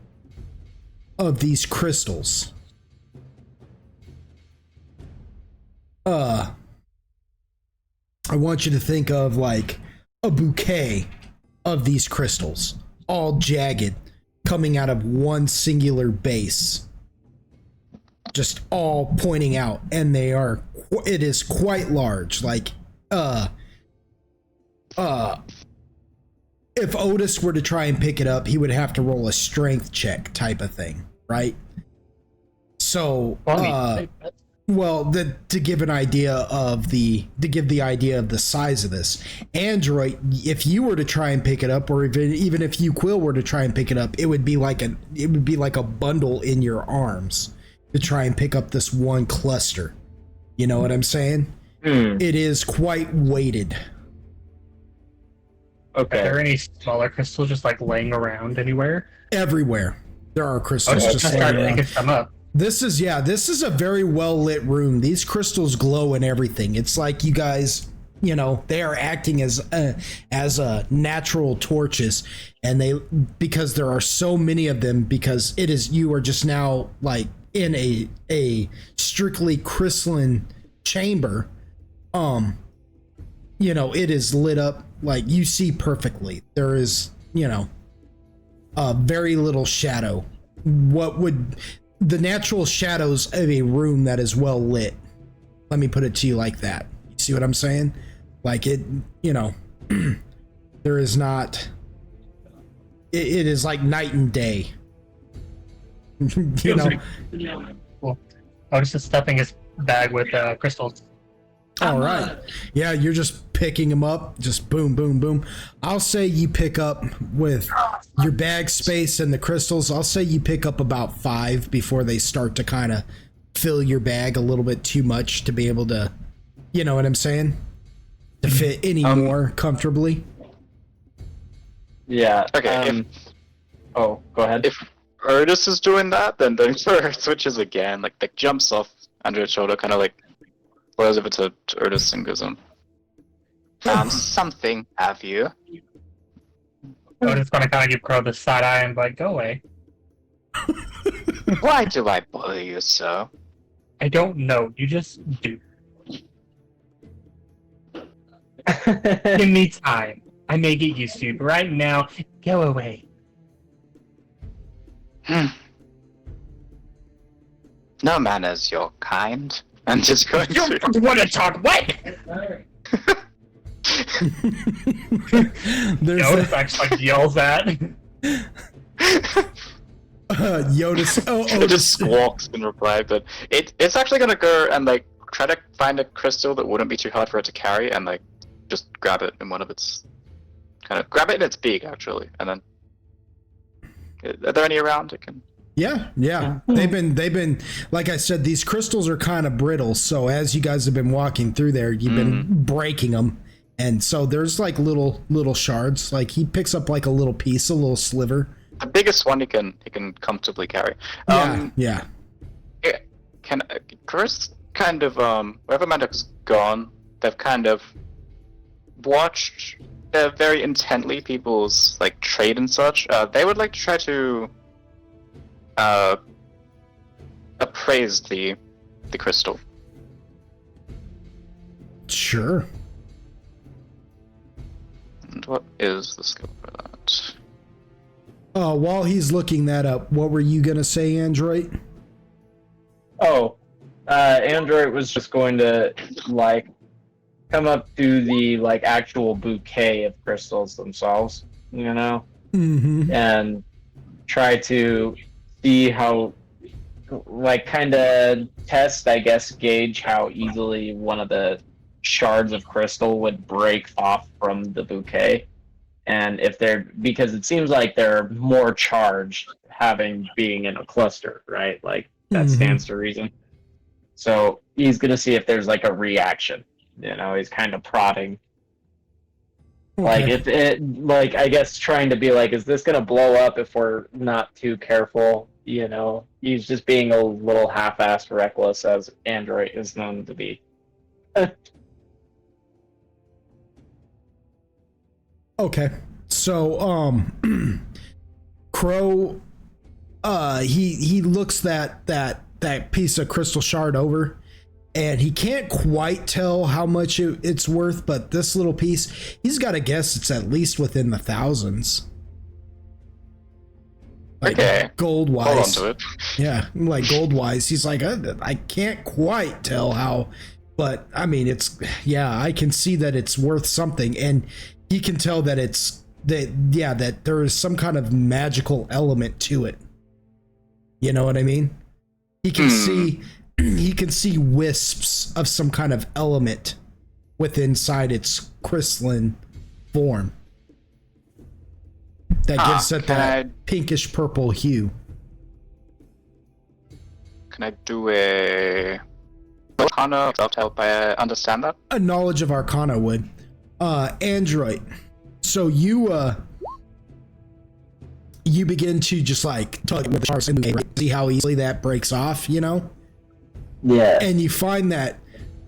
of these crystals. I want you to think of like a bouquet of these crystals, all jagged, coming out of one singular base, just all pointing out, and it is quite large. Like, if Otis were to try and pick it up, he would have to roll a strength check type of thing, right? So, to give the idea of the size of this, Android, if you were to try and pick it up, or even if you Quill were to try and pick it up, it would be like a bundle in your arms to try and pick up this one cluster. You know what I'm saying? It is quite weighted. Okay. Are there any smaller crystals just like laying around anywhere? Everywhere there are crystals Okay, just just laying started around. to come up. This is a very well lit room. These crystals glow and everything. It's like you guys, they are acting as natural torches, and because there are so many of them, because you are just now like in a strictly crystalline chamber. It is lit up like you see perfectly. There is, very little shadow. What would the natural shadows of a room that is well lit? Let me put it to you like that. You see what I'm saying? Like it, there is not. It is like night and day. Cool. I was just stuffing his bag with crystals. All right. Yeah, you're just picking them up. Just boom, boom, boom. I'll say you pick up with your bag space and the crystals. I'll say you pick up about 5 before they start to kind of fill your bag a little bit too much to be able to, you know what I'm saying? To fit any more comfortably. Yeah. Okay, Oh, go ahead. if Erdis is doing that, then Cur switches again, like jumps off under his shoulder, kind of like throws over to Erdis and goes, found something, have you? I'm just gonna kind of give Crow the side eye and be like, go away. Why do I bully you so? I don't know. You just do. Give me time. I may get used to it, but right now, go away. No man is your kind. I'm just going You to... want to talk? What? There's Yoda actually like yells at. Yoda. Oh, It just Otis. squawks in reply, but it's actually gonna go and like try to find a crystal that wouldn't be too hard for it to carry, and like just grab it in one of its grab it in its beak actually, and then are there any around it can? Yeah. They've been like I said, these crystals are kind of brittle, so as you guys have been walking through there, you've been breaking them. And so there's like little shards. Like he picks up like a little piece, a little sliver. The biggest one he can comfortably carry. Yeah. Can Chris kind of wherever Manduk's gone, they've kind of watched very intently people's like trade and such. They would like to try to appraise the crystal. Sure. And what is the skill for that? While he's looking that up, what were you gonna say, Android? Oh, Android was just going to like come up to the like actual bouquet of crystals themselves, you know, and try to see how, like, kind of test, I guess, gauge how easily one of the shards of crystal would break off from the bouquet. And if they're, because it seems like they're more charged being in a cluster, right? Like that stands to reason. So he's going to see if there's like a reaction, you know, he's kind of prodding. Okay. Like if it, like, I guess trying to be like, is this going to blow up if we're not too careful? You know, he's just being a little half-assed reckless, as Android is known to be. Okay. So, Crow, he looks that piece of crystal shard over, and he can't quite tell how much it's worth, but this little piece, he's got to guess it's at least within the thousands. Like Okay. gold Hold on wise. to it. Yeah, like gold wise. He's like, I can't quite tell how, but I mean, I can see that it's worth something, and he can tell that that there is some kind of magical element to it. You know what I mean? He can see wisps of some kind of element inside its crystalline form that gives it that pinkish purple hue. Can I do a Arcana to help I understand that? A knowledge of Arcana would. Android. So you begin to just like tug with the shards and see how easily that breaks off, you know? Yeah. And you find that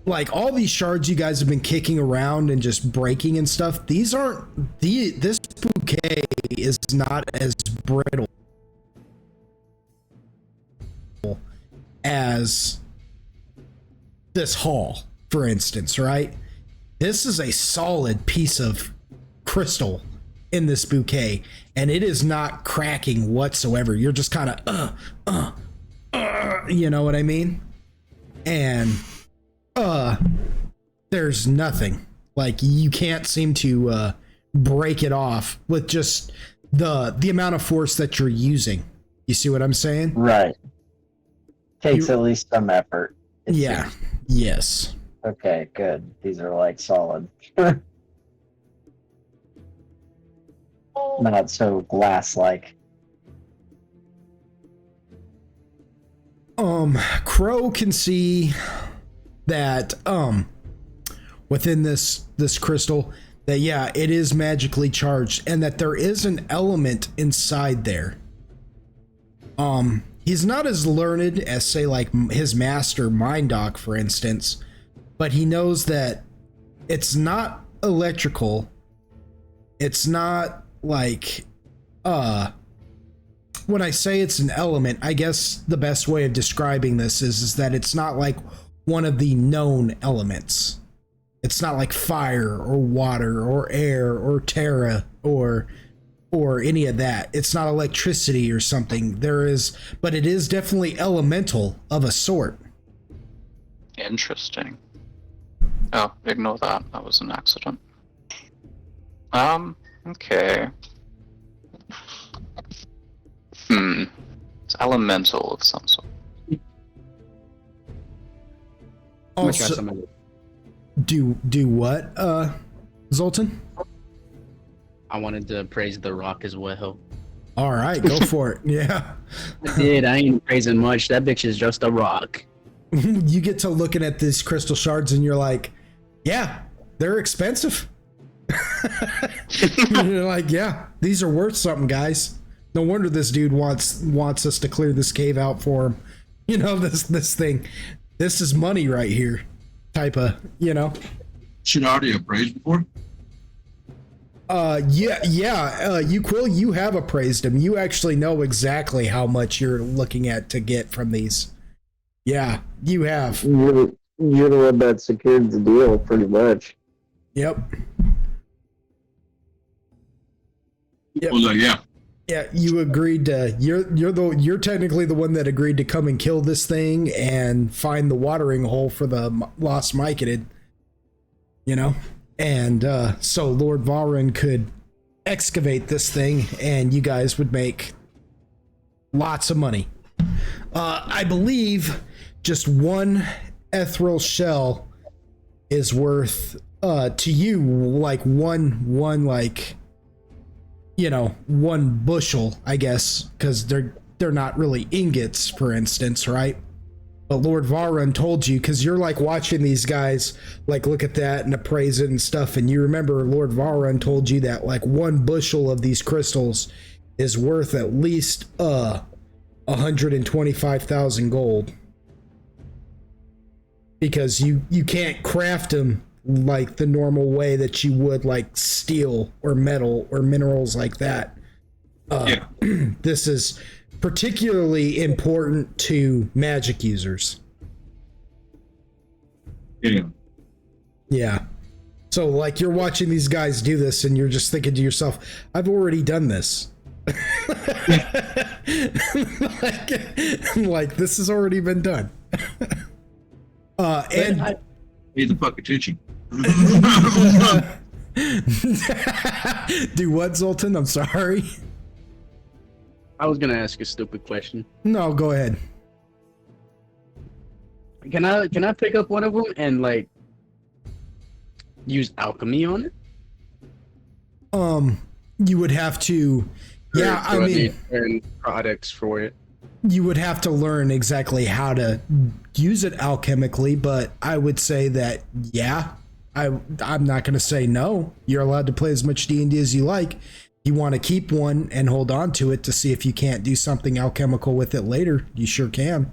like all these shards you guys have been kicking around and just breaking and stuff, this bouquet is not as brittle as this hall, for instance, right? This is a solid piece of crystal in this bouquet, and it is not cracking whatsoever. You're just kind of, you know what I mean? And, there's nothing. Like, you can't seem to, break it off with just the amount of force that you're using. You see what I'm saying? Right. Takes at least some effort. Yeah. Seems. Yes. Okay, good. These are like solid. Not so glass-like. Crow can see that within this crystal that yeah, it is magically charged, and that there is an element inside there. He's not as learned as, say, like his master Mindoc, for instance, but he knows that it's not electrical. It's not like, when I say it's an element, I guess the best way of describing this is that it's not like one of the known elements. It's not like fire or water or air or terra or any of that. It's not electricity or something. But it is definitely elemental of a sort. Interesting. Oh, ignore that. That was an accident. Okay. It's elemental of some sort. Also, do what, Zoltan? I wanted to praise the rock as well. All right, go for it. Yeah. I did. I ain't praising much. That bitch is just a rock. You get to looking at these crystal shards and you're like, yeah, they're expensive. You're like, yeah, these are worth something, guys. No wonder this dude wants us to clear this cave out for him. You know, this thing. This is money right here. Type of, you know. Should already appraised before? You Quill, you have appraised him. You actually know exactly how much you're looking at to get from these. Yeah, you have. You're the one that secured the deal, pretty much. Yep. Well, yeah. Yeah, you agreed to. You're technically the one that agreed to come and kill this thing and find the watering hole for the lost Myconid. You know, and so Lord Valren could excavate this thing, and you guys would make lots of money. I believe just one ethereal shell is worth to you like one like, you know, one bushel, I guess, because they're not really ingots, for instance, right? But Lord Valren told you, because you're like watching these guys like look at that and appraise it and stuff, and you remember Lord Valren told you that like one bushel of these crystals is worth at least 125,000 gold, because you can't craft them like the normal way that you would like steel or metal or minerals like that. This is particularly important to magic users. Yeah. So like you're watching these guys do this and you're just thinking to yourself, I've already done this. like this has already been done. And He's the fuck attention. do what, Zoltan? I'm sorry. I was gonna ask a stupid question. No, go ahead. Can I pick up one of them and like use alchemy on it? You would have to. Yeah, I mean, earn products for it. You would have to learn exactly how to use it alchemically, but I would say that yeah, I'm not going to say no. You're allowed to play as much D&D as you like. You want to keep one and hold on to it to see if you can't do something alchemical with it later. You sure can.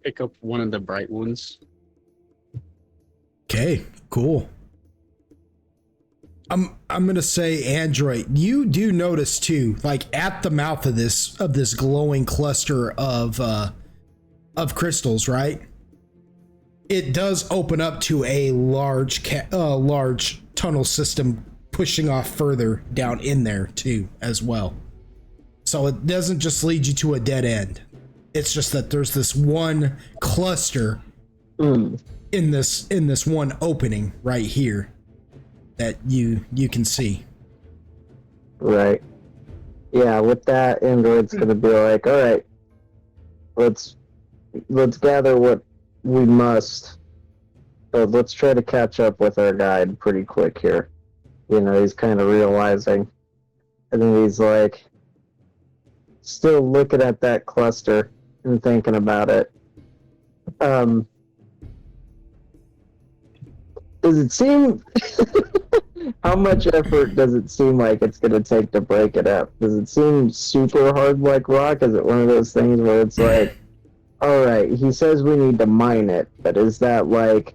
Pick up one of the bright ones. Okay, cool. I'm gonna say, Android, you do notice too, like at the mouth of this glowing cluster of crystals, right? It does open up to a large tunnel system pushing off further down in there too, as well. So it doesn't just lead you to a dead end. It's just that there's this one cluster in this one opening right here that you can see. Right. Yeah, with that, Android's gonna be like, all right, let's gather what we must, but let's try to catch up with our guide pretty quick here. You know, he's kind of realizing, and then he's like, still looking at that cluster and thinking about it. Does it seem How much effort does it seem like it's going to take to break it up? Does it seem super hard like rock? Is it one of those things where it's like, all right, he says we need to mine it, but is that like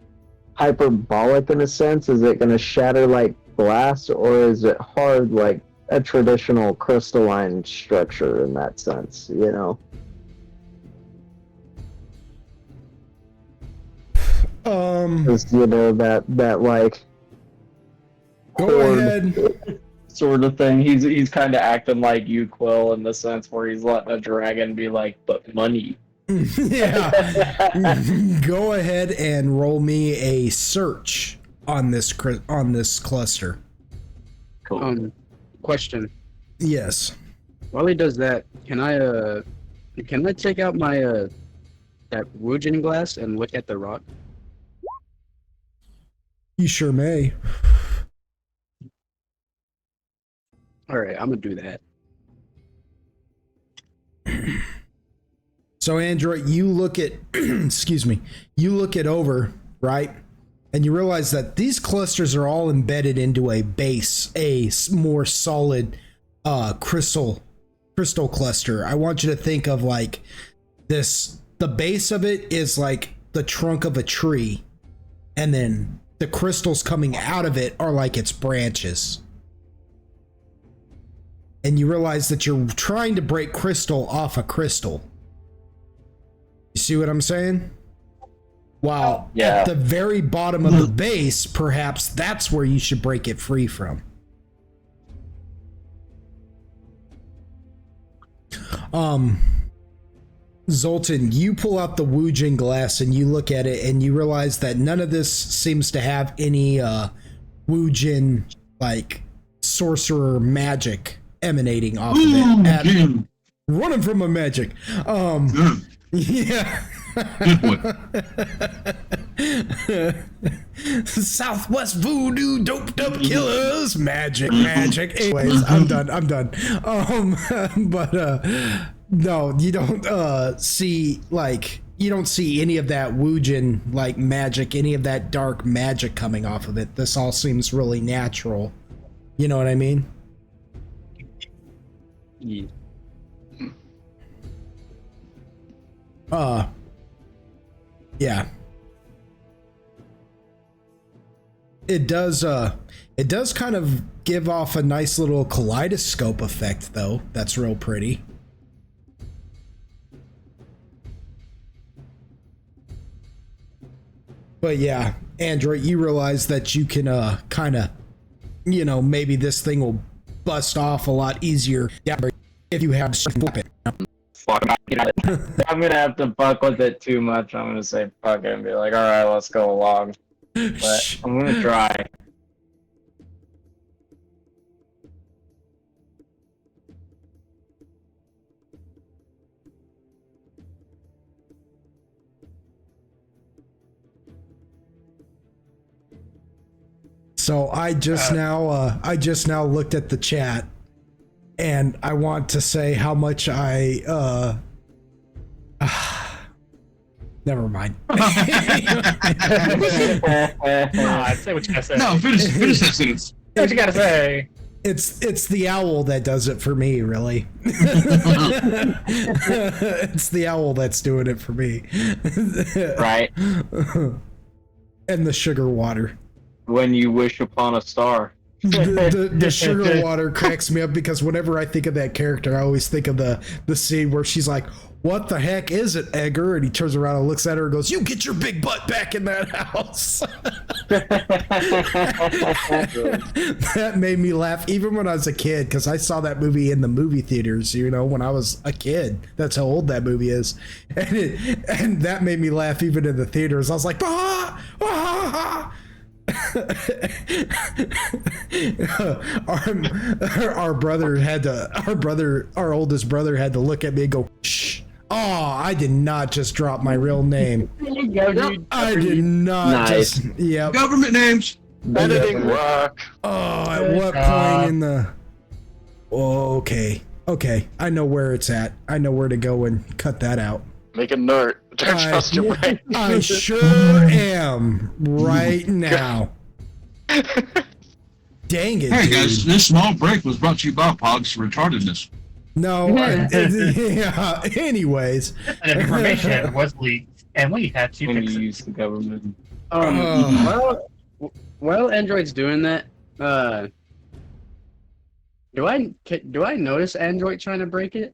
hyperbolic in a sense? Is it going to shatter like glass, or is it hard like a traditional crystalline structure in that sense, you know? Just, you know, that like Go horde ahead. sort of thing. He's kind of acting like you, Quill, in the sense where he's letting a dragon be like, but money. Yeah. Go ahead and roll me a search on this cluster. Cool. Question. Yes. While he does that, can I take out my that Wujin glass and look at the rock? You sure may. All right, I'm gonna do that. So Android, you look at, excuse me, you look it over, right? And you realize that these clusters are all embedded into a base, a more solid crystal cluster. I want you to think of like this, the base of it is like the trunk of a tree, and then the crystals coming out of it are like its branches. And you realize that you're trying to break crystal off a crystal. You see what I'm saying? Wow. Yeah. At the very bottom of the base, perhaps that's where you should break it free from. Zoltan, you pull out the Wujin glass and you look at it and you realize that none of this seems to have any Wujin like sorcerer magic emanating off of it. Running from a magic. Yeah. Good boy. Southwest voodoo doped up killers. Magic. Anyways, I'm done. But no, you don't see like, you don't see any of that Wujin like magic, any of that dark magic coming off of it. This all seems really natural. You know what I mean? Yeah. Yeah. It does kind of give off a nice little kaleidoscope effect though. That's real pretty. But yeah, Android, you realize that you can kind of, you know, maybe this thing will bust off a lot easier if you have some weapon. I'm gonna have to fuck with it too much. I'm gonna say fuck it and be like, all right, let's go along. But I'm gonna try. So I just now looked at the chat, and I want to say how much I never mind. Say what you gotta say. No, finish that sentence. Say what you gotta say. It's the owl that does it for me, really. It's the owl that's doing it for me. Right. And the sugar water. When you wish upon a star. The sugar water cracks me up because whenever I think of that character, I always think of the scene where she's like, "What the heck is it, Edgar?" And he turns around and looks at her and goes, "You get your big butt back in that house." That made me laugh even when I was a kid, because I saw that movie in the movie theaters, you know, when I was a kid. That's how old that movie is. And that made me laugh even in the theaters. I was like, ah, ah, ah. Our oldest brother had to look at me and go, "Shh. Oh, I did not just drop my real name. I did not Nice. just, yep. Government names. Editing work. Oh, at what point in the, oh, okay. I know where it's at. I know where to go and cut that out. Make a note. Don't trust your brain. I sure am right now. Dang it, Hey dude. guys, this small break was brought to you by Pog's retardedness. No, yeah, anyways. And information was leaked, and we had to When fix you it. use the government. While Android's doing that, do I notice Android trying to break it?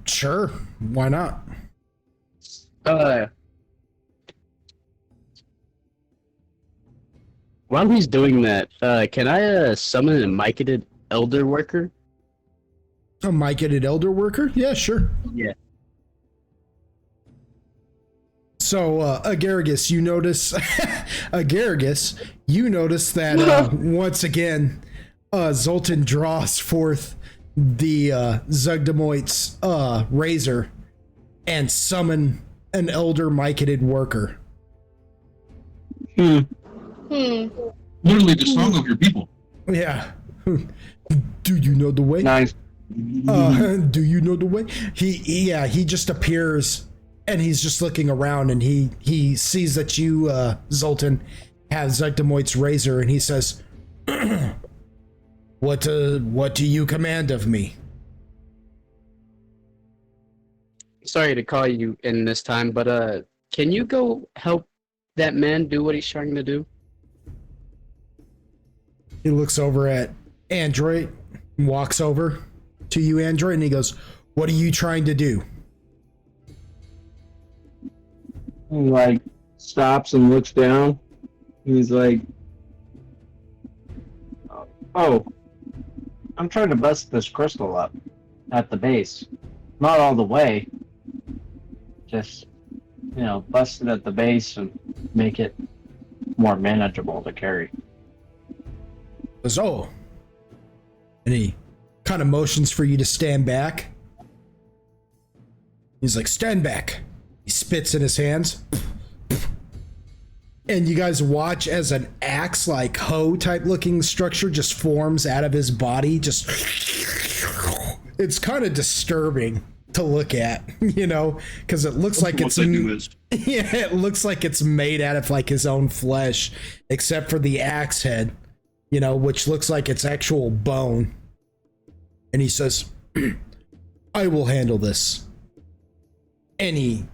Sure. Why not? While he's doing that, can I summon a micated elder worker? A micated elder worker? Yeah, sure. Yeah. So, Agaragis, you notice, that once again, Zoltan draws forth the Zugdamoit's razor and summon an elder micated worker. Hmm. Literally the song of your people. Yeah. Do you know the way? Nice. Do you know the way? He just appears and he's just looking around and he sees that you, Zoltan, have Zugdamoit's razor and he says, What do you command of me? Sorry to call you in this time, but can you go help that man do what he's trying to do? He looks over at Android, walks over to you, Android, and he goes, What are you trying to do? He like stops and looks down. He's like, "Oh, I'm trying to bust this crystal up at the base. Not all the way. Just, bust it at the base and make it more manageable to carry." Goes, oh. And he kind of motions for you to stand back. He's like, stand back. He spits in his hands. And you guys watch as an axe-like hoe type looking structure just forms out of his body. Just, it's kind of disturbing to look at, because it looks like What it's they do is yeah, it looks like it's made out of like his own flesh, except for the axe head, which looks like it's actual bone. And he says, I will handle this. And he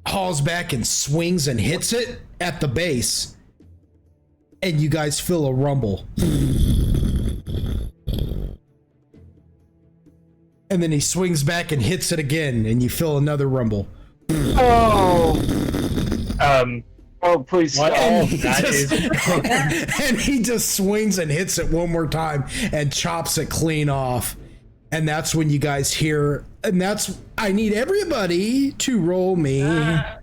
hauls back and swings and hits it at the base. And you guys feel a rumble. And then he swings back and hits it again, and you feel another rumble. Oh, please What? stop. And he, that just, is- and he just swings and hits it one more time and chops it clean off. And that's when you guys hear, and that's, I need everybody to roll me I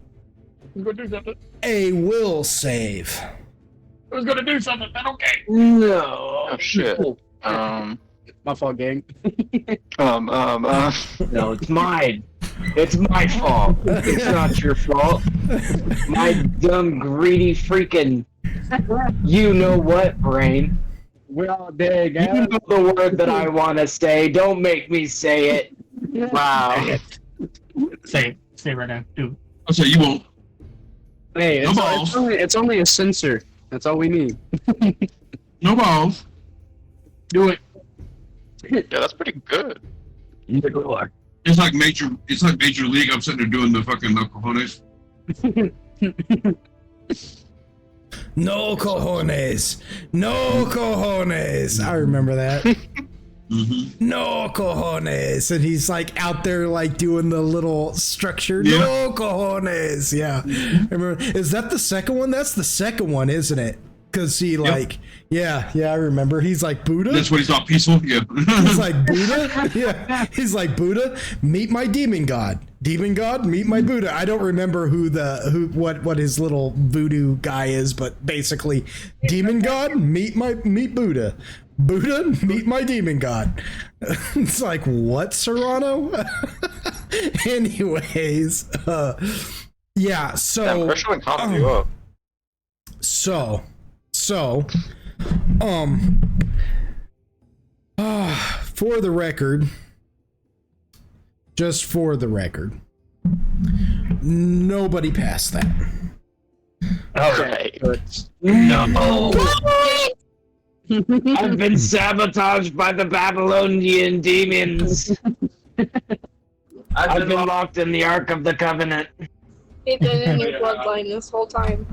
was gonna do something. a will save. I was gonna do something, but okay. No. Oh shit. My fault, gang. No, it's mine. It's my fault. It's not your fault. My dumb, greedy, freaking, you know what, brain. We're all dead, You know the word that I want to say. Don't make me say it. Wow. Say it right now. Do. I'll say you won't. Hey, No balls. it's only a sensor. That's all we need. No balls. Do it. Yeah, that's pretty good. It's like major league. I'm sitting there doing the fucking no cojones. No cojones. No cojones. I remember that. Mm-hmm. No cojones. And he's like out there like doing the little structure. Yeah. No cojones. Yeah. Remember, is that the second one? That's the second one, isn't it? Because he like, yeah, I remember. He's like Buddha. That's when he's all peaceful. Yeah. He's like Buddha. Yeah. He's like Buddha. Meet my demon god. Demon god. Meet my Buddha. I don't remember what his little voodoo guy is, but basically, demon god. Meet Buddha. Buddha. Meet my demon god. It's like, what, Serrano? Anyways, yeah. So Damn, we're showing half of you up. So, for the record, just for the record, nobody passed that. Okay. Right. No. I've been sabotaged by the Babylonian demons. I've been locked in the Ark of the Covenant. They've been in your bloodline this whole time.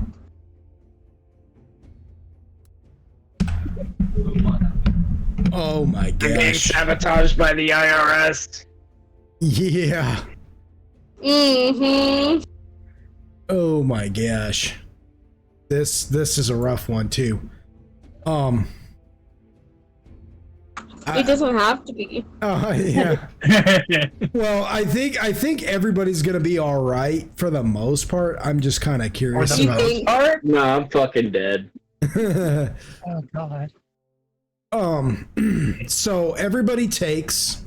Oh my I'm being gosh. sabotaged by the IRS. Yeah. Mm-hmm. Oh my gosh. This is a rough one too. It doesn't have to be. Yeah. Well, I think everybody's gonna be all right for the most part. I'm just kind of curious You about. think? No, I'm fucking dead. Oh god. So everybody takes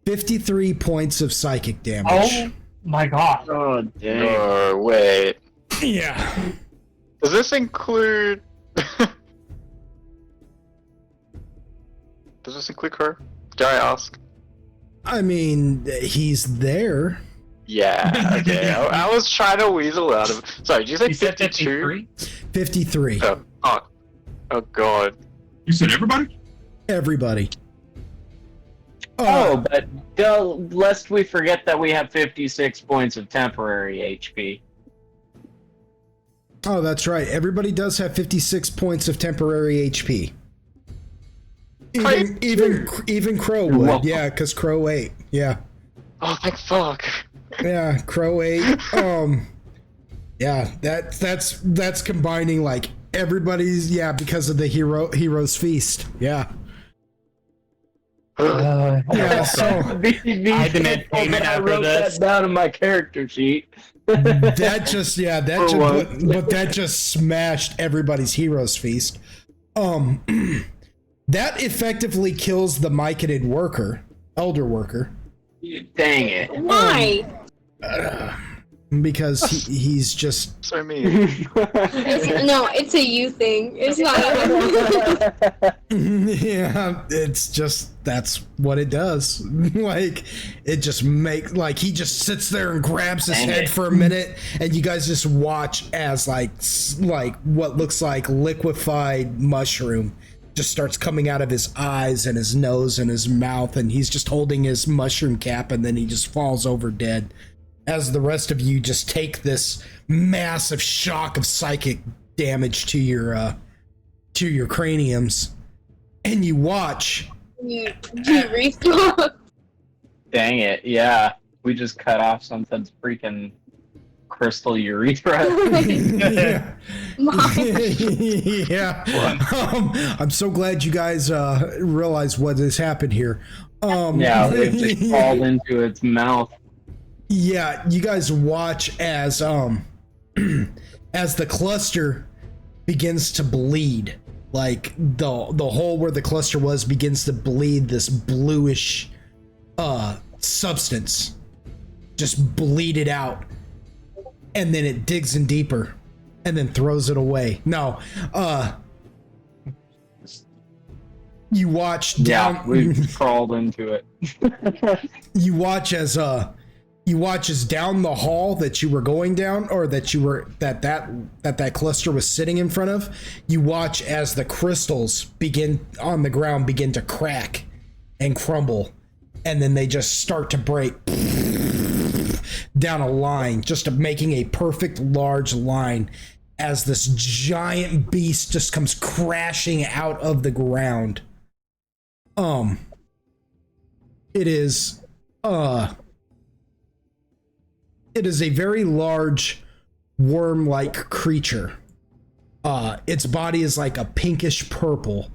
53 points of psychic damage. Oh my god. Oh, dang. Oh, wait. Yeah. Does this include... Does this include her? Dare I ask? I mean, he's there. Yeah, okay. I was trying to weasel out of... Sorry, did you say You said 52? 53. Oh god. You said everybody? Everybody. Oh, but lest we forget that we have 56 points of temporary HP. Oh, that's right. Everybody does have 56 points of temporary HP. Even Crow would. welcome. Yeah, because Crow ate. Yeah. Oh, thank fuck. Yeah, Crow ate. Yeah, that's combining like everybody's, yeah, because of the hero's feast. Yeah. Yeah, so I demand payment I after wrote this. that down in my character sheet. that just For but that just smashed everybody's hero's feast. That effectively kills the Myconid worker, elder worker. Dang it. Why? Because he's just So mean. It's a you thing. It's not. yeah, it's just that's what it does. Like it just he just sits there and grabs his Dang head it. for a minute, and you guys just watch as like what looks like liquefied mushroom just starts coming out of his eyes and his nose and his mouth, and he's just holding his mushroom cap, and then he just falls over dead. As the rest of you just take this massive shock of psychic damage to your craniums, and you watch. you respawn. Dang it, yeah. We just cut off something's freaking crystal urethra. Yeah. Mom. Yeah. I'm so glad you guys realize what has happened here. Yeah, it just crawled into its mouth. Yeah, you guys watch as as the cluster begins to bleed. Like the hole where the cluster was begins to bleed this bluish substance. Just bleed it out. And then it digs in deeper and then throws it away. No, you watch down. Yeah, we crawled into it. You watch as down the hall that you were going down, or that you were that cluster was sitting in front of. You watch as the crystals begin to crack and crumble, and then they just start to break down a line, just making a perfect large line as this giant beast just comes crashing out of the ground. It is a very large worm-like creature. Its body is like a pinkish purple.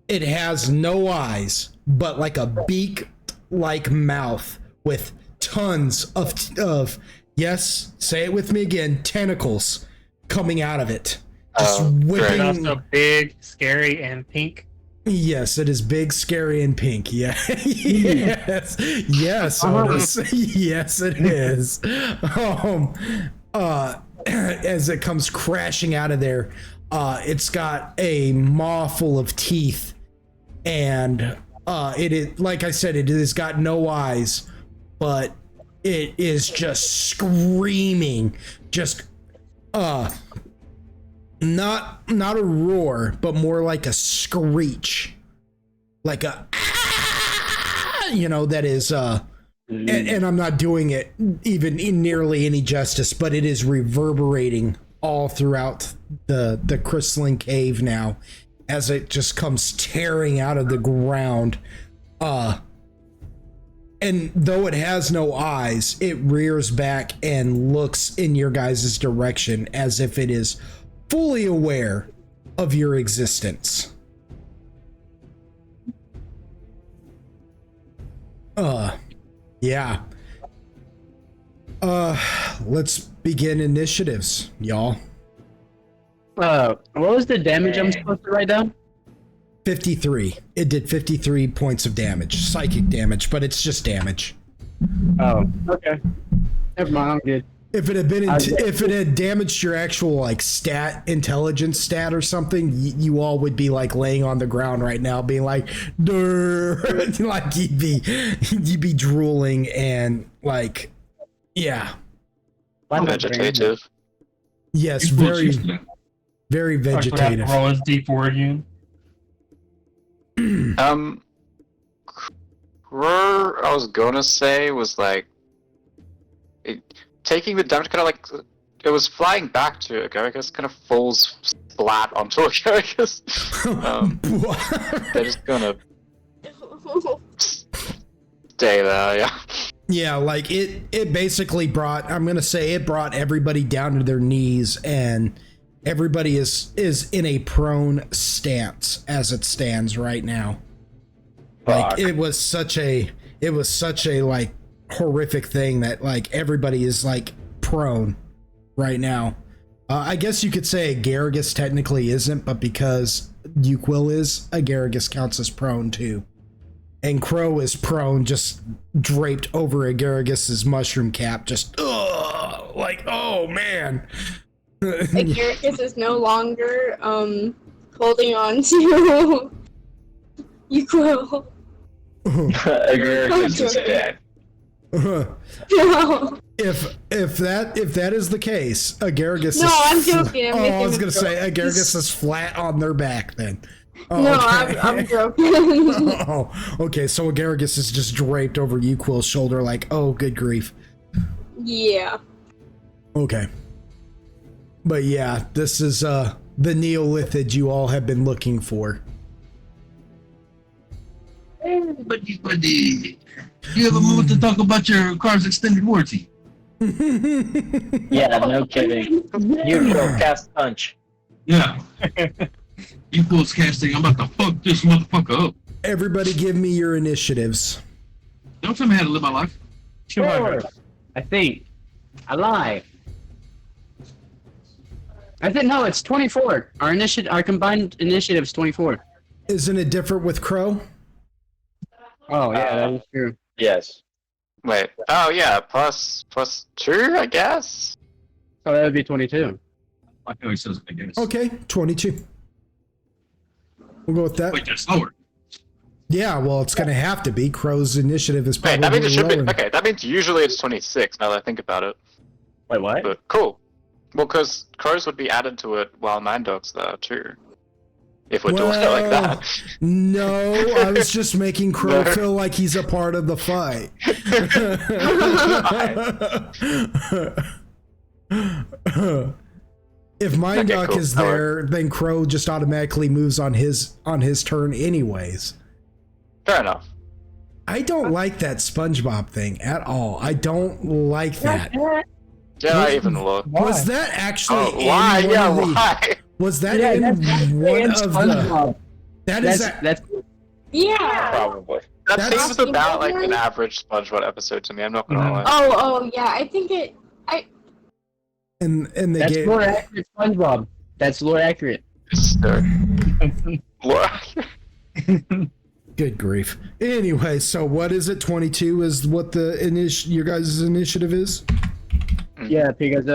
It has no eyes, but like a beak-like mouth with tons of yes, say it with me again, tentacles coming out of it. Just whipping. And also big, scary, and pink. Yes, it is big, scary, and pink. Yeah, yes, yes, Otis. Yes, it is. As it comes crashing out of there, it's got a maw full of teeth, and it is, like I said, it has got no eyes, but it is just screaming, just not a roar, but more like a screech, like a that is and I'm not doing it even in nearly any justice, but it is reverberating all throughout the crystalline cave now as it just comes tearing out of the ground. And though it has no eyes, it rears back and looks in your guys' direction as if it is fully aware of your existence. Yeah. Let's begin initiatives, y'all. What was the damage I'm supposed to write down? 53. It did 53 points of damage, psychic damage, but it's just damage. Oh, okay. Never mind, I'm good. If it had been, if it had damaged your actual like intelligence stat or something, you all would be like laying on the ground right now, being like, "Durr," like you'd be drooling and like, yeah. Vegetative. Yes, very vegetative. Roll his D4 again. I was gonna say was like taking the damage, kind of like it was flying back to Agaricus, kind of falls flat onto Agaricus. They're just gonna stay there, yeah. Yeah, like it basically brought, I'm gonna say it brought everybody down to their knees, and everybody is in a prone stance as it stands right now. Like it was such a like horrific thing that like everybody is like prone right now. I guess you could say Agaricus technically isn't, but because Uquil is, Agaricus counts as prone too. And Crow is prone, just draped over Agaricus's mushroom cap, just like, oh man. Agaricus is no longer holding on to Uquil. Agaricus is dead. No. If that is the case, Agaricus. No, I'm joking. I was gonna say Agaricus is flat on their back then. Oh, no, okay. I'm joking. Oh, okay. So Agaricus is just draped over Uquil's shoulder, like, oh, good grief. Yeah. Okay. But yeah, this is the Neolithid you all have been looking for. Buddy, you have a moment to talk about your car's extended warranty. Yeah, no kidding. You will cast punch. Yeah. Equals casting. I'm about to fuck this motherfucker up. Everybody give me your initiatives. Don't tell me how to live my life. 200. I think. I lie. I think no, it's 24. Our combined initiative's 24. Isn't it different with Crow? Oh yeah, that is true. Yes. Wait. Oh yeah, plus 2, I guess. So that would be 22. I know he says it, I guess. Okay, 22. We'll go with that. Wait, that's lower. Yeah, well, it's going to have to be. Crow's initiative is Wait, probably that means it should be. lower. Okay, that means usually it's 26. Now that I think about it. Wait, what? But cool. Well, because crows would be added to it while nine dogs there too. If we're doing it like that. No, I was just making Crow feel like he's a part of the fight. If Mind Duck cool. is there, then Crow just automatically moves on his turn anyways. Fair enough. I don't like that SpongeBob thing at all. I don't like that. Yeah, I even look. Was that actually Oh, why? in one Yeah, of the, why? Was that in one of the... That's Yeah. Probably. That That's- seems about like an average SpongeBob episode to me. I'm not gonna lie. Oh, yeah. I think it. and they that's gave... lore accurate SpongeBob. That's lore accurate. Good grief. Anyway, so what is it? 22 is what the your guys' initiative is? Yeah, because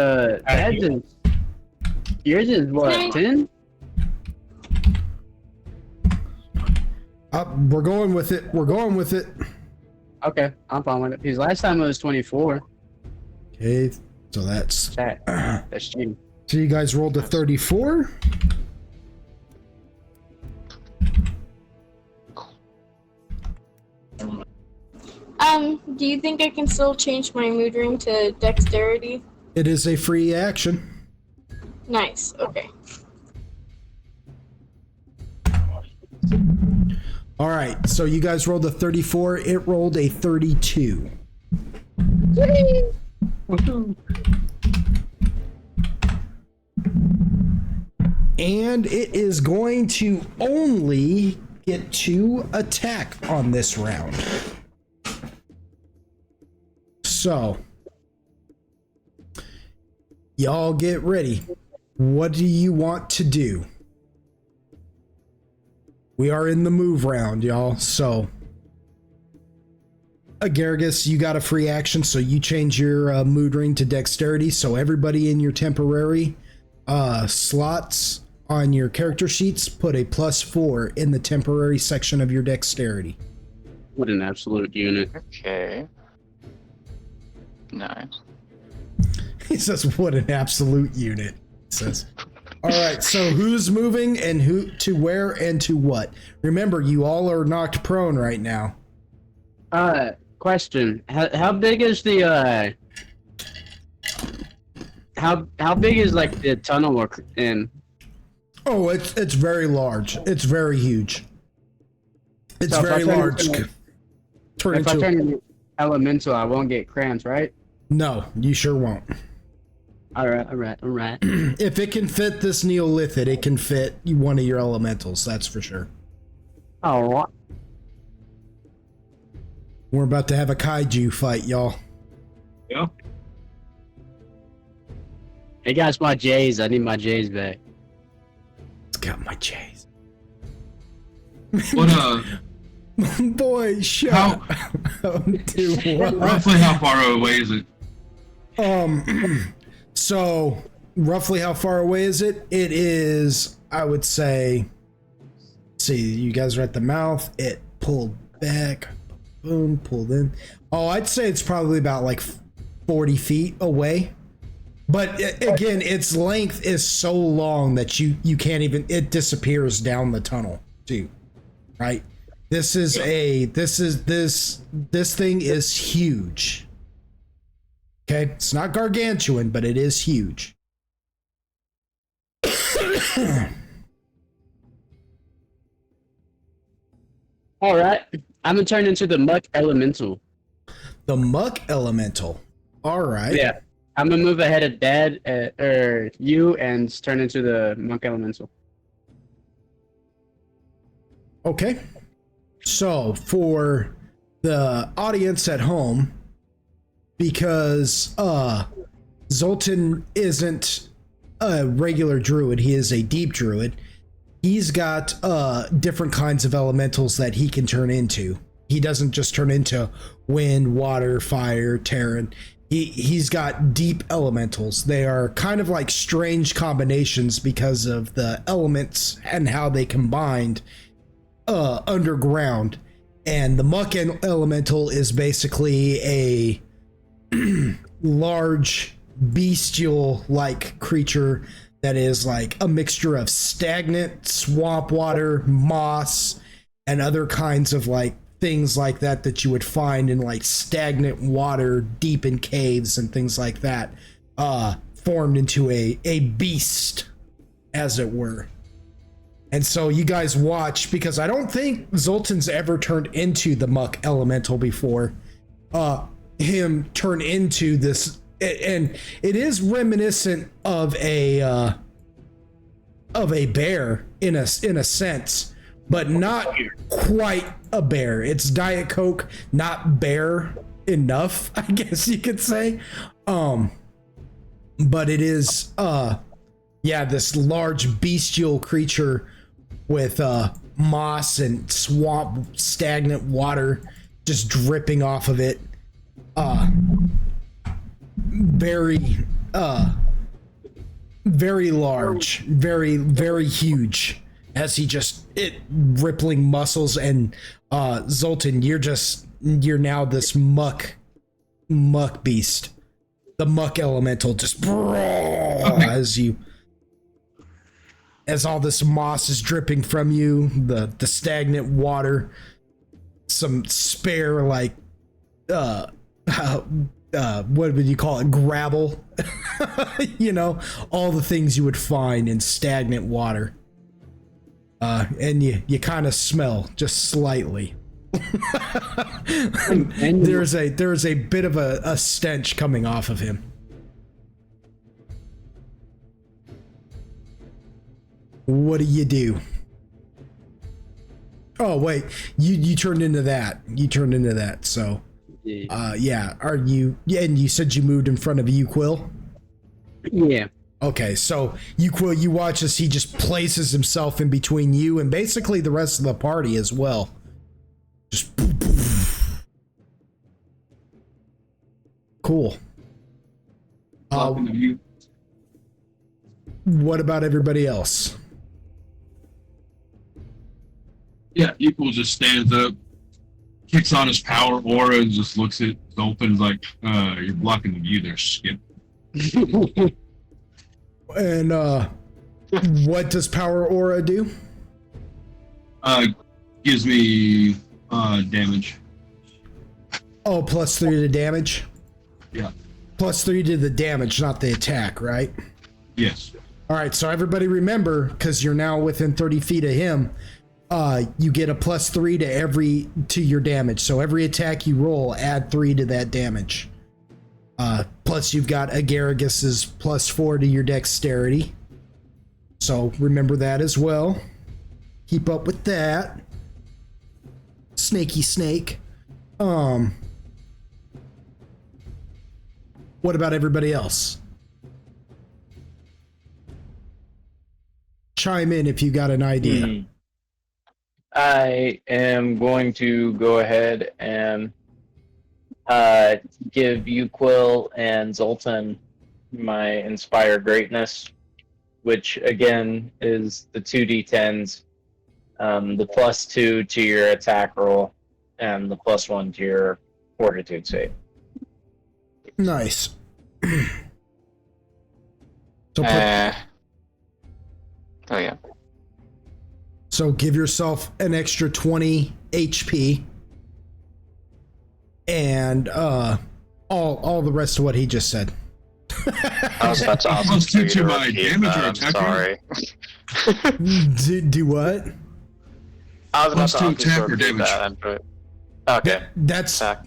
yours is what, 10? We're going with it. We're going with it. Okay, I'm fine with it. Because last time it was 24. Okay, so that's That's cheating. So you guys rolled a 34. Do you think I can still change my mood ring to dexterity? It is a free action. Nice. Okay. All right, so you guys rolled a 34. It rolled a 32. And it is going to only get 2 attack on this round. So, y'all get ready. What do you want to do? We are in the move round, y'all. So, Agargus, you got a free action, so you change your mood ring to dexterity. So everybody in your temporary slots on your character sheets, put a +4 in the temporary section of your dexterity. What an absolute unit. Okay. Nice. He says, "What an absolute unit." He says. All right, so who's moving and who to where and to what? Remember, you all are knocked prone right now. Question. How big is the how big is like the tunnel we're in? Oh, it's very large. It's very huge. It's So if I very turn large. into- Turn If I into turn into elemental, I won't get cramps, right? No, you sure won't. All right. If it can fit this Neolithid, it can fit one of your elementals, that's for sure. All right. We're about to have a kaiju fight, y'all. Yeah. Hey guys, my J's. I need my J's back. It's got my chase. What Boy, shut How- up. Do what? roughly how far away is it? So roughly how far away is it? It is, I would say, see, you guys are at the mouth. It pulled back, boom, pulled in. Oh, I'd say it's probably about like 40 feet away. But again, its length is so long that you can't even, it disappears down the tunnel too, right? This thing is huge. Okay, it's not gargantuan, but it is huge. All right. I'm gonna turn into the muck elemental. The muck elemental. All right. Yeah. I'm gonna move ahead of Dad or you and turn into the muck elemental. Okay. So for the audience at home, because Zoltan isn't a regular druid, he is a deep druid. He's got different kinds of elementals that he can turn into. He doesn't just turn into wind, water, fire, Terran. He's got deep elementals. They are kind of like strange combinations because of the elements and how they combined underground. And the muck elemental is basically a large bestial like creature that is like a mixture of stagnant swamp water, moss, and other kinds of like things like that you would find in like stagnant water deep in caves and things like that, formed into a beast, as it were. And so you guys watch, because I don't think Zoltan's ever turned into the muck elemental before. Him turn into this, and it is reminiscent of a bear in a sense, but not quite a bear. It's Diet Coke, not bear enough, I guess you could say. But it is this large bestial creature with moss and swamp stagnant water just dripping off of it. Very large, very huge, as rippling muscles. And Zoltan, you're now this muck beast. the muck elemental just as all this moss is dripping from you, the stagnant water, some spare like what would you call it, gravel, you know, all the things you would find in stagnant water, and you kind of smell just slightly. There's a bit of a stench coming off of him. What do you do? Oh wait, you turned into that. So yeah, are you? Yeah, and you said you moved in front of Uquill? Yeah. Okay, so Uquill, you watch as he just places himself in between you and basically the rest of the party as well. Just cool. Talking to you. What about everybody else? Yeah, Equal just stands up, kicks on his power aura, and just looks at Zoltan like, you're blocking the view there, Skip. And what does power aura do? Gives me damage. Oh, +3 to damage? Yeah. +3 to the damage, not the attack, right? Yes. All right, so everybody remember, because you're now within 30 feet of him, you get a +3 to your damage. So every attack you roll, add 3 to that damage. Plus you've got Agaragus's +4 to your dexterity. So remember that as well. Keep up with that. Snaky snake. What about everybody else? Chime in if you got an idea. I am going to go ahead and give Uquill and Zoltan my Inspire Greatness, which again is the 2d10s, the +2 to your attack roll, and the +1 to your Fortitude save. Nice. So Oh yeah. So give yourself an extra 20 HP and all the rest of what he just said. I was about to ask Plus you 2 to to my repeat damage or that, I'm attack sorry. Do what? I was about Plus to 2 ask you to attack or repeat damage? that, but... Okay. That's Attack.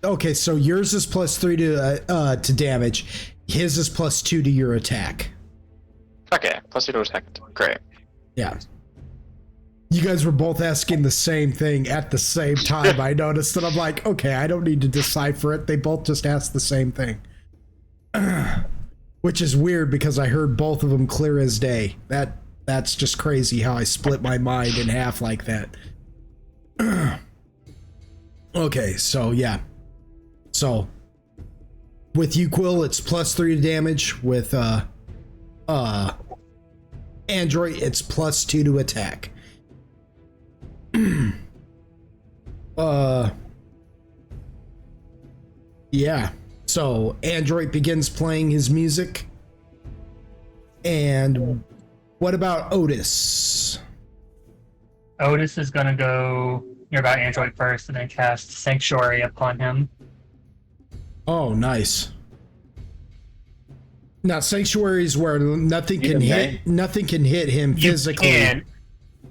okay. So yours is +3 to damage. His is +2 to your attack. Okay, +2 to attack. Great. Yeah. You guys were both asking the same thing at the same time. I noticed that. I'm like, okay, I don't need to decipher it. They both just asked the same thing. Which is weird because I heard both of them clear as day. That's just crazy how I split my mind in half like that. Okay, so yeah. So with Uquill, it's +3 to damage. With Android, it's +2 to attack. Yeah. So Android begins playing his music. And what about Otis? Otis is gonna go nearby Android first and then cast Sanctuary upon him. Oh, nice. Now Sanctuary is where nothing can hit him physically. You can.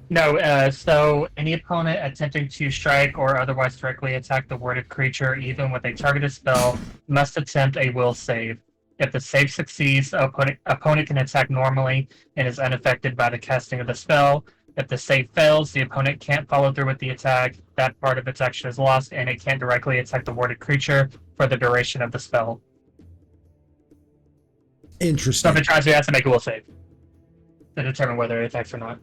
No, so any opponent attempting to strike or otherwise directly attack the worded creature, even with a targeted spell, must attempt a will save. If the save succeeds, opponent can attack normally and is unaffected by the casting of the spell. If the save fails, the opponent can't follow through with the attack. That part of its action is lost, and it can't directly attack the worded creature for the duration of the spell. So Interesting. if it tries, it has to make a will save to determine whether it attacks or not.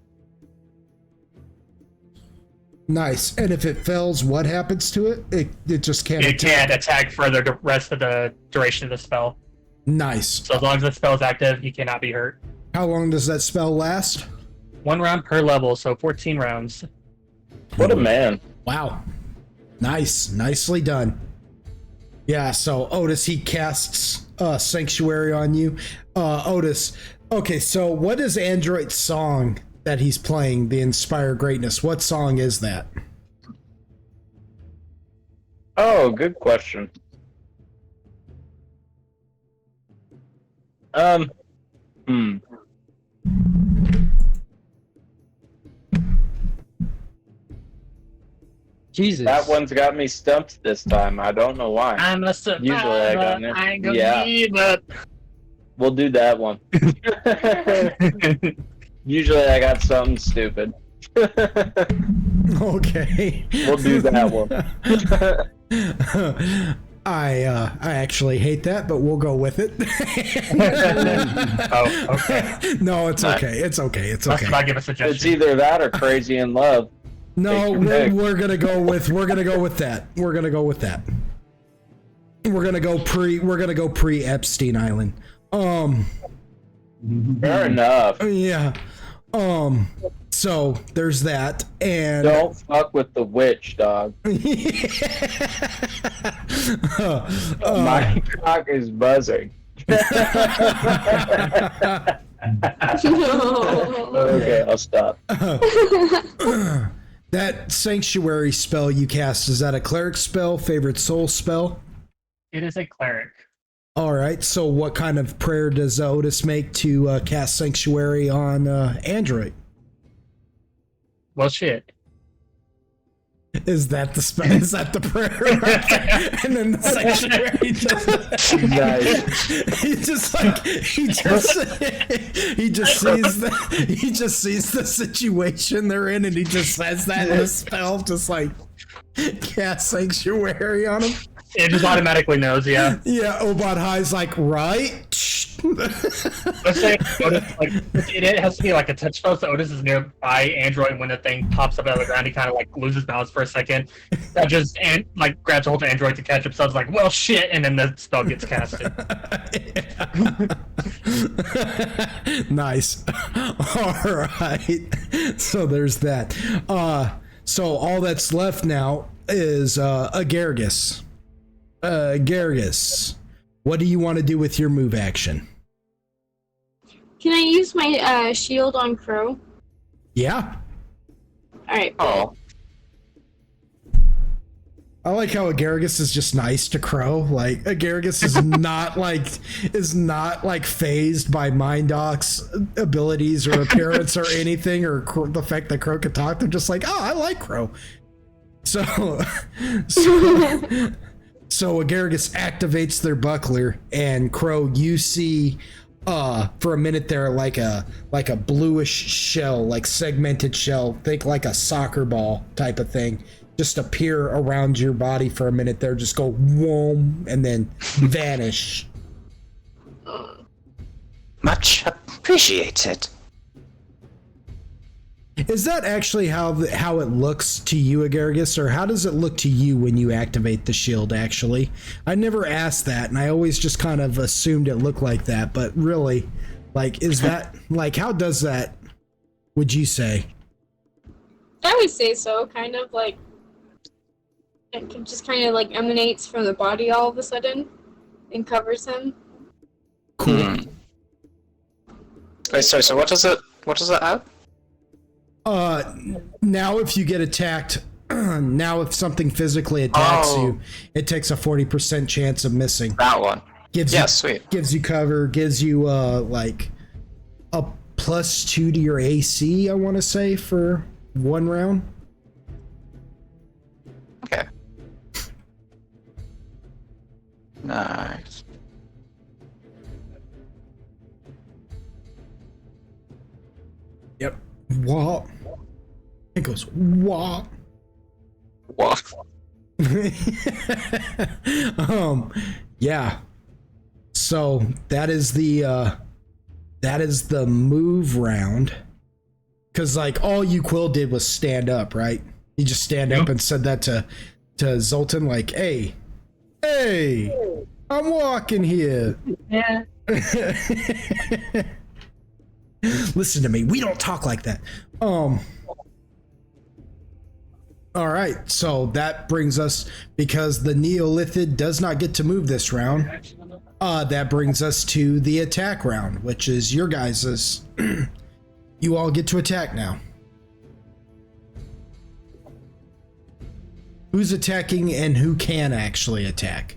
Nice. And if it fails, what happens to it? It just can't It attack. can't attack for the rest of the duration of the spell. Nice. So as long as the spell is active, he cannot be hurt. How long does that spell last? 1 round per level, so 14 rounds. What a man. Wow. Nice. Nicely done. Yeah, so Otis, he casts Sanctuary on you. Otis, okay, so what is Android's song that he's playing, the Inspire Greatness? What song is that? Oh, good question. Jesus. That one's got me stumped this time. I don't know why. I'm a survivor. Usually I got it. I ain't gonna Yeah. give up. We'll do that one. Usually I got something stupid. Okay. We'll do that one. I actually hate that, but we'll go with it. Oh, okay. No, it's okay. It's okay. It's Must okay. not give a It's suggestion. either that or Crazy in Love. No, Take your pick. we're gonna go with that. We're gonna go with that. We're gonna go pre Epstein Island. Fair enough. Yeah. So there's that, and Don't fuck with the witch, dog. My cock is buzzing. Okay, I'll stop. That sanctuary spell you cast, is that a cleric spell, favorite soul spell? It is a cleric. All right, so what kind of prayer does Otis make to cast sanctuary on Android? Well, shit. Is that the spell? Is that the prayer? And then the sanctuary he just sees the situation they're in, and he just says that in the spell, just like cast sanctuary on him. It just automatically knows, yeah. Yeah, Obad High's like, right? Let's say Otis, like, it has to be like a touch spell, so Otis is nearby Android, and when the thing pops up out of the ground, he kind of like loses balance for a second. That just like grabs a hold of Android to catch himself, like, well, shit, and then the spell gets casted. Nice. All right. So there's that. So all that's left now is Agargus. Agargus, what do you want to do with your move action? Can I use my shield on Crow? Yeah. Alright. Oh, I like how Agargus is just nice to Crow. Like Agargus is not like phased by Mindoc's abilities or appearance or anything, or the fact that Crow can talk. They're just like, oh, I like Crow. So Agargus activates their buckler, and Crow, you see for a minute there like a bluish shell, like segmented shell, think like a soccer ball type of thing, just appear around your body for a minute there, just go whoom, and then vanish. Much appreciated. Is that actually how it looks to you, Agargus, or how does it look to you when you activate the shield, actually? I never asked that, and I always just kind of assumed it looked like that, but really, like, is that, like, how does that, would you say? I would say so, kind of like it just kind of like emanates from the body all of a sudden and covers him. Cool. Wait, sorry, so what does it add? Now if you get attacked, now if something physically attacks you, it takes a 40% chance of missing. That one. Sweet. Gives you cover, gives you like a +2 to your AC, I want to say, for one round. Okay. Nice. Yep. Wah. It goes wah. What? Yeah. So that is the move round. Cause like all you Quill did was stand up, right? You just stand up and said that to Zoltan, like, hey, I'm walking here. Yeah. Listen to me. We don't talk like that. All right. So that brings us, because the Neolithid does not get to move this round. That brings us to the attack round, which is your guys's. You all get to attack now. Who's attacking and who can actually attack?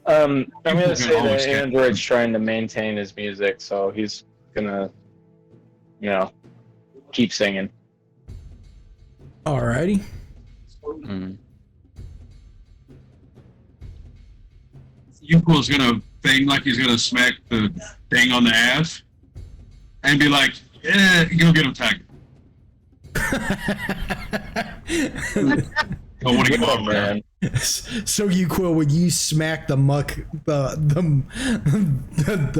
I'm gonna People say can always that get- Android's trying to maintain his music, so he's gonna, keep singing. Alrighty. Mm. Yuko's gonna thing like he's gonna smack the thing on the ass and be like, "Yeah, go get him tagged." I want to get Oh, over there. man. So you Quill, when you smack the muck the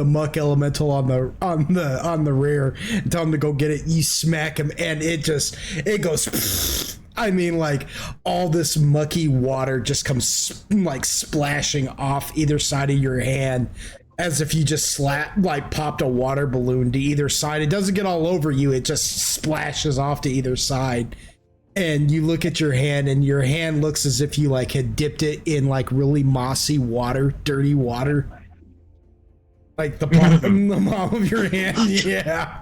muck elemental on the rear and tell him to go get it, you smack him and it goes. I mean, like all this mucky water just comes like splashing off either side of your hand, as if you just popped a water balloon to either side. It doesn't get all over you; it just splashes off to either side. And you look at your hand, and your hand looks as if you like had dipped it in like really mossy water, dirty water. Like the palm of your hand, yeah.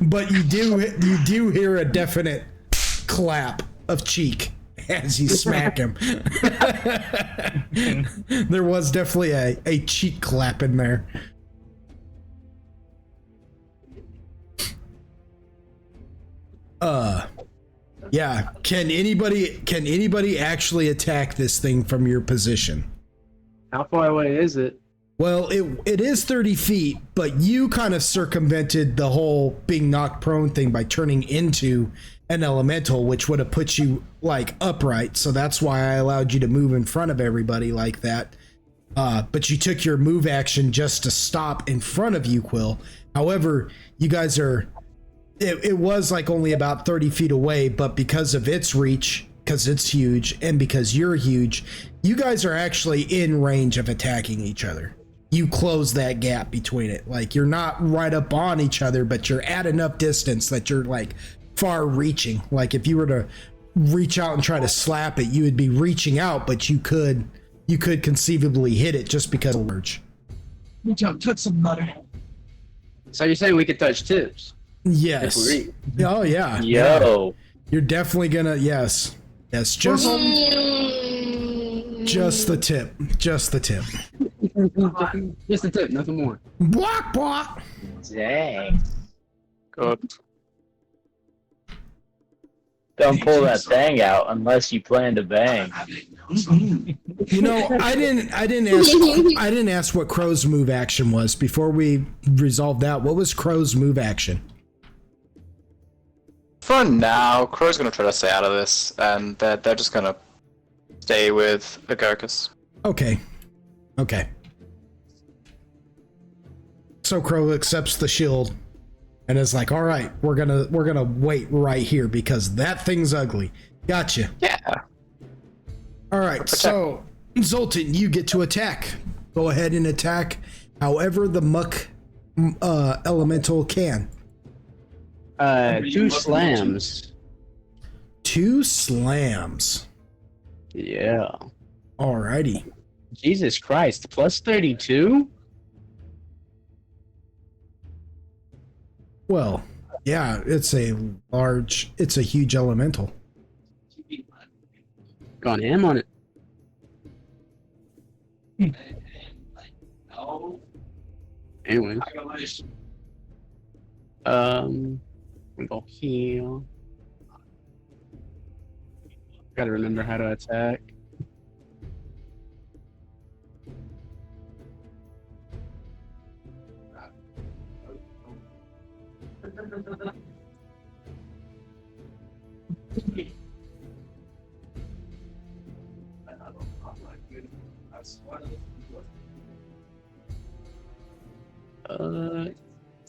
But you do hear a definite clap of cheek as you smack him. There was definitely a cheek clap in there. Yeah. Can anybody actually attack this thing from your position? How far away is it? Well, it is 30 feet, but you kind of circumvented the whole being knocked prone thing by turning into an elemental, which would have put you like upright. So that's why I allowed you to move in front of everybody like that. But you took your move action just to stop in front of you, Quill. However, you guys are... It was like only about 30 feet away, but because of its reach, because it's huge, and because you're huge, you guys are actually in range of attacking each other. You close that gap between it. Like, you're not right up on each other, but you're at enough distance that you're like far reaching. Like, if you were to reach out and try to slap it, you would be reaching out, but you could conceivably hit it just because of urge. Reach out, touch somebody. So you're saying we could touch tips? Yes. If Oh yeah. Yo. You're definitely gonna yes. Just the tip. Just the tip. Just a tip, nothing more. Block block. Dang. Good. Don't pull that thing out unless you plan to bang. You know, I didn't ask what Crow's move action was before we resolved that. What was Crow's move action? For now, Crow's gonna try to stay out of this, and they're just gonna stay with Agaricus. Okay. So Crow accepts the shield and is like, all right, we're gonna wait right here because that thing's ugly. Gotcha. Yeah. All right, so Zoltan, you get to attack. Go ahead and attack however the muck elemental can. 2 slams. 2 slams. Yeah. Alrighty. Jesus Christ, plus 32? Well, yeah, it's a huge elemental. Gone ham on it. Anyway. We go heal. Gotta remember how to attack.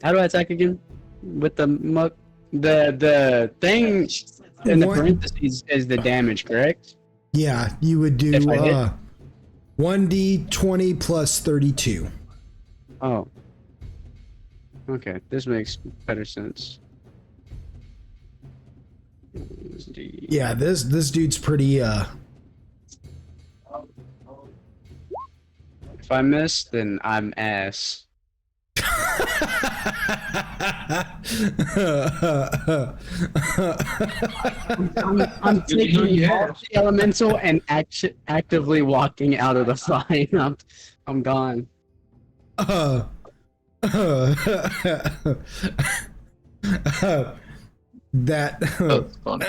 How do I attack again? With the muck? The thing in the parentheses is the damage, correct? Yeah, you would do If I hit? 1d20 plus 32. Oh. Okay, this makes better sense. Yeah, this dude's pretty If I miss, then I'm ass. I'm taking off the elemental and actively walking out of the fight. I'm gone. That That's funny.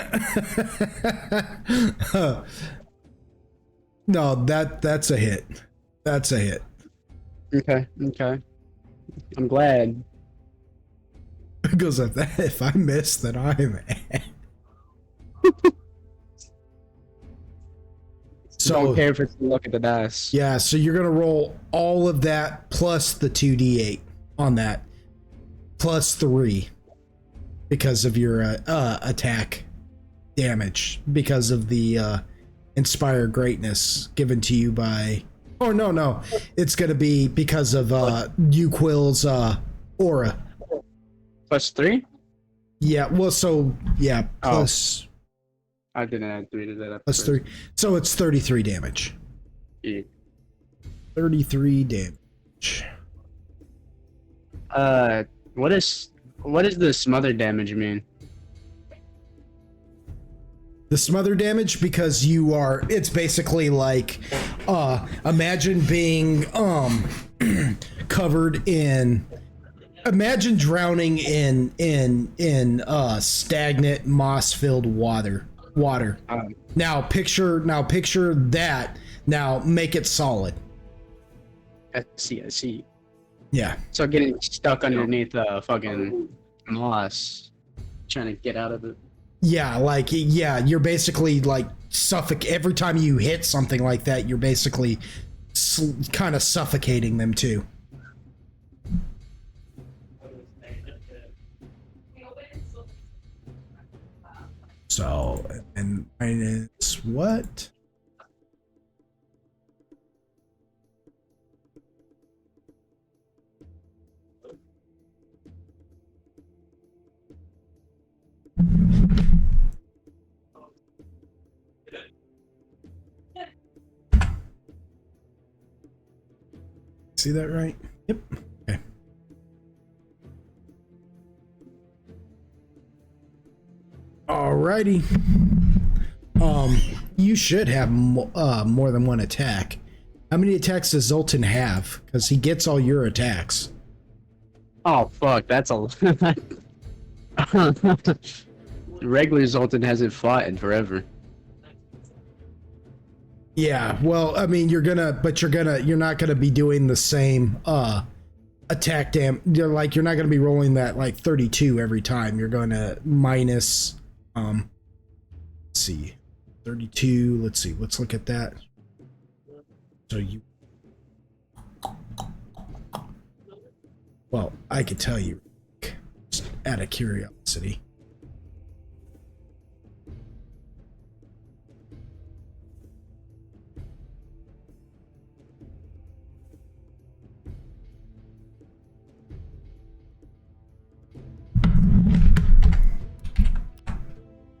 no, that's a hit. That's a hit. Okay. I'm glad. Because if I miss, then I'm Don't so care if it's a look at the dice. yeah, so you're gonna roll all of that plus the 2d8 on that, plus 3 because of your attack damage, because of the inspire greatness given to you by. Oh no, it's gonna be because of Uquill's aura. +3? Yeah, well, so yeah, plus I didn't add 3 to that. plus 3, so it's 33 damage. Yeah. 33 damage. What does the smother damage mean? The smother damage, because it's basically like imagine being covered in, imagine drowning in stagnant moss-filled water. Now picture that, now make it solid. I see. Yeah. So getting stuck underneath fucking moss, trying to get out of it. Yeah, you're basically like every time you hit something like that, you're basically kind of suffocating them too. So, and minus what? See that right? Yep. Okay. Alrighty. You should have more than one attack. How many attacks does Zoltan have? Because he gets all your attacks. Oh fuck, that's a regular Zoltan hasn't fought in forever. Yeah, well, I mean, you're not gonna be doing the same attack you're not gonna be rolling that like 32 every time. You're gonna minus let's see, 32. Let's see, let's look at that. So you, well, I could tell you just out of curiosity.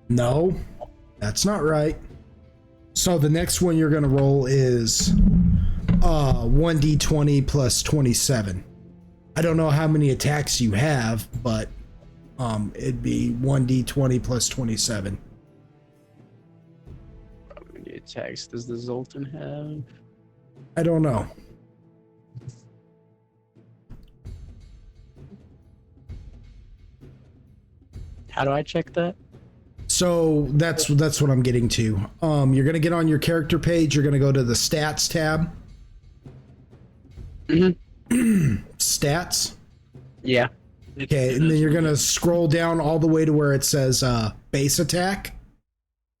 No, that's not right. So the next one you're going to roll is 1d20 plus 27. I don't know how many attacks you have, but it'd be 1d20 plus 27. How many attacks does the Zoltan have? I don't know. How do I check that? So that's what I'm getting to. You're gonna get on your character page. You're gonna go to the stats tab. Stats. Yeah. Okay, and then you're gonna scroll down all the way to where it says base attack.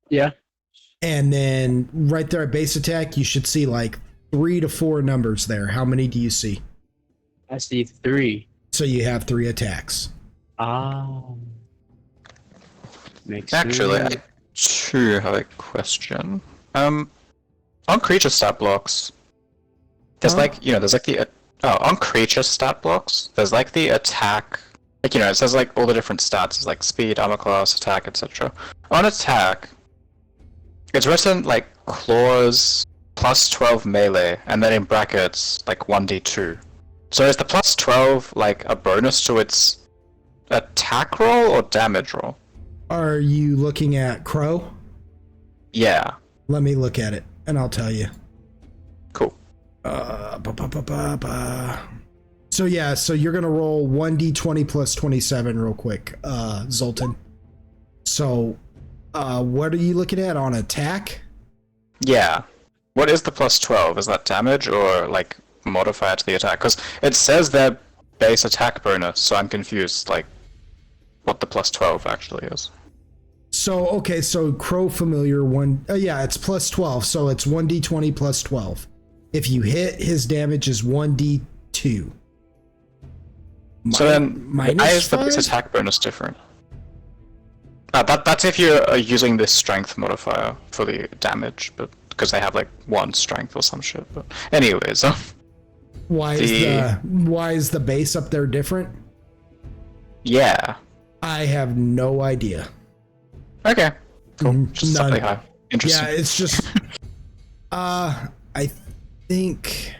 Yeah. And then right there at base attack, you should see like 3 to 4 numbers there. How many do you see? I see 3. So you have 3 attacks. Oh. Makes Actually, sense. I too have a question. On creature stat blocks, there's Huh? there's like the on creature stat blocks, there's like the attack like, it says like all the different stats, it's like speed, armor class, attack, etc. On attack, it's written like claws plus 12 melee, and then in brackets like 1d2. So is the plus 12 like a bonus to its attack roll or damage roll? Are you looking at Crow? Yeah. Let me look at it, and I'll tell you. Cool. So yeah, so you're gonna roll 1d20 plus 27 real quick, Zoltan. So, what are you looking at on attack? Yeah. What is the plus 12? Is that damage or like modifier to the attack? Because it says their base attack bonus, so I'm confused, like, what the plus 12 actually is. So, okay, so Crow Familiar yeah, it's plus 12, so it's 1d20 plus 12. If you hit, his damage is 1d2. So then, why is the base 5? attack bonus different? That's if you're using this strength modifier for the damage, but because they have like 1 strength or some shit. But anyways, why is the base up there different? Yeah. I have no idea. Okay. Cool. Mhm. Just something high. Interesting. Yeah, it's just I think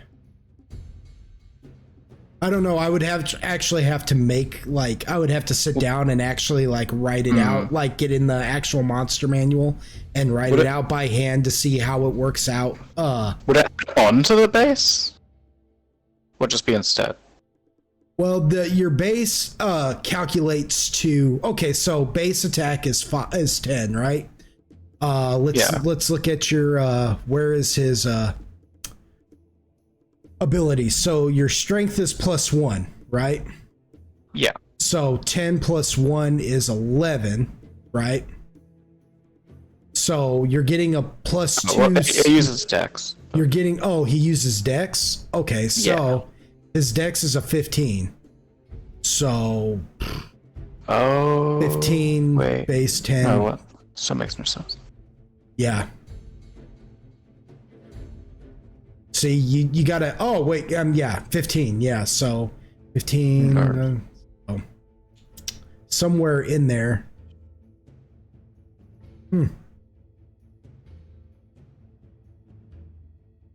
I don't know. I would actually have to make I would have to sit down and actually write it out, get in the actual monster manual and write it out by hand to see how it works out. Would it add on to the base? Would just be instead? Well, your base calculates to so base attack is 10, right? Let's look at your where is his ability. So your strength is +1, right? Yeah. So 10 plus 1 is 11, right? So you're getting a +2. Well, he uses Dex. You're getting he uses Dex? Okay, so his Dex is a 15. So 15 base 10. Oh, what? So it makes no sense. Yeah. See, you gotta. Oh wait, 15. Yeah, so 15. Somewhere in there.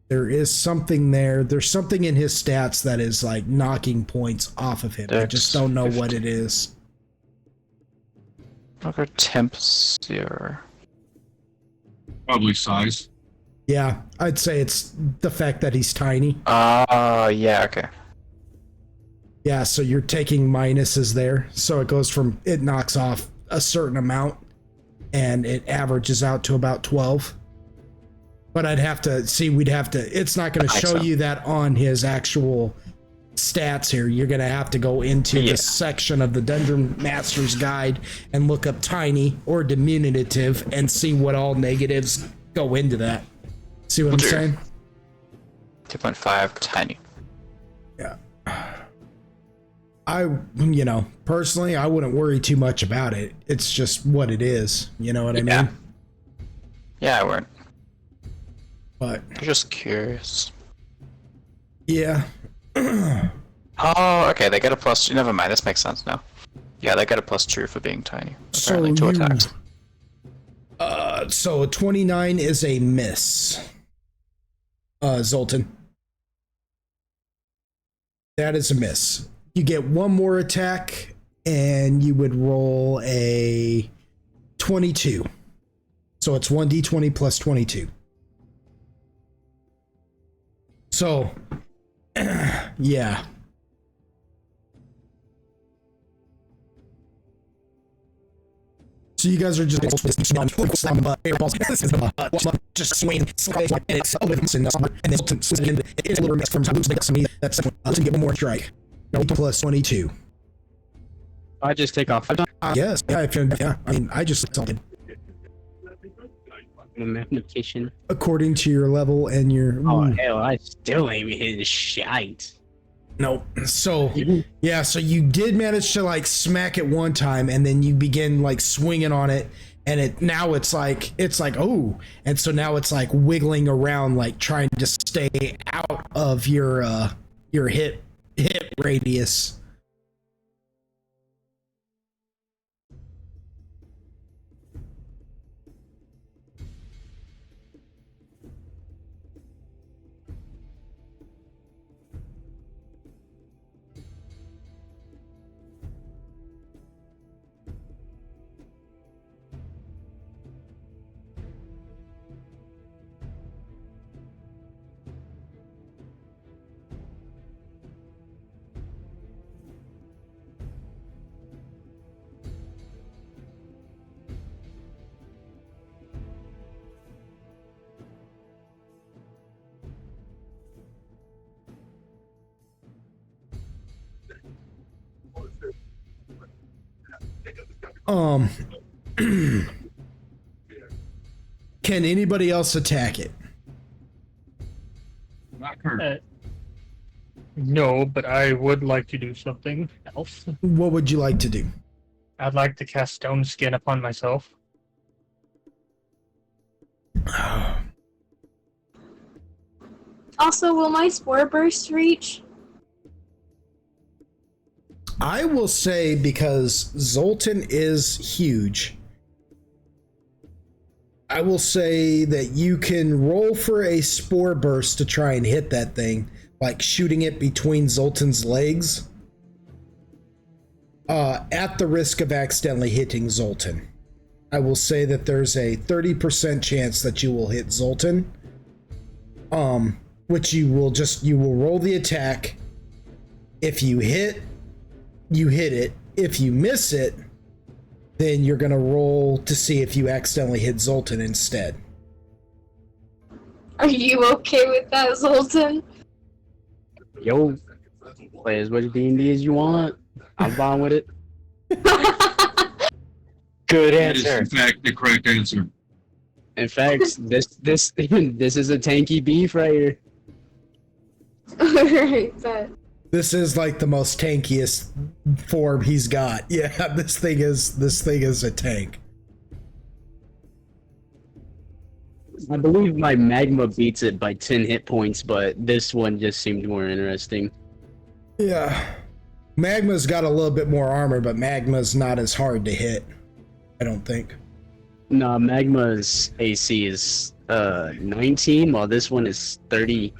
There is something there. There's something in his stats that is knocking points off of him. I just don't know 15. What it is. I'll go temp 0. Probably size. Yeah, I'd say it's the fact that he's tiny. Yeah, okay. Yeah, so you're taking minuses there. So it knocks off a certain amount and it averages out to about 12. But I'd have to see, it's not going to show you that on his actual stats here. You're going to have to go into the section of the Dungeon Master's Guide and look up tiny or diminutive and see what all negatives go into that. See what I'm saying? 2.5 tiny. Yeah. Personally, I wouldn't worry too much about it. It's just what it is. You know what I mean? Yeah, I wouldn't. But I'm just curious. Yeah. Oh, okay. They get a +2. Never mind. This makes sense now. Yeah, they get a +2 for being tiny. Apparently, So 2 attacks. So a 29 is a miss. Zoltan. That is a miss. You get one more attack, and you would roll a 22. So it's 1d20 plus 22. So, yeah. So you guys are just just swing, and then it's a little mix from time to me. That's to get one more strike. Plus 22. I just take off. Yes, yeah. I mean, I just something. Magnification. According to your level and your. Oh hell! I still ain't hitting shite. No. So yeah, so you did manage to smack it one time, and then you begin swinging on it, and it's like oh, and so now it's wiggling around, trying to stay out of your hit radius. Um, can anybody else attack it? Not Kurt. No, but I would like to do something else. What would you like to do? I'd like to cast Stone Skin upon myself. Also, will my spore burst reach? I will say, because Zoltan is huge, I will say that you can roll for a spore burst to try and hit that thing, like shooting it between Zoltan's legs, at the risk of accidentally hitting Zoltan. I will say that there's a 30% chance that you will hit Zoltan, which you will roll the attack. If you hit, you hit it. If you miss it, then you're gonna roll to see if you accidentally hit Zoltan instead. Are you okay with that, Zoltan? Yo, play as much D&D as you want. I'm fine with it. Good That is, answer. in fact, the correct answer. In fact, this this is a tanky beef right here. Alright, bet. This is like the most tankiest form he's got. Yeah, this thing is a tank. I believe my magma beats it by 10 hit points, but this one just seemed more interesting. Yeah. Magma's got a little bit more armor, but Magma's not as hard to hit, I don't think. No, magma's AC is 19, while this one is 30.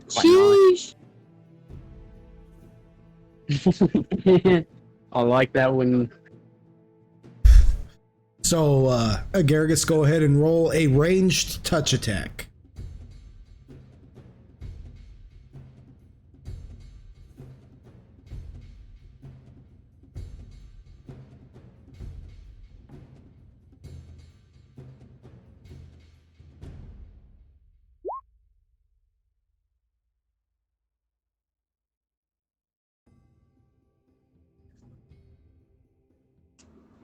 Sheesh. I like that one. So, Agargus, go ahead and roll a ranged touch attack.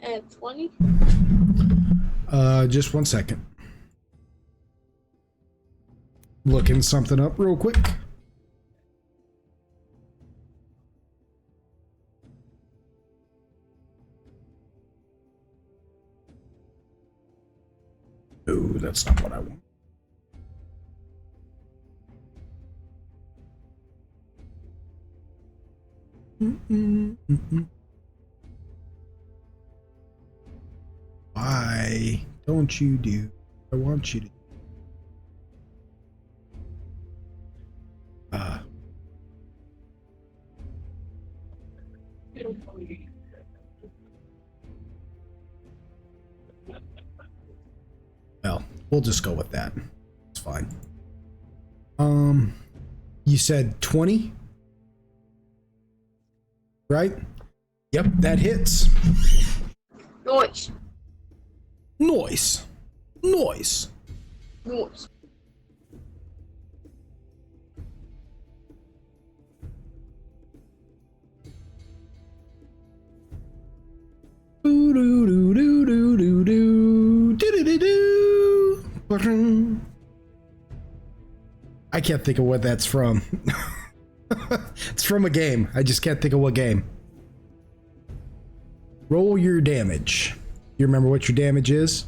At 20? Just 1 second. Looking something up real quick. Oh, that's not what I want. Why don't you do what I want you to do? Well, we'll just go with that. It's fine. You said 20? Right? Yep, that hits. Noise. Noise. Noise. Noise. I can't think of what that's from. It's from a game. I just can't think of what game. Roll your damage. You remember what your damage is?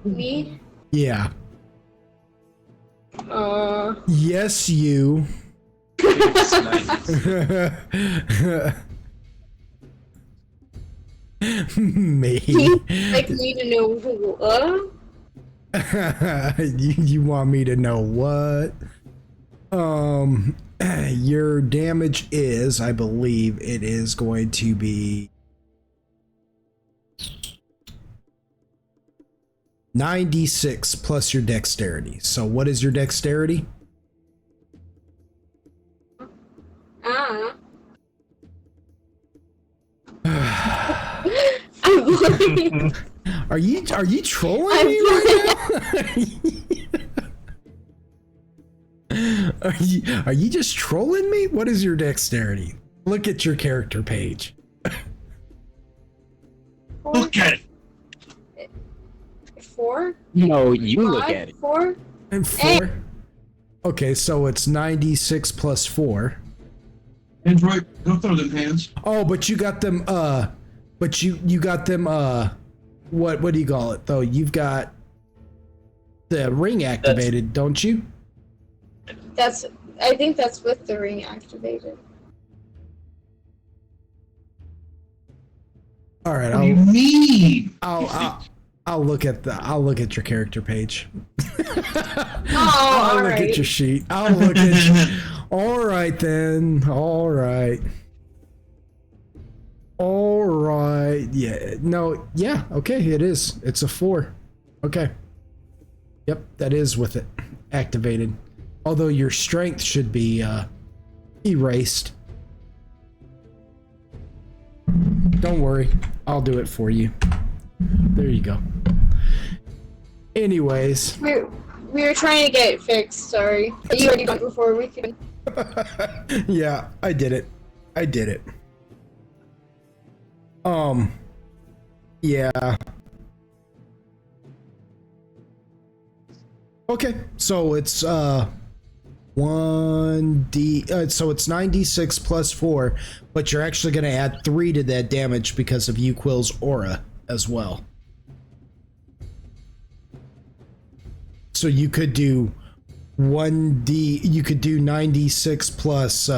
Me? Yeah. Yes, you. Me. Like me to know what? You want me to know what? Your damage is, I believe it is going to be 96 plus your dexterity. So what is your dexterity? I'm lying. Are you trolling me right now? Are you just trolling me? What is your dexterity? Look at your character page. Look at it. 4? No, you look 5? at it. 4? And 4. Okay, so it's 96 plus 4. Android, don't throw them hands. Oh, but you got them. But you got them. What do you call it though? You've got the ring activated, don't you? I think that's with the ring activated. All right, What do you mean? I'll look at your character page. Oh, I'll look alright. at your sheet. I'll look at you. All right then. All right. All right. Yeah. No. Yeah. Okay. It is. It's a 4. Okay. Yep. That is with it activated. Although your strength should be erased. Don't worry. I'll do it for you. There you go. Anyways. We were trying to get it fixed, sorry. You already done it before we could. Yeah, I did it. Yeah. Okay, so it's 1d so it's 96 plus 4, but you're actually going to add 3 to that damage because of Uquill's aura as well. So you could do you could do 96 plus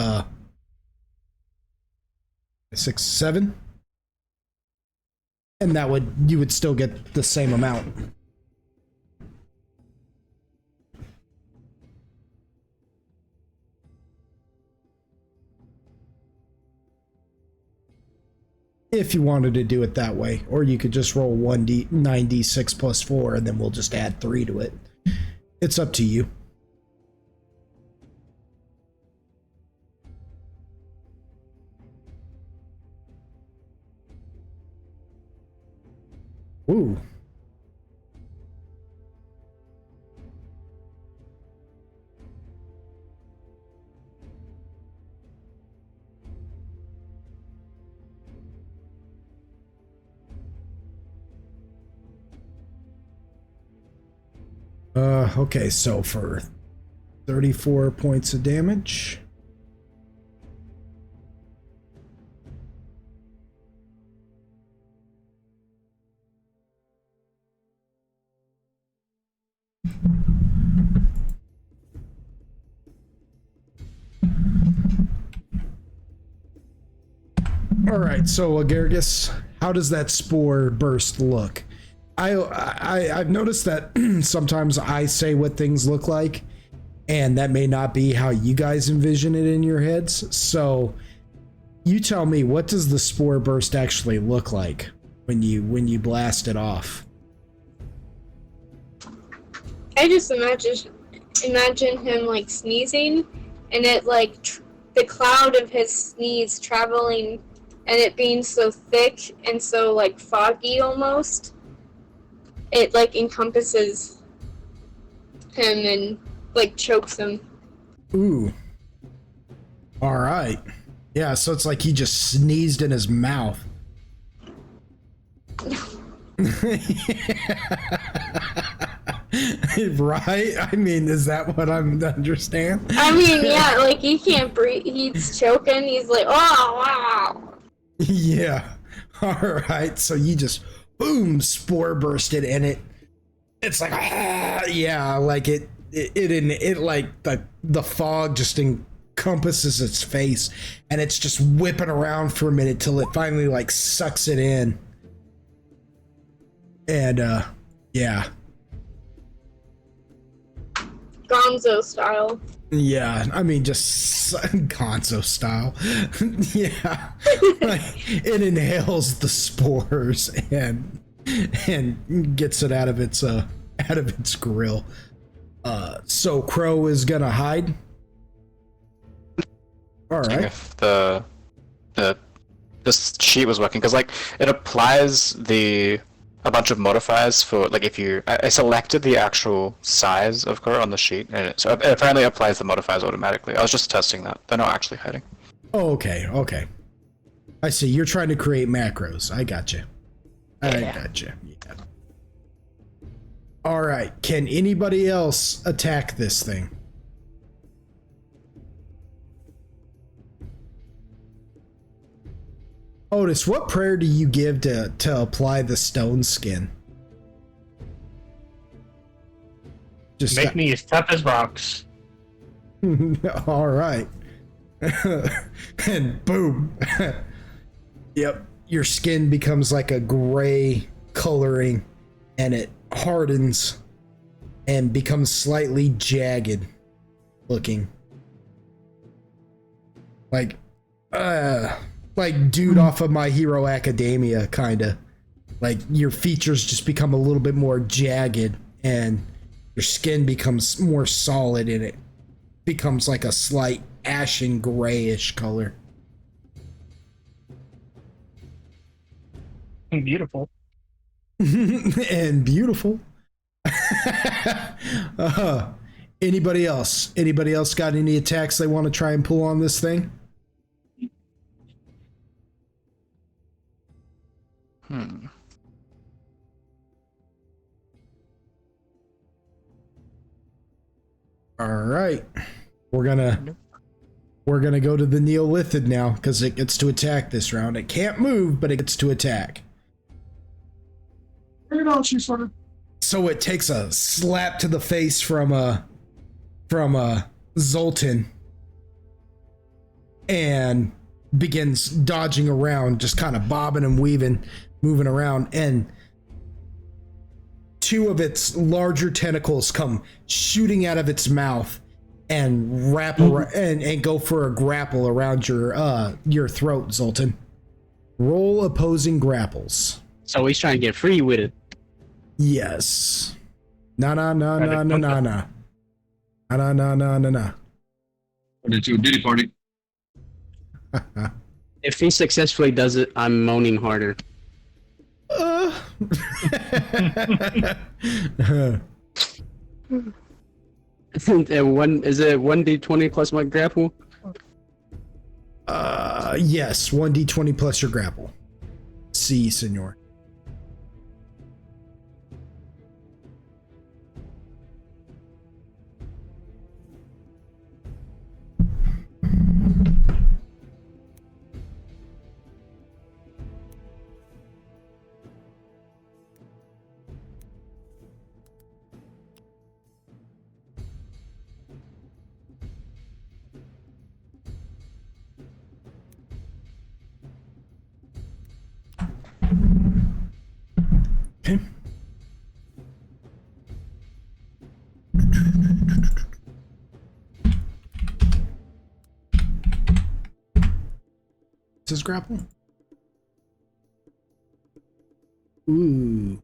7, and you would still get the same amount. If you wanted to do it that way, or you could just roll 9d6 plus 4, and then we'll just add 3 to it. It's up to you. Ooh. Okay, so for 34 points of damage. All right, so Agargus, how does that spore burst look? I've noticed that sometimes I say what things look like, and that may not be how you guys envision it in your heads. So you tell me, what does the spore burst actually look like when you blast it off? I just imagine him like sneezing, and it like the cloud of his sneeze traveling, and it being so thick and so like foggy almost. It like encompasses him and like chokes him. Ooh. All right. Yeah, so it's like he just sneezed in his mouth. Right? I mean, is that what I'm to understand? I mean, yeah, like he can't breathe. He's choking. He's like, oh wow. Yeah. All right. So you just boom, spore bursted, and it's like yeah, like it like the fog just encompasses its face, and it's just whipping around for a minute till it finally like sucks it in. And yeah. Gonzo style. Yeah, I mean, just Gonzo style. Yeah, like, it inhales the spores and gets it out of its grill. So Crow is gonna hide. All right. If the sheet was working, because like it applies the a bunch of modifiers for, like, if you... I selected the actual size of her on the sheet, and so it apparently applies the modifiers automatically. I was just testing that. They're not actually hiding. Oh, okay. I see. You're trying to create macros. I gotcha. Yeah. All right. Can anybody else attack this thing? Otis, what prayer do you give to apply the stone skin? Just Make me as tough as rocks. All right. And boom. Yep. Your skin becomes like a gray coloring and it hardens and becomes slightly jagged looking. Like dude off of My Hero Academia, kinda. Like your features just become a little bit more jagged and your skin becomes more solid and it becomes like a slight ashen grayish color. Beautiful. And beautiful. Anybody else? Anybody else got any attacks they want to try and pull on this thing? All right. We're gonna go to the Neolithid now because it gets to attack this round. It can't move, but it gets to attack. So it takes a slap to the face from Zoltan and begins dodging around, just kind of bobbing and weaving, moving around, and two of its larger tentacles come shooting out of its mouth and wrap around, and go for a grapple around your throat, Zoltan. Roll opposing grapples. So he's trying to get free with it. Yes. Na. Into a Diddy party. If he successfully does it, I'm moaning harder. And is it 1d20 plus my grapple? Yes, 1d20 plus your grapple. Si, senor. Okay. This is grapple. Ooh.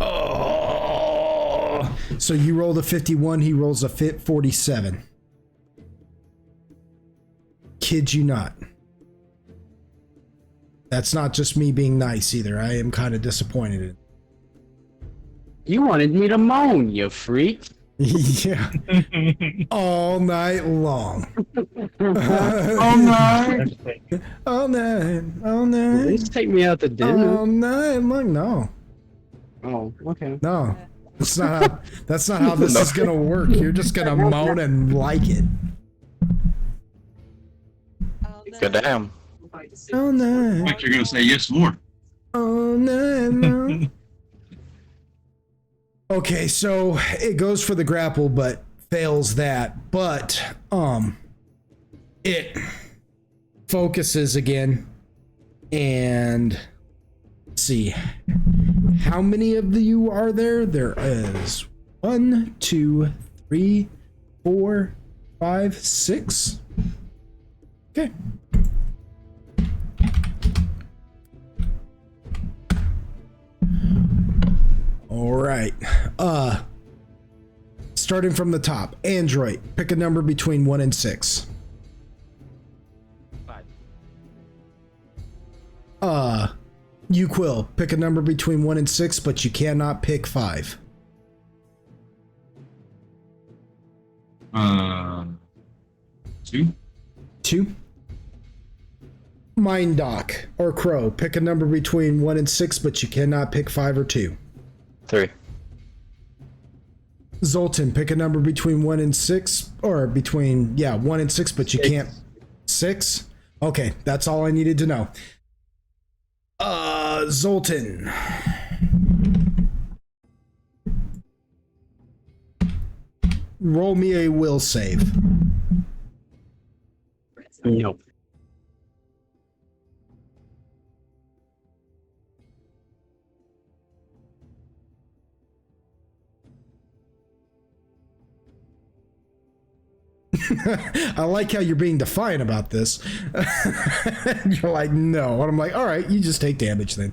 Oh. So you rolled a 51, he rolls a 47. Kid you not. That's not just me being nice either. I am kind of disappointed in. You wanted me to moan, you freak. Yeah. All night long. All night. All night. All At night. least take me out to dinner. All night long. No. Oh, okay. No. That's not how this is gonna work. You're just gonna moan and like it. Good damn. All night. Like you're gonna say yes more. All night long. Okay, so it goes for the grapple, but fails that. But it focuses again, and let's see, how many of you are there? There is 1, 2, 3, 4, 5, 6. Okay. All right. starting from the top. Android, pick a number between 1 and 6. 5. You Quill, pick a number between 1 and 6, but you cannot pick 5. 2. 2. Mind Doc or Crow, pick a number between 1 and 6, but you cannot pick 5 or 2. 3. Zoltan, pick a number between 1 and 6, or between 1 and 6, but you can't 6. Okay, that's all I needed to know. Zoltan. Roll me a will save. Nope. I like how you're being defiant about this. You're like, no. And I'm like, all right, you just take damage then.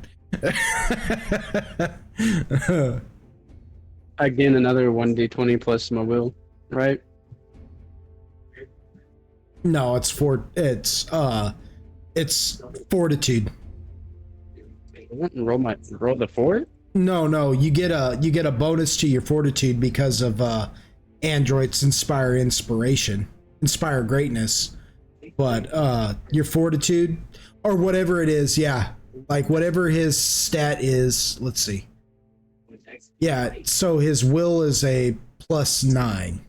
Again, another 1d20 plus my will, right? No, it's fortitude. Roll the 4? No, you get a bonus to your fortitude because of Android's inspire greatness. But your fortitude or whatever it is, like whatever his stat is, let's see. Yeah, so his will is a +9.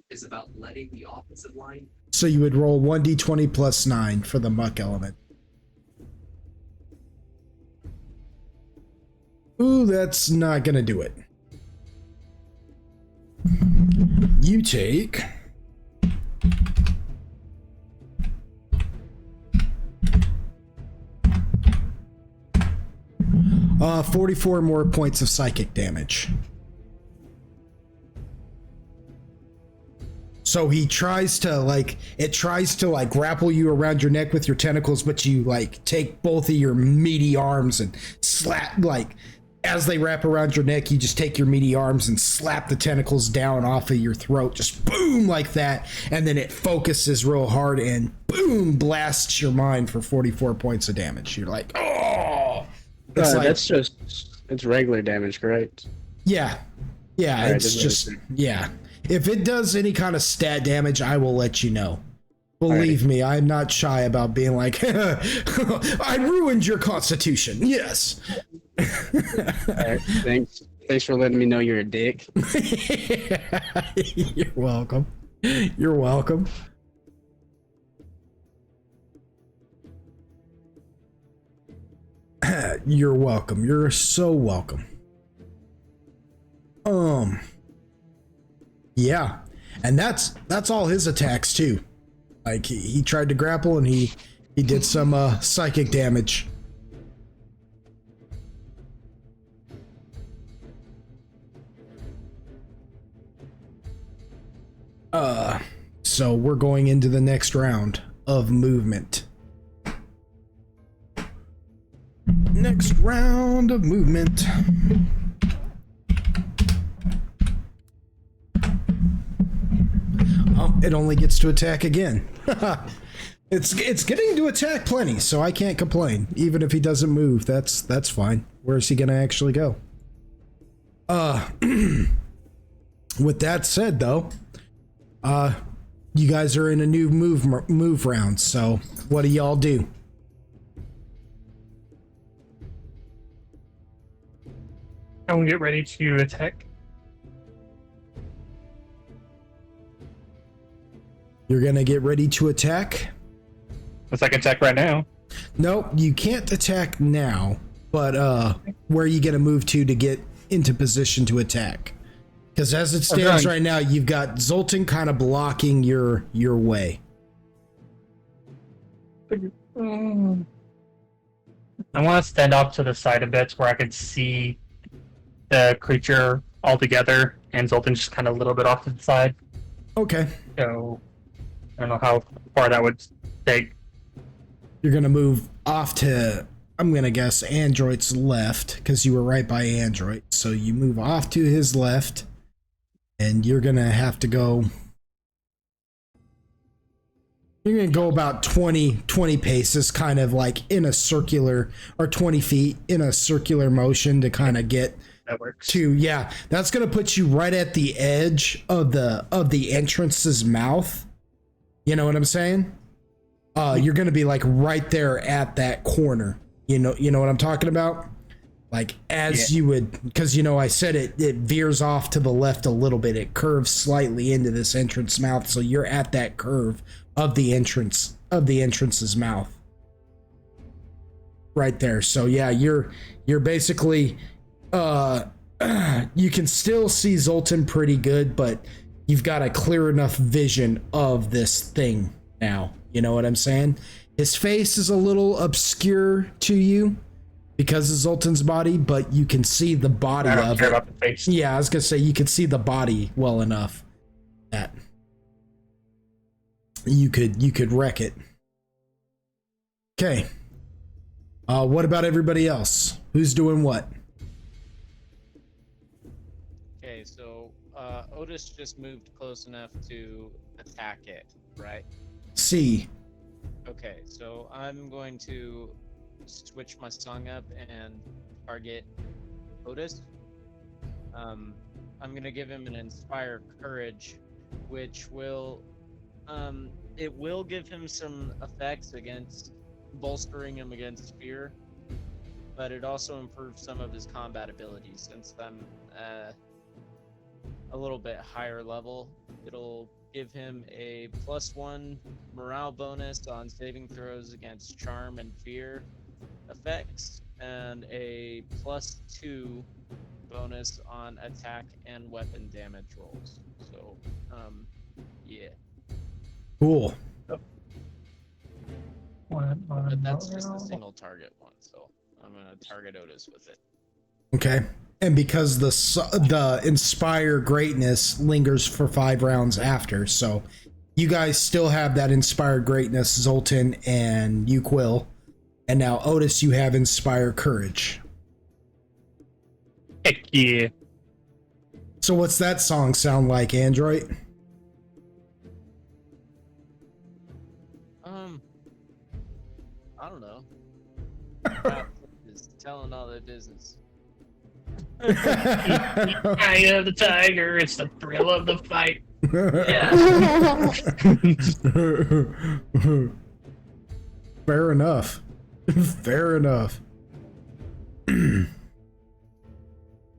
Is about letting the offensive line. So you would roll 1d20 +9 for the muck element. Ooh, that's not gonna do it. You take 44 more points of psychic damage. So he tries to grapple you around your neck with your tentacles, but you take both of your meaty arms and slap, as they wrap around your neck, you just take your meaty arms and slap the tentacles down off of your throat, just boom, like that. And then it focuses real hard and boom, blasts your mind for 44 points of damage. You're like, oh! It's regular damage, correct? Yeah. Right, It's just, If it does any kind of stat damage, I will let you know. Believe me, I'm not shy about being like, I ruined your constitution. Yes. Right, thanks for letting me know you're a dick. You're welcome. You're welcome. You're welcome. You're so welcome. Yeah. And that's all his attacks too. Like he tried to grapple and he did some psychic damage. So we're going into the next round of movement. Next round of movement. Oh, it only gets to attack again. It's getting to attack plenty, so I can't complain. Even if he doesn't move, that's fine. Where's he gonna actually go? With that said, though, you guys are in a new move round. So what do y'all do? And we get ready to attack. You're gonna get ready to attack? Looks like attack right now. Nope, you can't attack now. But where are you gonna move to get into position to attack? Because as it stands right now, you've got Zoltan kind of blocking your way. I want to stand off to the side a bit where I could see the creature altogether, and Zoltan just kind of a little bit off to the side. Okay. So I don't know how far that would take. You're gonna move off to, I'm gonna guess, Android's left, because you were right by Android. So you move off to his left, And you're gonna have to go. You're gonna go about 20 paces, kind of like in a circular, or 20 feet in a circular motion to kind of get That works. to, yeah, that's gonna put you right at the edge of the entrance's mouth. You know what I'm saying? You're gonna be like right there at that corner. You know what I'm talking about? Like as you would, because I said it veers off to the left a little bit. It curves slightly into this entrance mouth, so you're at that curve of the entrance's mouth. Right there. So yeah, you're basically you can still see Zoltan pretty good, but you've got a clear enough vision of this thing now. You know what I'm saying? His face is a little obscure to you because of Zoltan's body, but you can see the body I don't of care it. about the face. Yeah, I was gonna say you can see the body well enough that you could wreck it. Okay. What about everybody else? Who's doing what? Okay, so Otis just moved close enough to attack it, right? C. Okay, so I'm going to switch my song up and target Otis. I'm gonna give him an Inspire Courage, which will it will give him some effects against bolstering him against fear, but it also improves some of his combat abilities. Since I'm a little bit higher level, it'll give him a +1 morale bonus on saving throws against charm and fear effects, and a +2 bonus on attack and weapon damage rolls. So, yeah. Cool. But that's just a single target one, so I'm gonna target Otis with it. Okay. And because the Inspire Greatness lingers for 5 rounds after, so you guys still have that Inspired Greatness, Zoltan and you, Quill. And now, Otis, you have Inspire Courage. Heck yeah. So what's that song sound like, Android? I don't know. Is telling all their business. Eye of the tiger, it's the thrill of the fight. Fair enough. Fair enough.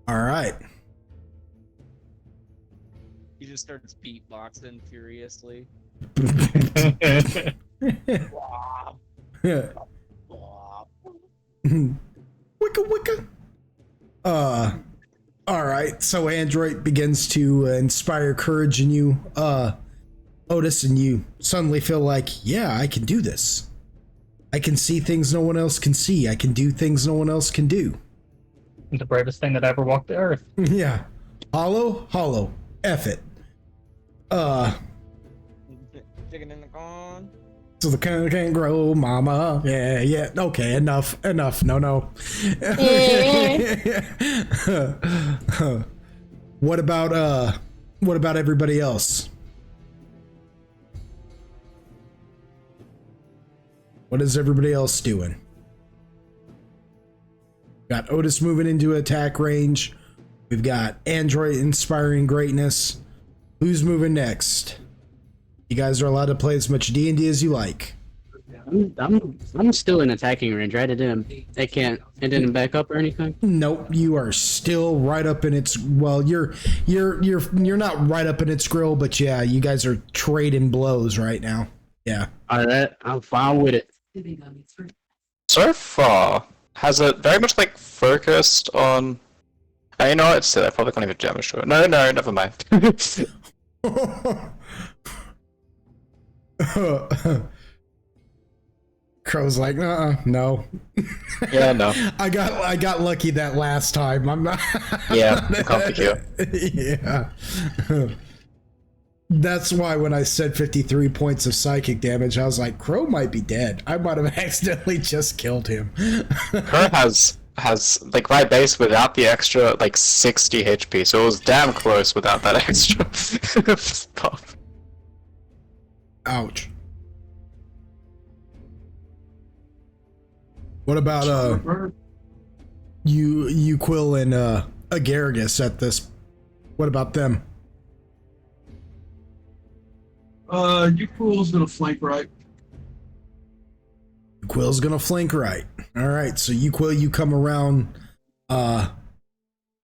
All right. He just starts beatboxing furiously. Wicka wicka. All right. So Android begins to inspire courage in you, Otis, and you suddenly feel like, yeah, I can do this. I can see things no one else can see. I can do things no one else can do. The bravest thing that ever walked the earth. Yeah. Hollow. F it. Chicken in the corn. So the can't grow, mama. Yeah. Okay, enough. No. What about everybody else? What is everybody else doing? Got Otis moving into attack range. We've got Android inspiring greatness. Who's moving next? You guys are allowed to play as much D&D as you like. I'm still in attacking range, right? It didn't back up or anything. Nope, you are still right up in its. Well, you're not right up in its grill, but yeah, you guys are trading blows right now. Yeah. All right, I'm fine with it. So far, has it very much like focused on? You know what? I probably can't even damage to it. No, never mind. Crow's like, no. Yeah, no. I got lucky that last time. I'm not. Yeah, can't be Yeah. That's why when I said 53 points of psychic damage, I was like, Crow might be dead. I might have accidentally just killed him. Crow has has like my base without the extra like 60 HP, so it was damn close without that extra buff. Ouch. What about you Quill and Agaragis at this? What about them? You Quill's gonna flank right. Quill's gonna flank right. All right, so you Quill, you come around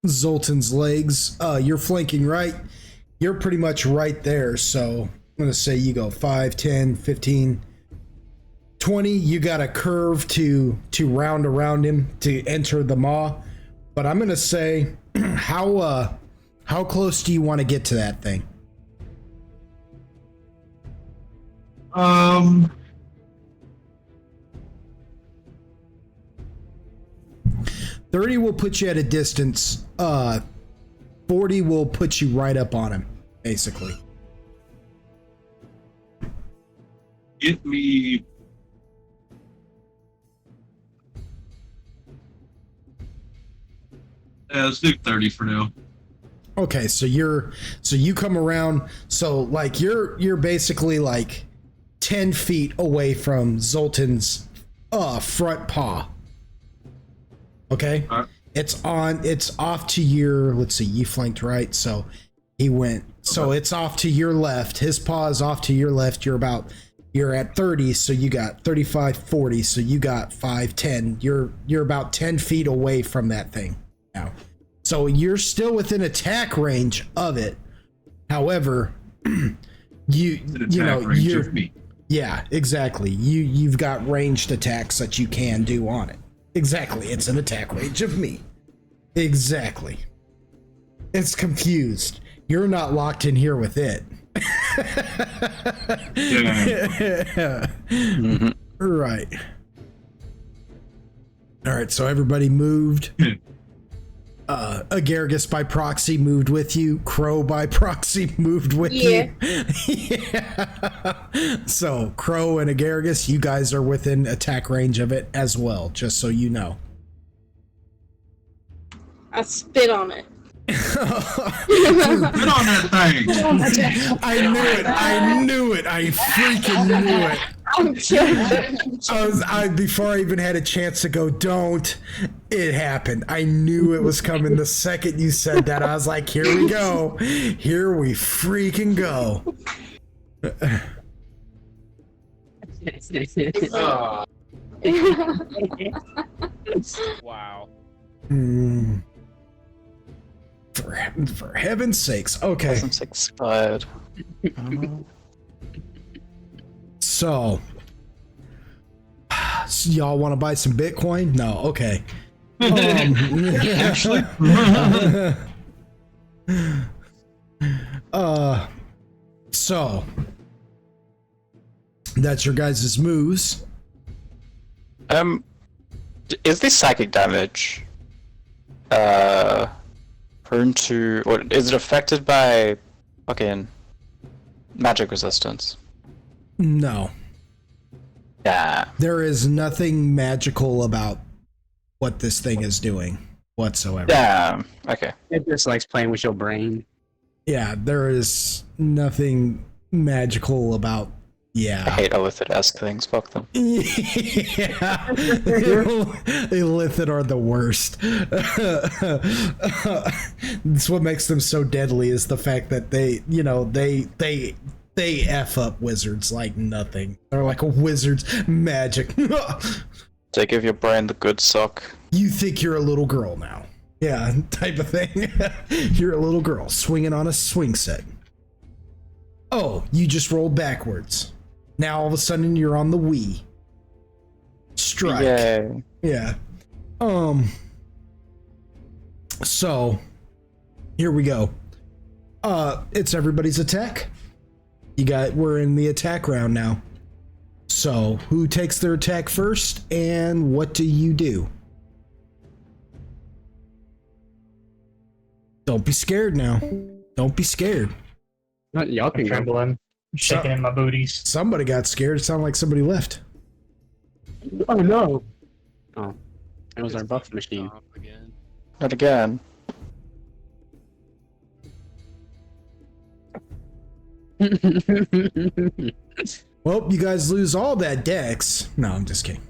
Zoltan's legs. You're flanking right. You're pretty much right there. So I'm gonna say you go 5, 10, 15, 20. You got a curve to round around him to enter the maw. But I'm gonna say, how close do you want to get to that thing? 30 will put you at a distance. 40 will put you right up on him, basically. Get me. Let's do 30 for now. Okay, so you come around. So like you're basically like 10 feet away from Zoltan's front paw. Okay, it's off to your, let's see, you flanked right, so he went, so it's off to your left, his paw is off to your left, you're at 30, so you got 35, 40, so you got 5, 10, you're about 10 feet away from that thing now, so you're still within attack range of it. However, you know, you're, yeah, exactly, you've got ranged attacks that you can do on it. Exactly, it's an attack range of me. Exactly. It's confused. You're not locked in here with it. Yeah. Mhm. Right. All right, so everybody moved. Agaragis by proxy moved with you. Crow by proxy moved with you. Yeah. So Crow and Agaragis, you guys are within attack range of it as well, just so you know. I spit on it. Get on that thing. I knew it. I freaking knew it. I'm joking. Before I even had a chance to go, don't. It happened. I knew it was coming the second you said that. I was like, here we go. Here we freaking go. Wow. For heaven's sakes. Okay. Doesn't expired. So y'all want to buy some Bitcoin? No. Okay. Actually. So that's your guys' moves. Is this psychic damage prone to, or is it affected by fucking magic resistance? No. Yeah. There is nothing magical about what this thing is doing whatsoever. Yeah. Okay. It just likes playing with your brain. Yeah, there is nothing magical about. Yeah. I hate Illithid-esque things. Fuck them. Yeah. Illithid are the worst. That's what makes them so deadly, is the fact that they F up wizards like nothing. They're like a wizard's magic. They give your brain the good suck. You think you're a little girl now. Yeah, type of thing. You're a little girl swinging on a swing set. Oh, you just rolled backwards. Now all of a sudden you're on the Wii. Strike. Yay. Yeah. So here we go. It's everybody's attack. We're in the attack round now. So who takes their attack first, and what do you do? Don't be scared now. Don't be scared. Y'all I'm can go. trembling, shaking in my booties. Somebody got scared. It sounded like somebody left. Oh no. Oh, It was our buff machine. Again. Not again. Well, you guys lose all that dex. No, I'm just kidding.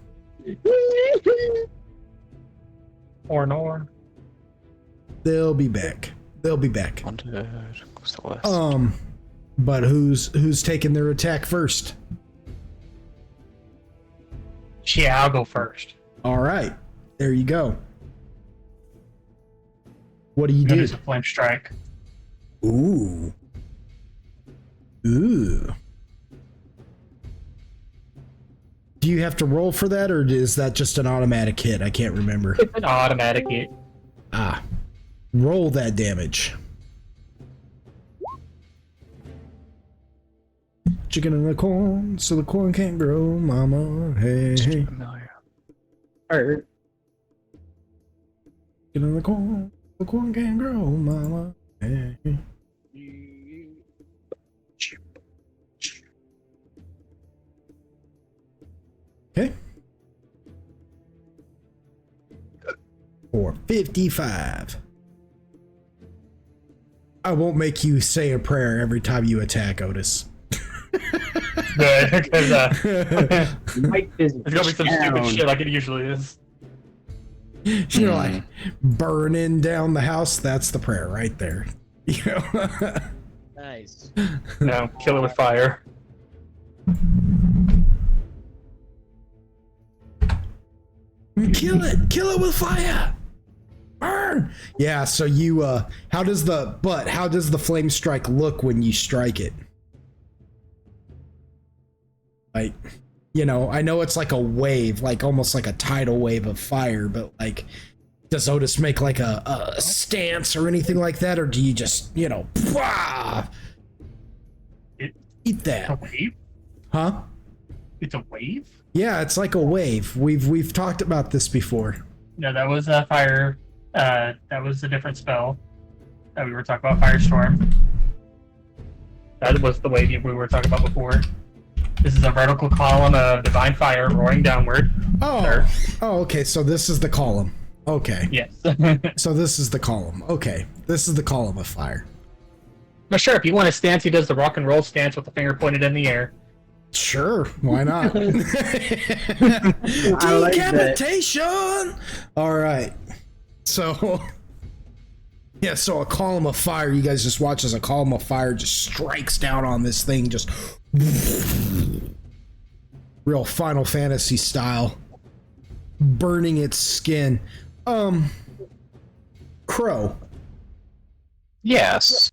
Or. They'll be back. They'll be back. What's the list? But who's taking their attack first? Yeah, I'll go first. All right, there you go. What do you do? Use a flame strike. Ooh. Do you have to roll for that, or is that just an automatic hit? I can't remember. It's an automatic hit. Ah, roll that damage. Chicken in the corn, so the corn can't grow, mama. Hey, hey. Alright. Chicken in the corn can't grow, mama. Hey, hey. Okay. For 55. I won't make you say a prayer every time you attack, Otis. Good, because Mike is it's gonna be some stupid shit like it usually is. You're like burning down the house. That's the prayer right there. You know? Nice. No, kill it with fire. Kill it with fire. Burn. Yeah. So you, how does the flame strike look when you strike it? Like, you know, I know it's like a wave, like almost like a tidal wave of fire, but like, does Otis make like a stance or anything like that, or do you just, you know, eat that? A wave? Huh? It's a wave? Yeah, it's like a wave. We've talked about this before. No, that was a fire. That was a different spell that we were talking about. Firestorm. That was the wave we were talking about before. This is a vertical column of divine fire roaring downward. Oh, Sir. oh, okay. So this is the column. Okay. Yes. So this is the column. Okay, this is the column of fire. But sure, if you want a stance, he does the rock and roll stance with the finger pointed in the air. Sure, why not? I like that. Decapitation. All right. So, yeah. So a column of fire. You guys just watch as a column of fire just strikes down on this thing, just real Final Fantasy style, burning its skin. Crow, Yes.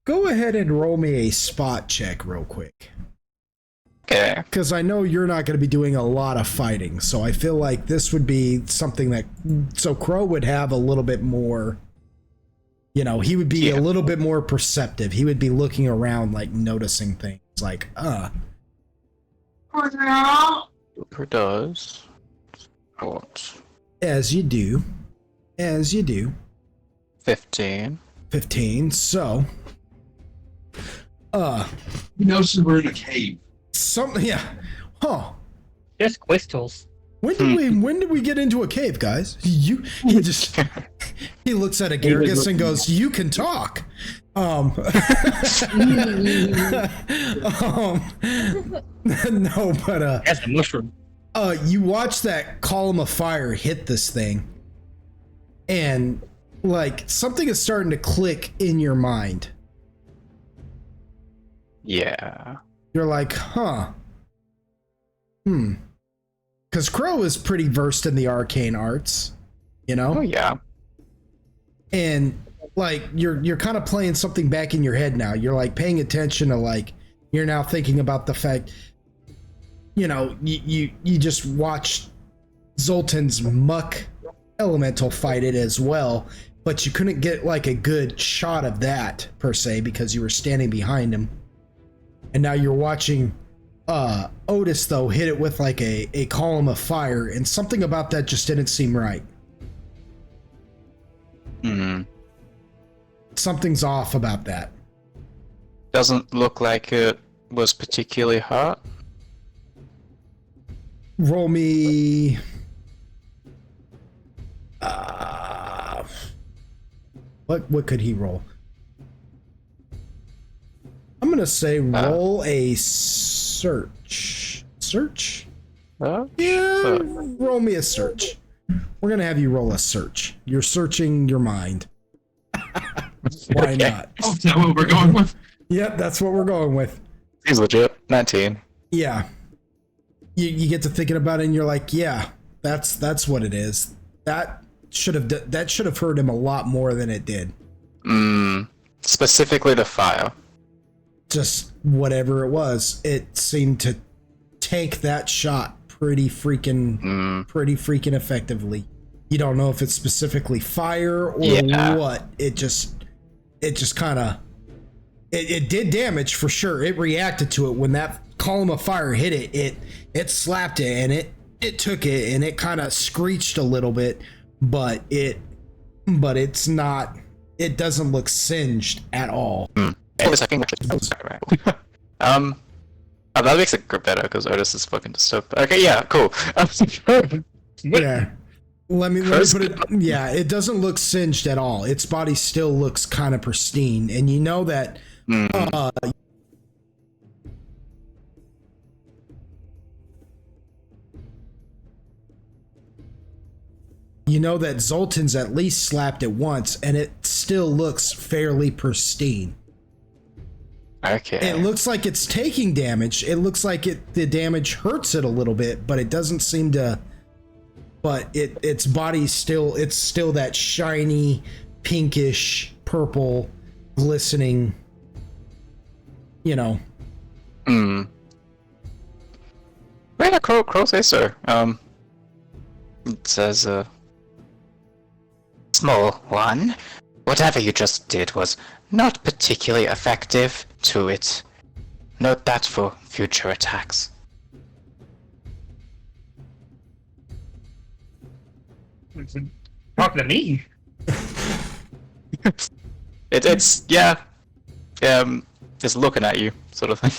go ahead and roll me a spot check real quick. Okay. Because I know you're not going to be doing a lot of fighting, so I feel like this would be something that... So Crow would have a little bit more... You know, he would be a little bit more perceptive. He would be looking around, like, noticing things. Like, Who does? What? As you do. As you do. 15. 15, so... He notices we're in a cave. Something, yeah. Huh. Just crystals. When did we get into a cave, guys? He looks at a Gargus and goes, "You can talk." No, but That's a mushroom. you watch that column of fire hit this thing, and like something is starting to click in your mind. Yeah. You're like, huh. Because Crow is pretty versed in the arcane arts, you know? Oh, yeah. And like you're kind of playing something back in your head now. You're like paying attention to, like, you're now thinking about the fact, you know, you just watched Zoltan's muck elemental fight it as well, but you couldn't get like a good shot of that per se because you were standing behind him. And now you're watching Otis, though, hit it with like a column of fire, and something about that just didn't seem right. Something's off about that. Doesn't look like it was particularly hot. Roll me What could he roll? I'm gonna say roll a search. Search? Yeah, roll me a search. We're gonna have you roll a search. You're searching your mind. Why not? Oh, is that what we're going with? Yep, that's what we're going with. He's legit. 19. Yeah. You get to thinking about it and you're like, yeah, that's what it is. That should have hurt him a lot more than it did. Specifically the fire. Just whatever it was, it seemed to tank that shot pretty freaking effectively. You don't know if it's specifically fire or what. It just kind of it did damage for sure. It reacted to it when that column of fire hit it. It slapped it and it took it and it kind of screeched a little bit, but it's not. It doesn't look singed at all. That makes it better because Otis is fucking disturbed. Okay, yeah, cool. Yeah. Let me put it. Yeah, it doesn't look singed at all. Its body still looks kind of pristine, and you know that. You know that Zoltan's at least slapped it once, and it still looks fairly pristine. Okay. It looks like it's taking damage. It looks like the damage hurts it a little bit, but it doesn't seem to. But its body's still that shiny, pinkish, purple, glistening. You know. Yeah, Crow says so. It says small one. Whatever you just did was not particularly effective to it. Note that for future attacks. Talk to me. It's just looking at you, sort of thing.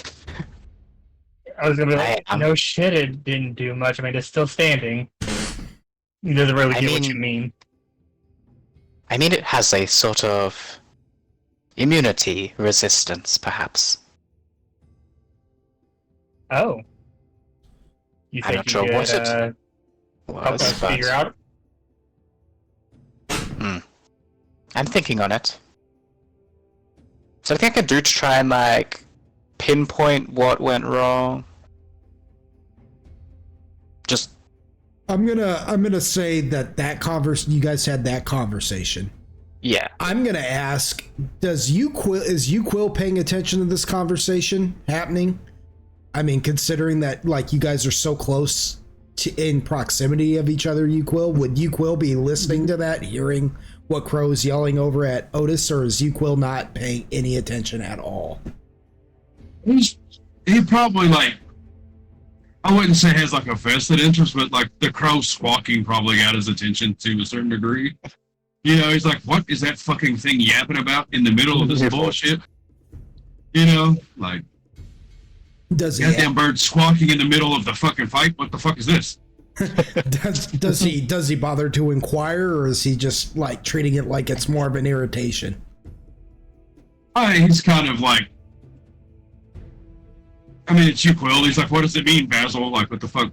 I was gonna be like, no shit, it didn't do much. I mean, it's still standing. It doesn't really get what you mean. I mean, it has a sort of immunity resistance, perhaps. Oh. You I'm think not you sure could, what it help was, us but figure out? I'm thinking on it. So I think I could do to try and like pinpoint what went wrong. Just I'm gonna say that you guys had that conversation. yeah. I'm gonna ask, is Uquill paying attention to this conversation happening? I mean, considering that like you guys are so close in proximity of each other, Uquill, would Uquill be listening to that, hearing what Crow's yelling over at Otis, or is Uquill not paying any attention at all? He probably like, I wouldn't say has like a vested interest, but like the crow squawking probably got his attention to a certain degree. You know, he's like, what is that fucking thing yapping about in the middle of this bullshit? You know, like, goddamn bird squawking in the middle of the fucking fight. What the fuck is this? does he bother to inquire, or is he just like treating it like it's more of an irritation? He's kind of like, I mean, it's Uquill. He's like, what does it mean, Basil? Like, what the fuck?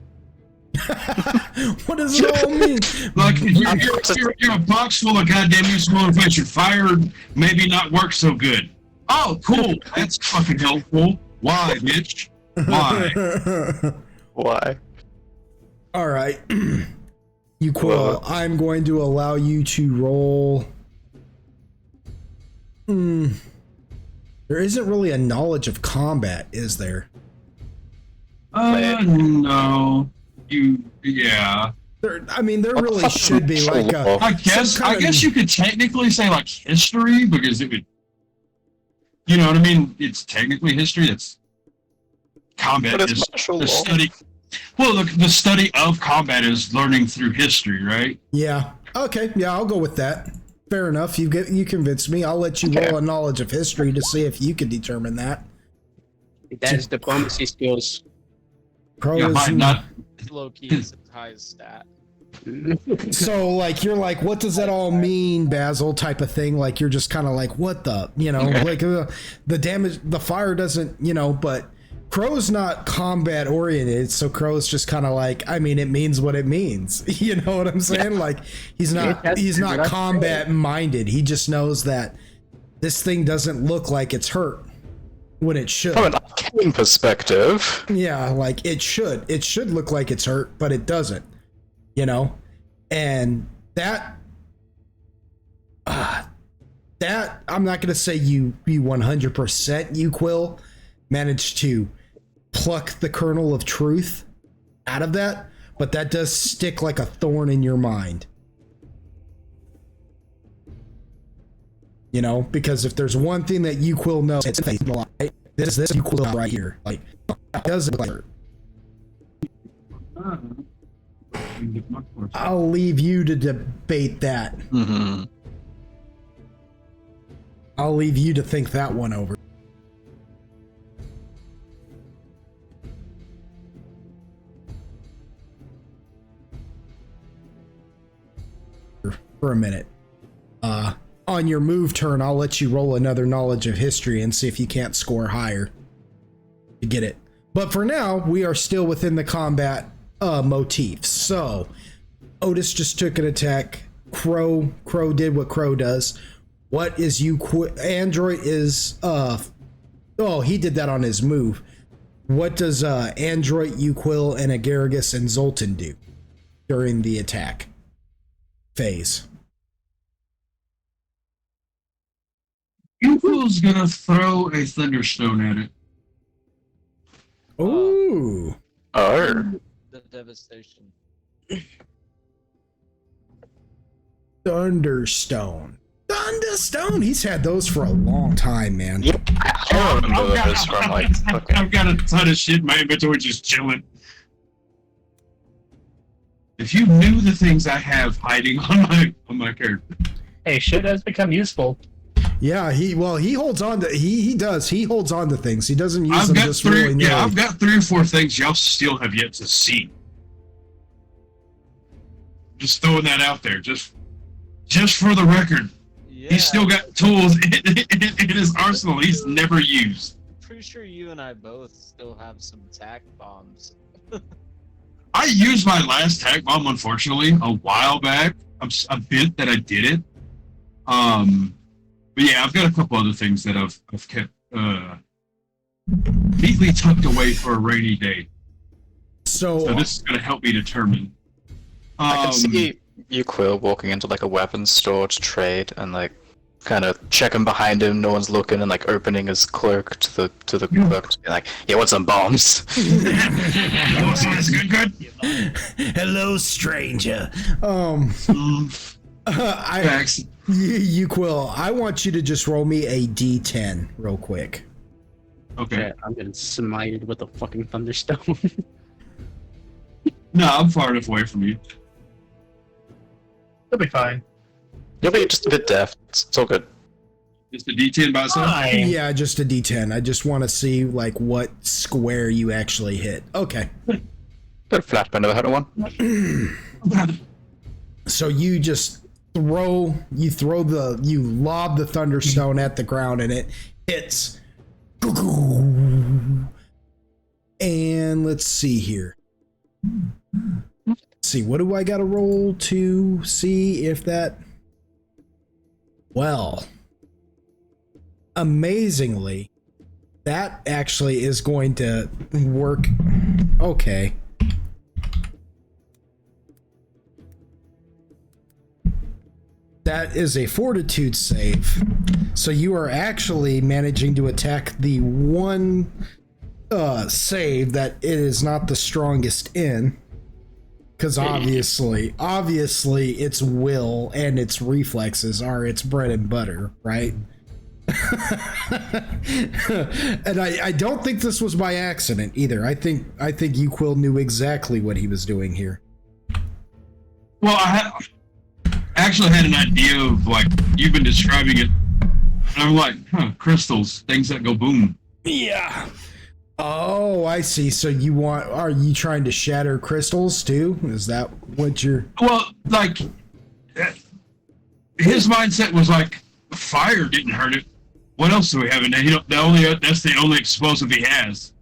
What does it all mean? Like, you're a box full of goddamn useful information. Fire maybe not work so good. Oh, cool. That's fucking helpful. Why, bitch? Why? Why? All right. Uquill, I'm going to allow you to roll. There isn't really a knowledge of combat, is there? No. Yeah. There really should be like a. I guess you could technically say like history, because it would. You know what I mean? It's technically history. That's combat is the study. Well, the study of combat is learning through history, right? Yeah. Okay. Yeah, I'll go with that. Fair enough. You convinced me. I'll let you roll a knowledge of history to see if you can determine that. That's diplomacy skills. Pro Yeah, is not. Low key is the highest stat. So like you're like, what does that all mean, Basil? Type of thing. Like you're just kind of like, what the, like the damage, the fire doesn't, but Crow's not combat oriented, so Crow's just kind of like, I mean, it means what it means. You know what I'm saying? Yeah. Like he's not combat minded. He just knows that this thing doesn't look like it's hurt when it should. From an arcane perspective. Yeah, like it should. It should look like it's hurt, but it doesn't. And that I'm not gonna say you 100% you Quill managed to pluck the kernel of truth out of that, but that does stick like a thorn in your mind. Because if there's one thing that you Quill knows, it's faith. Right? This you Quill right here. Like it doesn't hurt. I'll leave you to debate that. Mm-hmm. I'll leave you to think that one over. For a minute. On your move turn, I'll let you roll another knowledge of history and see if you can't score higher to get it. But for now, we are still within the combat motif. So Otis just took an attack. Crow did what Crow does. What is Android is he did that on his move. What does Android, Uquill, and Agaragis and Zoltan do during the attack phase? Uquill's gonna throw a thunderstone at it. Ooh. Oh. The devastation. Thunderstone. He's had those for a long time, man. Yep. I remember those from I've got a ton of shit in my inventory just chilling. If you knew the things I have hiding on my character. Hey, shit has become useful. Yeah, he holds on to he holds on to things. He doesn't use them just really. Yeah, I've got 3 or 4 things y'all still have yet to see. Just throwing that out there, just for the record. Yeah. He's still got tools in his arsenal he's never used. Pretty sure you and I both still have some tack bombs. I used my last tack bomb, unfortunately, a while back. I'm a bit that I did it. But yeah, I've got a couple other things that I've kept neatly tucked away for a rainy day. So this is going to help me determine. I can see Uquill walking into like a weapons store to trade and like kind of checking behind him, no one's looking, and like opening his cloak to the clerk to be like, yeah, what's some bombs? Good. Hello, stranger. Uquill, I want you to just roll me a D10 real quick. Okay. Yeah, I'm getting smited with a fucking thunderstone. No, I'm far enough away from you. You'll be fine. You'll be just a bit deaf. It's all good. Just a D10 by itself? Yeah, just a D10. I just want to see like what square you actually hit. Okay. Got a flat bend of a head on one. So you just lob the thunderstone at the ground and it hits. And let's see here. Let's see, what do I gotta roll to see if that... Well, amazingly, that actually is going to work. Okay. That is a fortitude save. So you are actually managing to attack the one save that it is not the strongest in. Because obviously its will and its reflexes are its bread and butter, right? And I don't think this was by accident either. I think Uquill knew exactly what he was doing here. Well, I actually had an idea of, like, you've been describing it, and I'm like, crystals, things that go boom. Yeah. Oh, I see. So are you trying to shatter crystals too? Is that what you're? Well, like his mindset was like, fire didn't hurt it. What else do we have in there? That's the only explosive he has.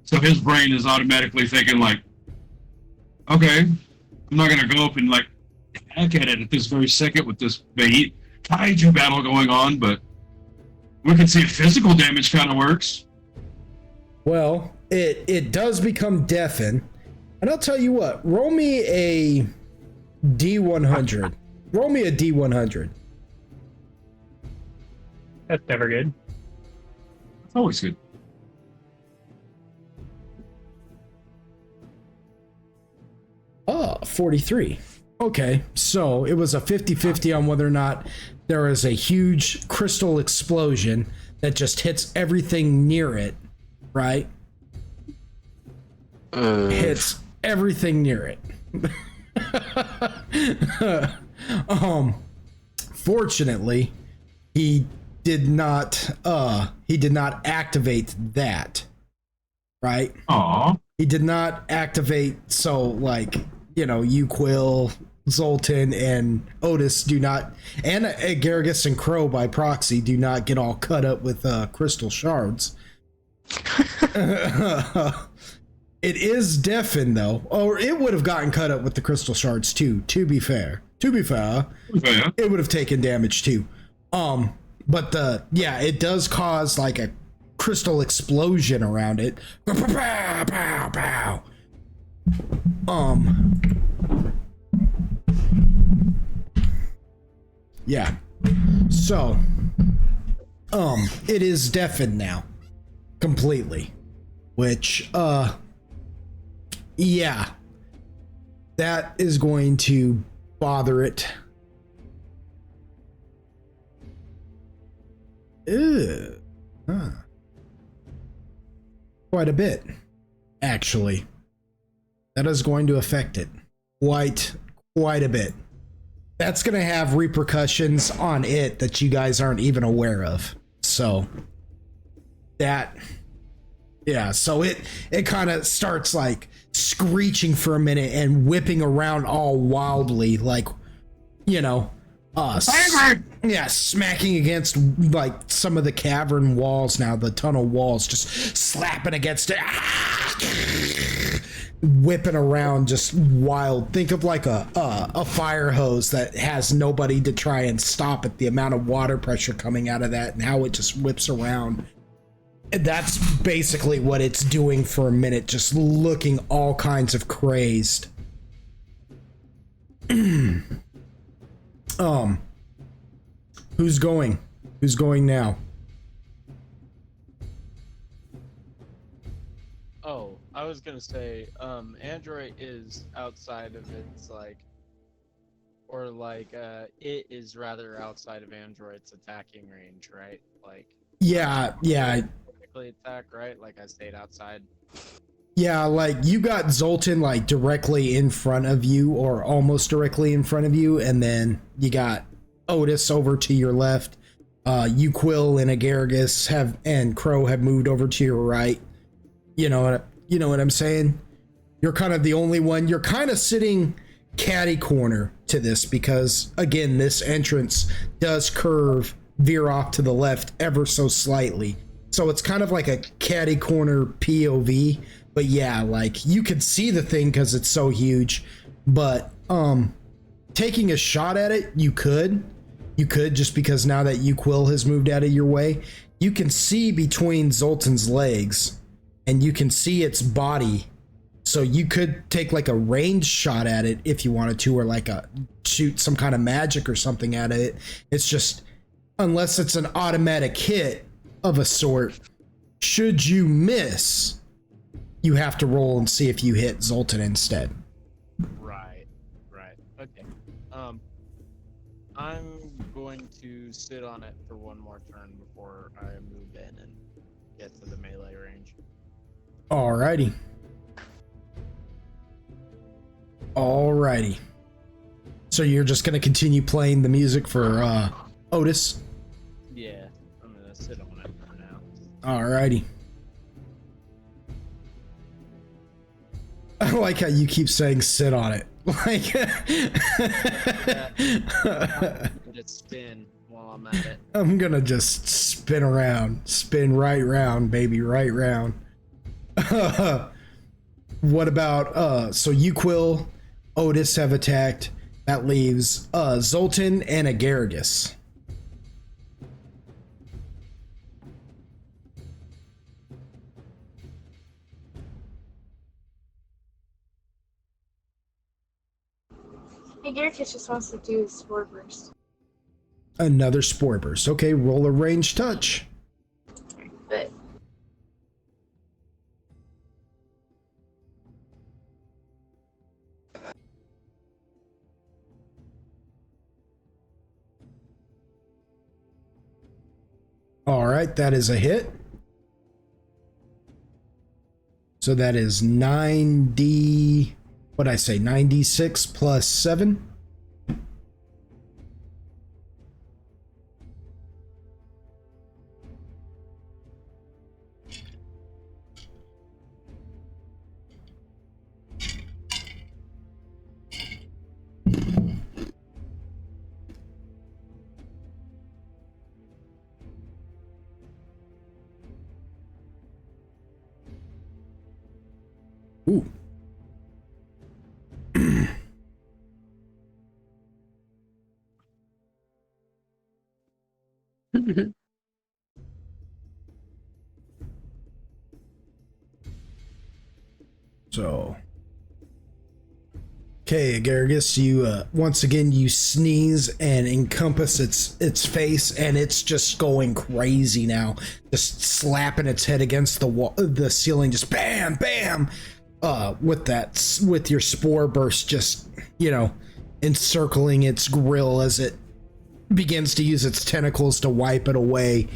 So his brain is automatically thinking like, okay, I'm not gonna go up and like hack at it at this very second with this bait kaiju battle going on, but we can see if physical damage kind of works. Well, it does become deafen, and I'll tell you what. Roll me a D100. Roll me a D100. That's never good. It's always good. Oh, 43. Okay, so it was a 50-50 on whether or not there is a huge crystal explosion that just hits everything near it, right? Hits everything near it. Fortunately, he did not activate that, right? Aw. He did not activate, so like, you Quill, Zoltan, and Otis do not, and Garrigus and Crow by proxy do not get all cut up with crystal shards. It is deafened though, or it would have gotten cut up with the crystal shards too. To be fair, it would have taken damage too. But it does cause like a crystal explosion around it. Pow, pow, pow. Yeah. So, it is deafened now, completely. Which, yeah, that is going to bother it. Ew. Huh. Quite a bit, actually. That is going to affect it quite a bit. That's going to have repercussions on it that you guys aren't even aware of. So so it kind of starts like screeching for a minute and whipping around all wildly, like, smacking against like some of the cavern walls now, the tunnel walls, just slapping against it, whipping around, just wild. Think of like a fire hose that has nobody to try and stop it, the amount of water pressure coming out of that and how it just whips around. That's basically what it's doing for a minute, just looking all kinds of crazed. Who's going? Who's going now? Oh, I was gonna say, Android is outside of its it is rather outside of Android's attacking range, right? Like. Yeah. Attack, right? Like I stayed outside. Yeah, like you got Zoltan like directly in front of you or almost directly in front of you, and then you got Otis over to your left. You Quill and Agargus and Crow have moved over to your right. You know what I'm saying? You're kind of the only one. You're kind of sitting catty corner to this because again, this entrance does veer off to the left ever so slightly. So it's kind of like a catty corner POV, but yeah, like you could see the thing because it's so huge. But taking a shot at it, you could just because now that you Quill has moved out of your way, you can see between Zoltan's legs, and you can see its body. So you could take like a ranged shot at it if you wanted to, or like shoot some kind of magic or something at it. It's just unless it's an automatic hit of a sort, should you miss, you have to roll and see if you hit Zoltan instead. Right. Okay. I'm going to sit on it for one more turn before I move in and get to the melee range. Alrighty. So you're just gonna continue playing the music for Otis? Yeah, I'm gonna sit on it for now. Alrighty. I like how you keep saying sit on it. Like Just spin while I'm at it. I'm gonna just spin around. Spin right round, baby, right round. What about so Uquil, Otis have attacked. That leaves Zoltan and Agaragis. Hey, Garrus just wants to do his Spore Burst. Another Spore Burst. Okay, roll a range touch. But All right, that is a hit. So that is 9D. What'd I say? 96 plus 7. Ooh. So, okay, Agaragis, you once again you sneeze and encompass its face, and it's just going crazy now, just slapping its head against the wall, the ceiling, just bam, bam. With your spore burst, just encircling its grill as it begins to use its tentacles to wipe it away.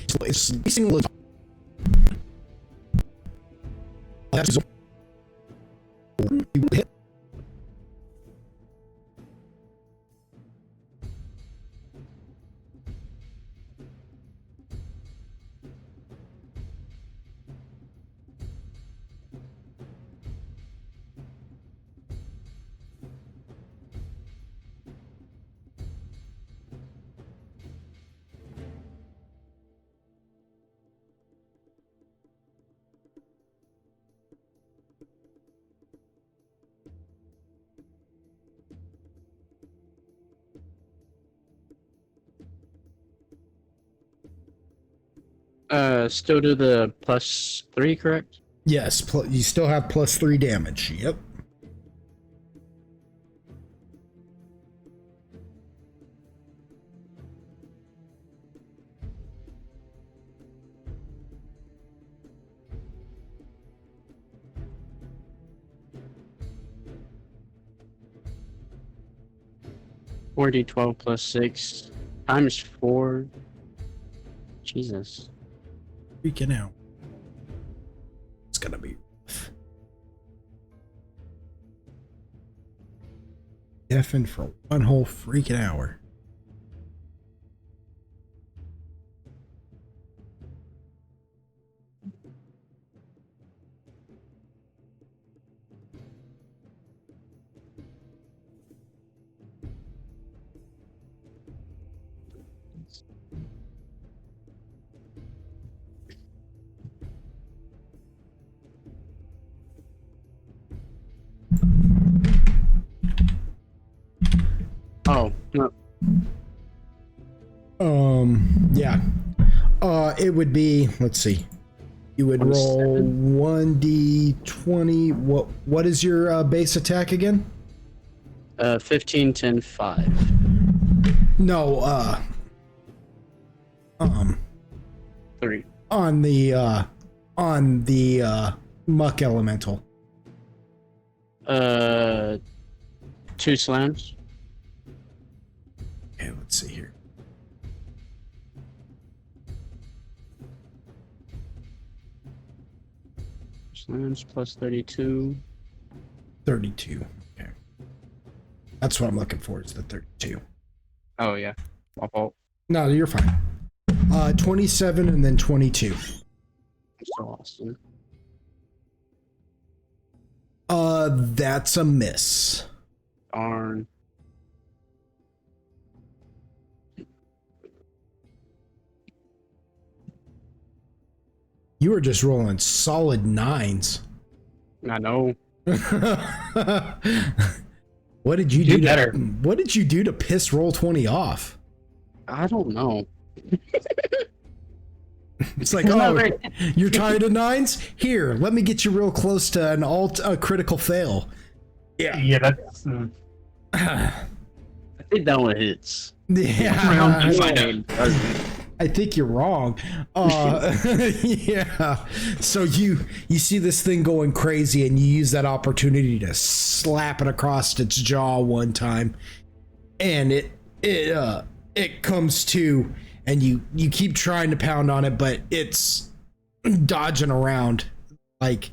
Still do the +3, correct? Yes, you still have +3 damage. Yep. Four D12 plus 6 times 4. Jesus. Freaking out. It's gonna be rough. Effing for one whole freaking hour. Oh, no. Yeah. It would be, let's see. You would roll 1d20. What is your base attack again? 15, 10, 5. No, 3. on the muck elemental. 2 slams. Okay, let's see here. Slams plus 32. 32. Okay. That's what I'm looking for, is the 32. Oh, yeah. My fault. No, you're fine. 27 and then 22. So awesome. That's a miss. Darn. You were just rolling solid 9s. I know. What did you Do do? better. What did you do to piss roll 20 off? I don't know. It's like, oh, you're tired of 9s? Here, let me get you real close to a critical fail. Yeah, that's. I think that one hits. Yeah, Find out. I think you're wrong. Yeah. So you see this thing going crazy, and you use that opportunity to slap it across its jaw one time, and it comes to, and you keep trying to pound on it, but it's dodging around like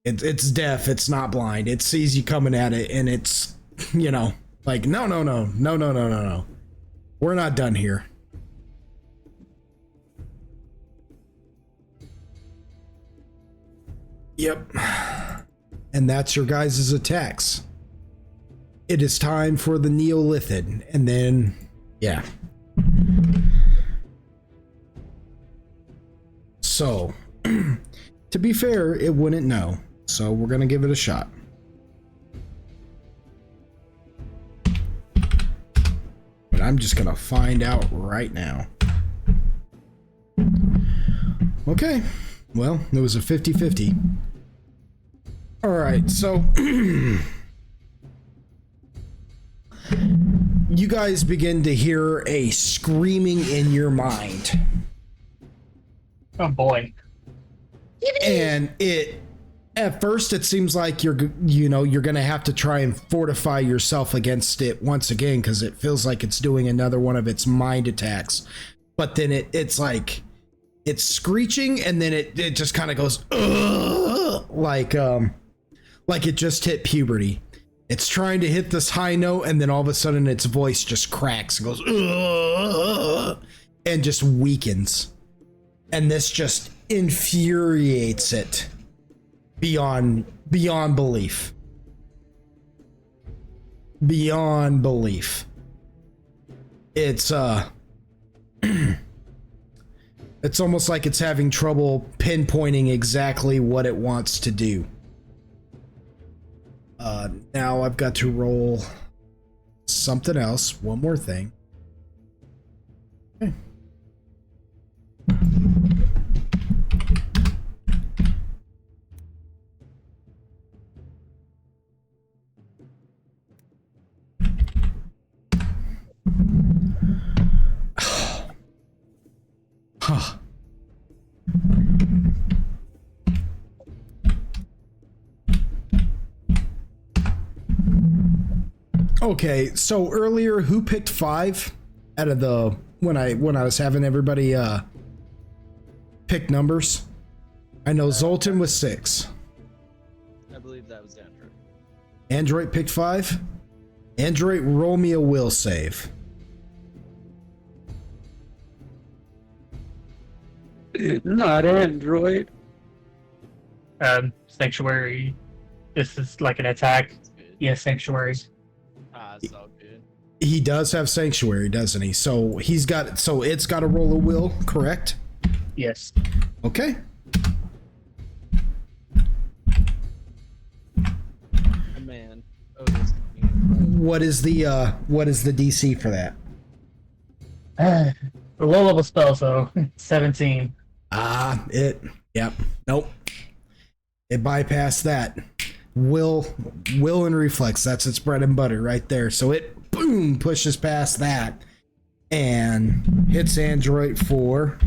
it's deaf. It's not blind. It sees you coming at it, and it's like no. We're not done here. Yep. And that's your guys' attacks. It is time for the Neolithid. And then, yeah. So, to be fair, it wouldn't know. So we're going to give it a shot. But I'm just going to find out right now. Okay. Well, it was a 50-50. All right, so you guys begin to hear a screaming in your mind. Oh boy. And at first it seems like you're going to have to try and fortify yourself against it once again, because it feels like it's doing another one of its mind attacks. But then it's like it's screeching, and then it just kind of goes like it just hit puberty. It's trying to hit this high note, and then all of a sudden its voice just cracks and goes and just weakens. And this just infuriates it beyond belief. Beyond belief. It's it's almost like it's having trouble pinpointing exactly what it wants to do. Now I've got to roll something else. One more thing. Okay. Huh. Okay, so earlier, who picked 5 out of the when I was having everybody pick numbers? I know Zoltan was 6. I believe that was Andrew. Android picked 5. Android, roll me a will save. Not Android. Sanctuary. This is like an attack. That's good. Yeah, Sanctuary. It's all good. He does have Sanctuary, doesn't he? So it's got to roll a will, correct? Yes. Okay. Oh, man. Otis. What is the DC for that? A low level spell, so 17. Yep. Nope. It bypassed that. Will and reflex. That's its bread and butter right there. So it boom pushes past that and hits Android for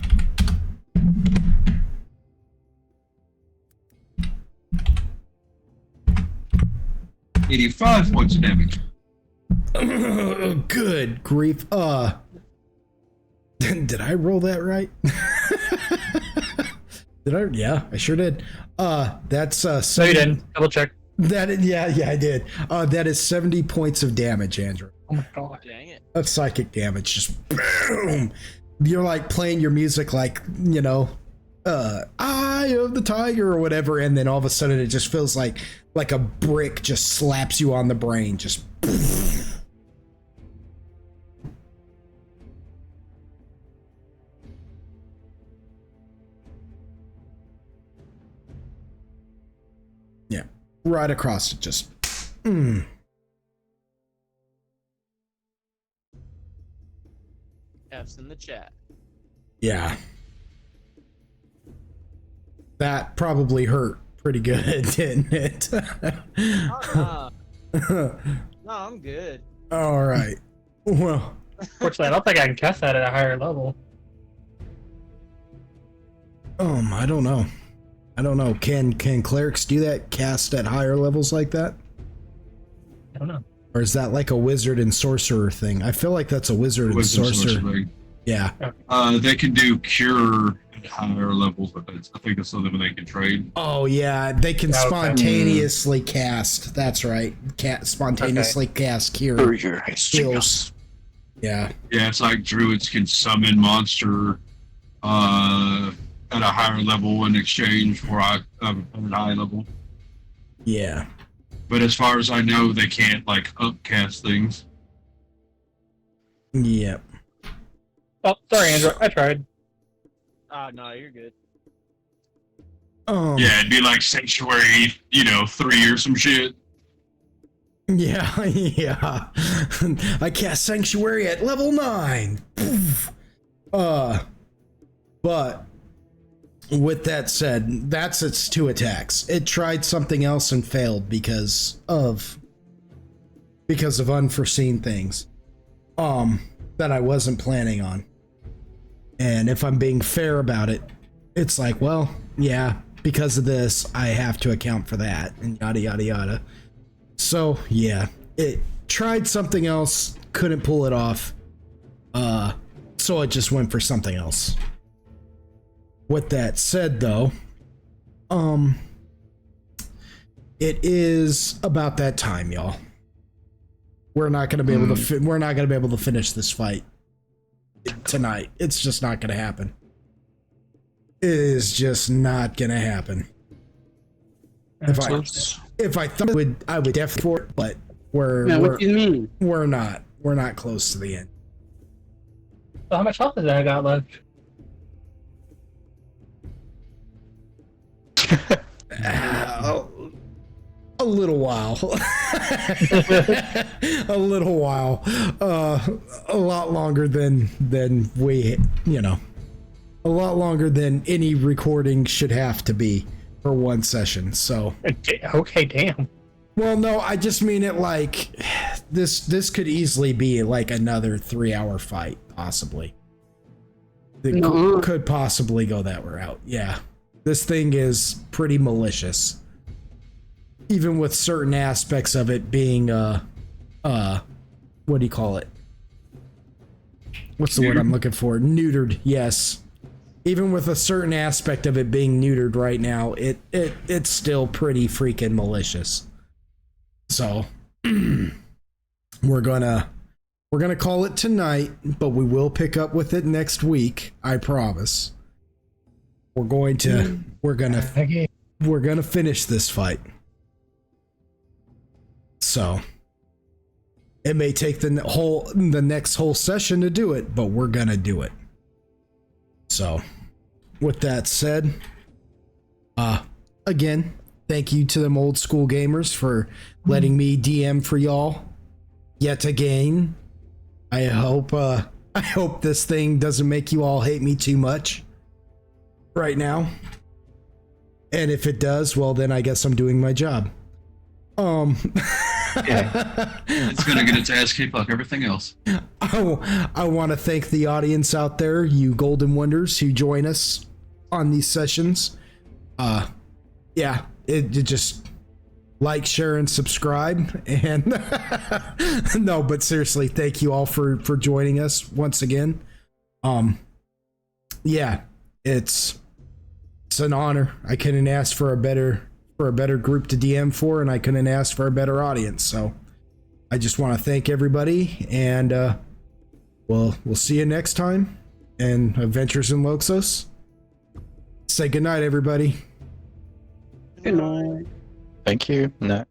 85 points of damage. good grief. Did I roll that right? Did I? Yeah, I sure did. That's No, you didn't. Double check. yeah, I did. That is 70 points of damage, Andrew. Oh my god. Dang it. Of psychic damage. Just boom. You're like playing your music like, I of the tiger or whatever, and then all of a sudden it just feels like a brick just slaps you on the brain, just yeah, right across it, just F's in the chat. yeah. That probably hurt pretty good, didn't it? Oh, no, I'm good. All right. Well, Fortunately, I don't think I can cast that at a higher level. I don't know. Can clerics do that? Cast at higher levels like that? I don't know. Or is that like a wizard and sorcerer thing? I feel like that's a wizard and sorcerer. Thing. Yeah. They can do cure at higher levels, but I think that's something they can trade. Oh yeah, they can Okay. spontaneously cast. That's right. Spontaneously cast cure For your skills. Yeah. Yeah, it's like druids can summon monster at a higher level in exchange for a high level. Yeah. But as far as I know, they can't like upcast things. Yep. Oh, sorry, Andrew. I tried. No, you're good. Yeah, it'd be like Sanctuary, 3 or some shit. Yeah, yeah. I cast Sanctuary at level 9. Poof. But with that said, that's its 2 attacks. It tried something else and failed because of unforeseen things that I wasn't planning on. And if I'm being fair about it, it's like, well, yeah, because of this, I have to account for that, and yada yada yada. So yeah, it tried something else, couldn't pull it off, so it just went for something else. With that said, though, it is about that time, y'all. We're not gonna be able to. We're not gonna be able to finish this fight tonight. It's just not gonna happen. It is just not gonna happen. If I thought I would definitely for it, but What do you mean? we're not. We're not close to the end. So how much health has I got left? A little while. A little while. A lot longer than we, a lot longer than any recording should have to be for one session. So Okay, damn. well, no, I just mean it like this could easily be like another 3-hour fight, possibly. It could possibly go that route. Yeah. This thing is pretty malicious. Even with certain aspects of it being what do you call it? What's the word I'm looking for? Neutered, yes. Even with a certain aspect of it being neutered right now, it's still pretty freaking malicious. So we're gonna call it tonight, but we will pick up with it next week, I promise. We're gonna finish this fight. So it may take the next whole session to do it, but we're gonna do it. So with that said, again, thank you to them old school gamers for letting me DM for y'all yet again. I hope this thing doesn't make you all hate me too much right now. And if it does, well then I guess I'm doing my job. It's gonna get its ass kicked like everything else. I want to thank the audience out there, you golden wonders who join us on these sessions. Yeah, it just like, share, and subscribe. And no, but seriously, thank you all for joining us once again. Yeah, it's an honor. I couldn't ask for a better group to DM for, and I couldn't ask for a better audience. So I just want to thank everybody, and we'll see you next time. And Adventures in Loxos. Say goodnight, everybody. Good night. Thank you. No.